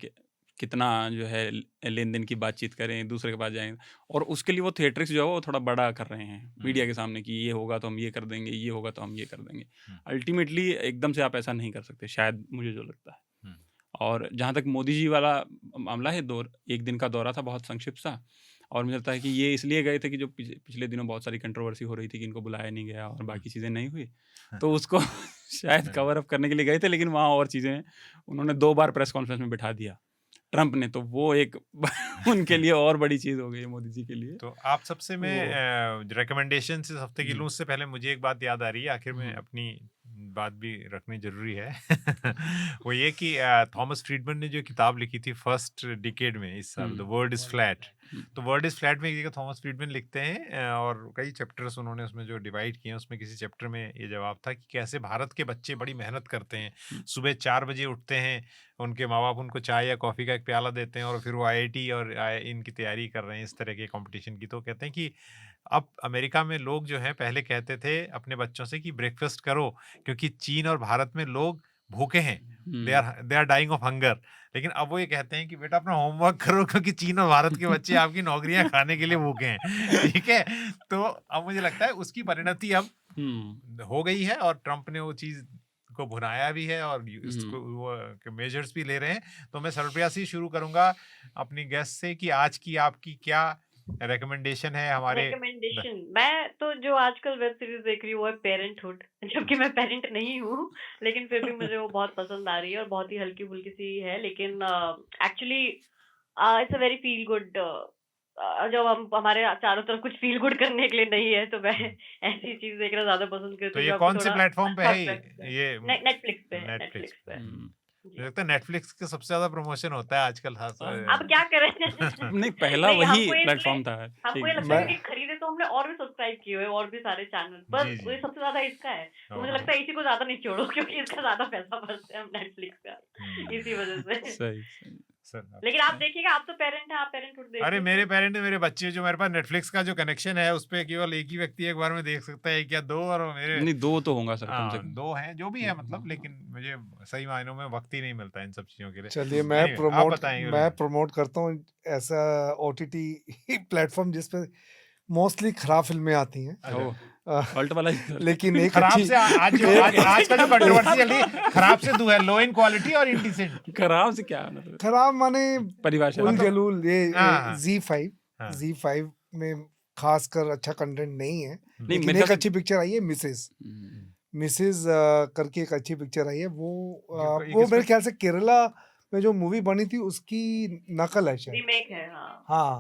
कितना जो है लेन देन की बातचीत करें, दूसरे के पास जाएंगे, और उसके लिए वो थिएट्रिक्स जो है वो थोड़ा बड़ा कर रहे हैं मीडिया के सामने कि ये होगा तो हम ये कर देंगे, ये होगा तो हम ये कर देंगे। अल्टीमेटली एकदम से आप ऐसा नहीं कर सकते शायद, मुझे जो लगता है। और जहाँ तक मोदी जी वाला मामला है, 1 दिन का दौरा था, बहुत संक्षिप्त सा, और मुझे लगता है कि ये इसलिए गए थे कि जो पिछले दिनों बहुत सारी कंट्रोवर्सी हो रही थी कि इनको बुलाया नहीं गया और बाकी चीज़ें नहीं हुई, तो उसको शायद कवर अप करने के लिए गए थे, लेकिन वहाँ और चीज़ें उन्होंने 2 बार प्रेस कॉन्फ्रेंस में बिठा दिया ट्रम्प ने, तो वो एक उनके लिए और बड़ी चीज़ हो गई मोदी जी के लिए। तो आप सबसे मैं रिकमेंडेशन इस हफ्ते की लूँ, उससे पहले मुझे एक बात याद आ रही है, आखिर में अपनी बात भी रखनी जरूरी है। वो ये कि थॉमस फ्रीडमैन ने जो किताब लिखी थी फर्स्ट डिकेड में इस साल, द वर्ल्ड इज फ्लैट, तो वर्ल्ड इज फ्लैट में एक जगह थॉमस फ्रीडमैन लिखते हैं, और कई चैप्टर्स उन्होंने उसमें जो डिवाइड किए हैं, उसमें किसी चैप्टर में ये जवाब था कि कैसे भारत के बच्चे बड़ी मेहनत करते हैं, सुबह 4 बजे उठते हैं, उनके माँ बाप उनको चाय या कॉफ़ी का एक प्याला देते हैं, और फिर वो IIT और इनकी तैयारी कर रहे हैं इस तरह के कंपटीशन की। तो कहते हैं कि अब अमेरिका में लोग जो हैं, पहले कहते थे अपने बच्चों से कि ब्रेकफास्ट करो, क्योंकि चीन और भारत में लोग भूखे हैं, they are dying of hunger, लेकिन अब वो ये कहते हैं कि बेटा अपना होमवर्क करो, क्योंकि चीन और भारत के बच्चे आपकी नौकरियां खाने के लिए भूखे हैं। ठीक है, तो अब मुझे लगता है उसकी परिणति अब हो गई है, और ट्रम्प ने वो चीज़ को भुनाया भी है, और इसको वो मेजर्स भी ले रहे हैं। तो मैं सर्वप्रिया से शुरू करूंगा अपनी गेस्ट से कि आज की आपकी क्या रिकमेंडेशन है हमारे। रिकमेंडेशन, मैं तो जो आजकल वेब सीरीज देख रही हूँ वो है पेरेंटहुड, जबकि मैं पेरेंट नहीं हूँ, लेकिन फिर भी मुझे वो बहुत पसंद आ रही है और बहुत ही हल्की फुल्की सी है, लेकिन actually it's a very feel good. जब हम हमारे चारों तरफ कुछ फील गुड करने के लिए नहीं है, तो मैं ऐसी चीज देखना ज्यादा पसंद करती तो हूँ। ये कौन से प्लेटफॉर्म पे है ये? नेटफ्लिक्स पे है। नेटफ्लिक्स पे। जी। मुझे लगता है नेटफ्लिक्स का सबसे ज्यादा प्रमोशन होता है आजकल। अब क्या करें? नहीं, पहला नहीं, वही हमको ये प्लेटफॉर्म था। हमको ये लगता है कि खरीदे तो हमने और भी सब्सक्राइब किए हुए और भी सारे चैनल, पर जी, जी। ये सबसे ज्यादा इसका है, तो मुझे लगता है इसी को ज्यादा नहीं छोड़ो, क्योंकि इसका ज्यादा पैसा बचता है हम नेटफ्लिक्स का, इसी वजह से। सही लेकिन आप देखिएगा, आप तो पेरेंट हैं, आप पेरेंटहुड देखिए। अरे मेरे पेरेंट, मेरे बच्चे, जो मेरे पास नेटफ्लिक्स का जो कनेक्शन है उस पे केवल एक ही व्यक्ति एक बार में देख सकता है, क्या 2? और मेरे नहीं, 2 तो होगा सर, कम से हाँ, कम 2 हैं, जो भी है मतलब, लेकिन मुझे सही मायनों में वक्त ही नहीं मिलता इन सब चीजों के लिए। चलिए Anyway, आप प्रमोट करता हूँ ऐसा OTT प्लेटफॉर्म जिसपे मोस्टली खराब फिल्में आती हैं, ऑल्ट वाला लेकिन एक खराब अच्छी से आज का जो कंट्रोवर्सी चल रही है, खराब से 2 है, लो इन क्वालिटी और इंडिसेंट। खराब से क्या मतलब खराब माने परिभाषा उल जलूल, ये हाँ। Z5 में खासकर अच्छा कंटेंट नहीं है, लेकिन मेरे एक ख्याल अच्छी पिक्चर आई है मिसेस करके एक अच्छी पिक्चर आई है, वो मेरे ख्याल से केरला में जो मूवी बनी थी उसकी नकल है शायद, रीमेक है। हाँ।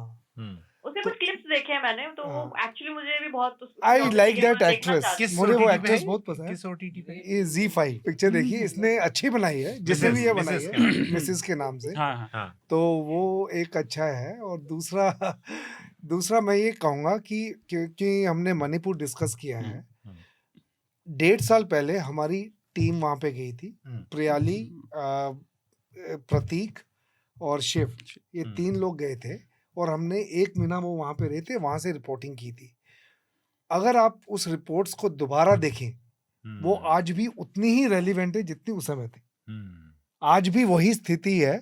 उसके कुछ क्लिप्स देखे हैं मैंने, तो वो एक्चुअली मुझे भी बहुत आई लाइक दैट एक्ट्रेस, मुझे वो एक्ट्रेस बहुत पसंद है। किस OTT पे? ये Z5 पिक्चर देखिए, इसने अच्छी बनाई है, जिसने भी ये बनाई है मिसेस के नाम से, हाँ। तो वो एक अच्छा है। और दूसरा मैं ये कहूँगा कि क्योंकि हमने मणिपुर डिस्कस किया है, 1.5 साल पहले हमारी टीम वहाँ पे गई थी, प्रियाली, प्रतीक और शिव, ये 3 लोग गए थे, और हमने 1 महीना वो वहाँ पे रहे थे, वहाँ से रिपोर्टिंग की थी। अगर आप उस रिपोर्ट्स को दोबारा देखें, वो आज भी उतनी ही रेलिवेंट है जितनी उस समय थी। आज भी वही स्थिति है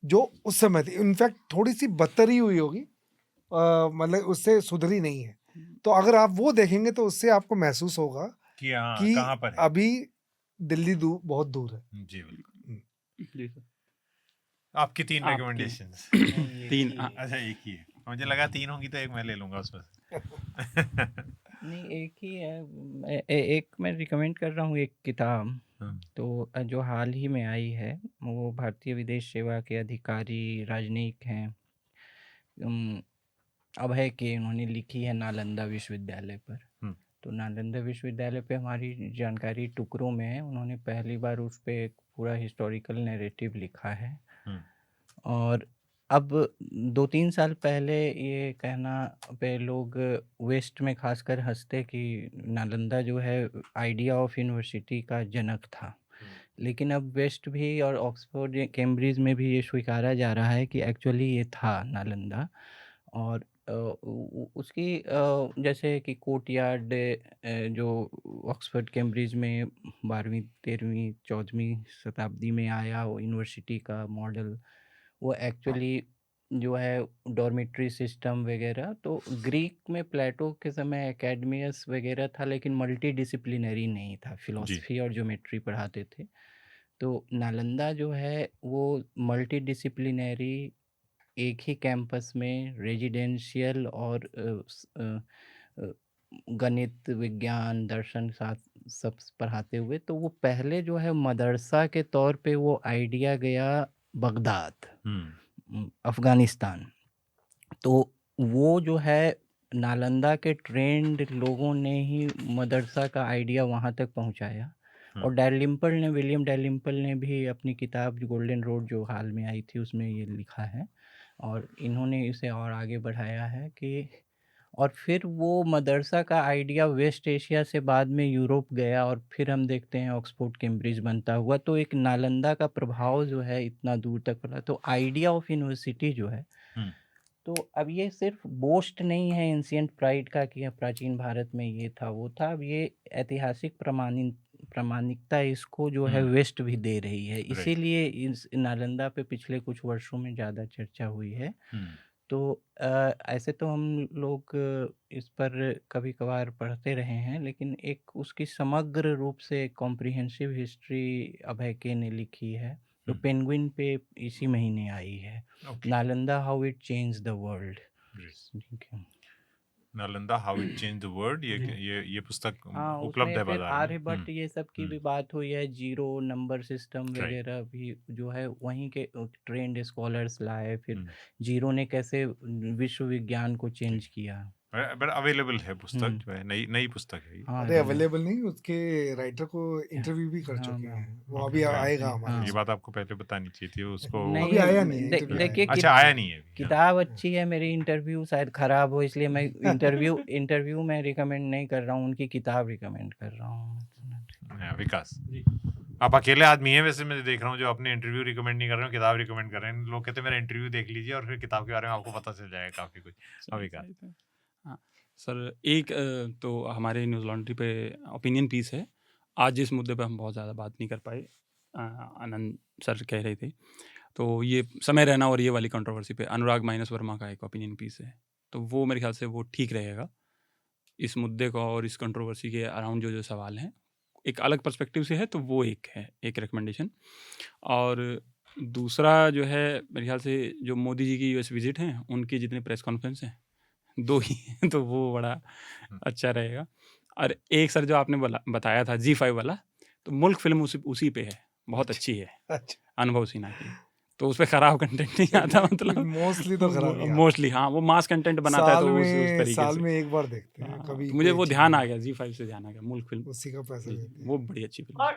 जो उस समय थी, इनफैक्ट थोड़ी सी बदतर ही हुई होगी, मतलब उससे सुधरी नहीं है। तो अगर आप वो देखेंगे तो उससे आपको महसूस होगा कि हाँ कि कहाँ पर है। अभी दिल्ली बहुत दूर है। जी बिल्कुल। जी सर। आपकी 3 आपकी- रिकमेंडेशंस। तीन अच्छा एक ही है, मुझे लगा 3 होंगी तो एक मैं ले लूंगा उसमें से। नहीं, एक ही है। एक मैं रिकमेंड कर रहा हूँ एक किताब। तो जो हाल ही में आई है, वो भारतीय विदेश सेवा के अधिकारी राजनयिक हैं, अभय के, उन्होंने लिखी है नालंदा विश्वविद्यालय पर। तो नालंदा विश्वविद्यालय पे हमारी जानकारी टुकड़ों में है। उन्होंने पहली बार उस पर एक पूरा हिस्टोरिकल नैरेटिव लिखा है। और अब 2-3 साल पहले ये कहना पे लोग वेस्ट में खासकर हंसते कि नालंदा जो है आइडिया ऑफ यूनिवर्सिटी का जनक था। लेकिन अब वेस्ट भी और ऑक्सफोर्ड कैम्ब्रिज में भी ये स्वीकारा जा रहा है कि एक्चुअली ये था नालंदा। और उसकी जैसे कि कोर्टयार्ड जो ऑक्सफोर्ड कैम्ब्रिज में 12वीं 13वीं 14वीं शताब्दी में आया, वो यूनिवर्सिटी का मॉडल, वो एक्चुअली जो है डॉर्मेट्री सिस्टम वगैरह। तो ग्रीक में प्लेटो के समय एकेडमियस वगैरह था, लेकिन मल्टी डिसिप्लिनरी नहीं था, फिलॉसफी और ज्योमेट्री पढ़ाते थे। तो नालंदा जो है वो मल्टी डिसिप्लिनरी, एक ही कैंपस में रेजिडेंशियल और गणित, विज्ञान, दर्शन शास्त्र सब पढ़ाते हुए। तो वो पहले जो है मदरसा के तौर पे वो आइडिया गया बगदाद, अफ़गानिस्तान। तो वो जो है नालंदा के ट्रेंड लोगों ने ही मदरसा का आइडिया वहाँ तक पहुँचाया। और विलियम डैलिम्पल ने भी अपनी किताब गोल्डन रोड जो हाल में आई थी उसमें ये लिखा है, और इन्होंने इसे और आगे बढ़ाया है कि और फिर वो मदरसा का आइडिया वेस्ट एशिया से बाद में यूरोप गया, और फिर हम देखते हैं ऑक्सफोर्ड कैम्ब्रिज बनता हुआ। तो एक नालंदा का प्रभाव जो है इतना दूर तक फैला। तो आइडिया ऑफ यूनिवर्सिटी जो है, तो अब ये सिर्फ बोस्ट नहीं है एंशिएंट प्राइड का कि प्राचीन भारत में ये था वो था। अब ये ऐतिहासिक प्रामाणिकता इसको जो है वेस्ट भी दे रही है। इसीलिए इस नालंदा पे पिछले कुछ वर्षों में ज़्यादा चर्चा हुई है। तो ऐसे तो हम लोग इस पर कभी कभार पढ़ते रहे हैं, लेकिन एक उसकी समग्र रूप से कॉम्प्रिहेंसिव हिस्ट्री अभय के ने लिखी है, तो पेंगुइन पे इसी महीने आई है। Nalanda how it change the world. Nalanda how it change the world, ये पुस्तक उपलब्ध उसमें है फिर बाजार में। आर्यभट्ट ये सब की भी बात हुई है, जीरो नंबर सिस्टम वगैरह भी जो है वहीं के ट्रेंड स्कॉलर्स लाए। फिर जीरो ने कैसे विश्व विज्ञान को चेंज किया। बट अवेलेबल है पुस्तक, जो है नई पुस्तक है ये। अरे अवेलेबल नहीं, उसके राइटर को इंटरव्यू भी कर चुके हैं, वो अभी आएगा हमारे। ये बात आपको पहले बतानी चाहिए थी उसको। अभी आया नहीं है interview देखिए, अच्छा आया नहीं है अभी। किताब अच्छी है, मेरी इंटरव्यू शायद खराब हो, इसलिए मैं इंटरव्यू में रिकमेंड नहीं कर रहा हूँ, उनकी किताब रिकमेंड कर रहा हूँ। विकास, आप अकेले आदमी हैं वैसे, मैं देख रहा हूँ जो अपने इंटरव्यू रिकमेंड नहीं कर रहे हो, किताब रिकमेंड कर रहे हैं। लोग कहते हैं मेरा इंटरव्यू देख लीजिए और फिर किताब के बारे में आपको पता चल जाएगा काफी कुछ। विकास हाँ सर, एक तो हमारे न्यूज़ लॉन्ड्री पे ओपिनियन पीस है। आज जिस मुद्दे पे हम बहुत ज़्यादा बात नहीं कर पाए, आनंद सर कह रहे थे, तो ये समय रहना और ये वाली कंट्रोवर्सी पे अनुराग माइनस वर्मा का एक ओपिनियन पीस है। तो वो मेरे ख्याल से वो ठीक रहेगा इस मुद्दे को और इस कंट्रोवर्सी के अराउंड जो सवाल हैं, एक अलग पर्सपेक्टिव से है, तो वो एक है, एक रिकमेंडेशन। और दूसरा जो है मेरे ख्याल से जो मोदी जी की यूएस विजिट हैं, उनकी जितने प्रेस कॉन्फ्रेंस हैं 2 ही हैं, तो वो बड़ा अच्छा रहेगा। और एक सर जो आपने बताया था G5 वाला, तो मुल्क फिल्म उसी पे है, बहुत अच्छी है, अनुभव सिन्हा की। तो उस पे खराब कंटेंट नहीं आता, मतलब मोस्टली तो खराब ही आता। मोस्टली हाँ, वो मास कंटेंट बनाता है, तो उस तरीके साल से में एक बार देखते हैं कभी। तो मुझे वो ध्यान आ गया, G5 से ध्यान आ गया, मुल्क फिल्म उसी का पैसा लेते हैं। वो बड़ी अच्छी फिल्म।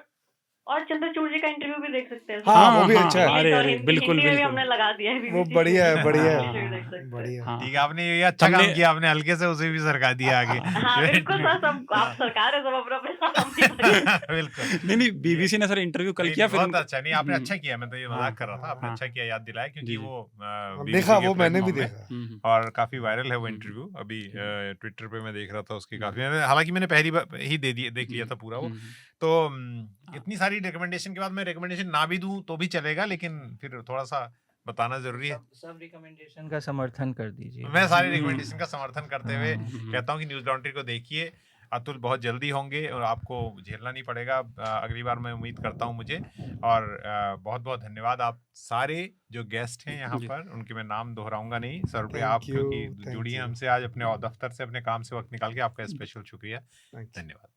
और चंद्रचूड़ जी का इंटरव्यू भी देख सकते हैं। हाँ, वो भी अच्छा है। अरे बिल्कुल हिंदी में भी हमने लगा दिया है, वो बढ़िया है, बढ़िया है। बढ़िया। ठीक है, आपने ये अच्छा काम किया, आपने हल्के से उसे भी सरका दिया आगे। हाँ बिल्कुल सर, सब आप सरकार है, सब अपना बिल्कुल नहीं बीबीसी ने सर इंटरव्यू कल किया, फिर बहुत अच्छा। नहीं आपने अच्छा किया, मैं तो ये मजाक कर रहा था, आपने अच्छा किया याद दिलाया, क्योंकि वो देखा, वो मैंने भी देखा और काफी वायरल है वो इंटरव्यू। अभी ट्विटर पे मैं देख रहा था उसकी काफी, हालांकि मैंने पहली बार ही देख लिया था पूरा वो। तो इतनी सारी रिकमेंडेशन के बाद मैं रिकमेंडेशन ना भी दूं तो भी चलेगा, लेकिन फिर थोड़ा सा बताना जरूरी है। सब रिकमेंडेशन का समर्थन कर दीजिए। मैं सारी रिकमेंडेशन का समर्थन करते हुए हम्म। कहता हूँ कि न्यूज़ लॉन्ड्री को देखिए। अतुल बहुत जल्दी होंगे और आपको झेलना नहीं पड़ेगा अगली बार, मैं उम्मीद करता हूँ मुझे। और बहुत बहुत धन्यवाद आप सारे जो गेस्ट हैं यहाँ जी। पर, उनके मैं नाम दोहराऊंगा नहीं सर पे, Thank आप you, क्योंकि thank जुड़ी हैं you. हमसे आज अपने दफ्तर से, अपने काम से वक्त निकाल के, आपका स्पेशल शुक्रिया, Thanks. धन्यवाद।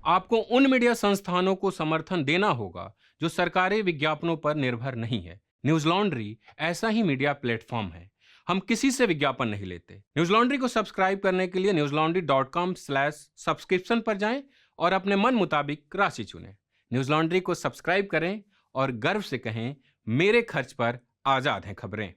आपको उन मीडिया संस्थानों को समर्थन देना होगा जो सरकारी विज्ञापनों पर निर्भर नहीं है। न्यूज लॉन्ड्री ऐसा ही मीडिया प्लेटफॉर्म है। हम किसी से विज्ञापन नहीं लेते। न्यूज लॉन्ड्री को सब्सक्राइब करने के लिए newslaundry.com/subscription पर जाएं और अपने मन मुताबिक राशि चुनें। न्यूज लॉन्ड्री को सब्सक्राइब करें और गर्व से कहें, मेरे खर्च पर आजाद हैं खबरें।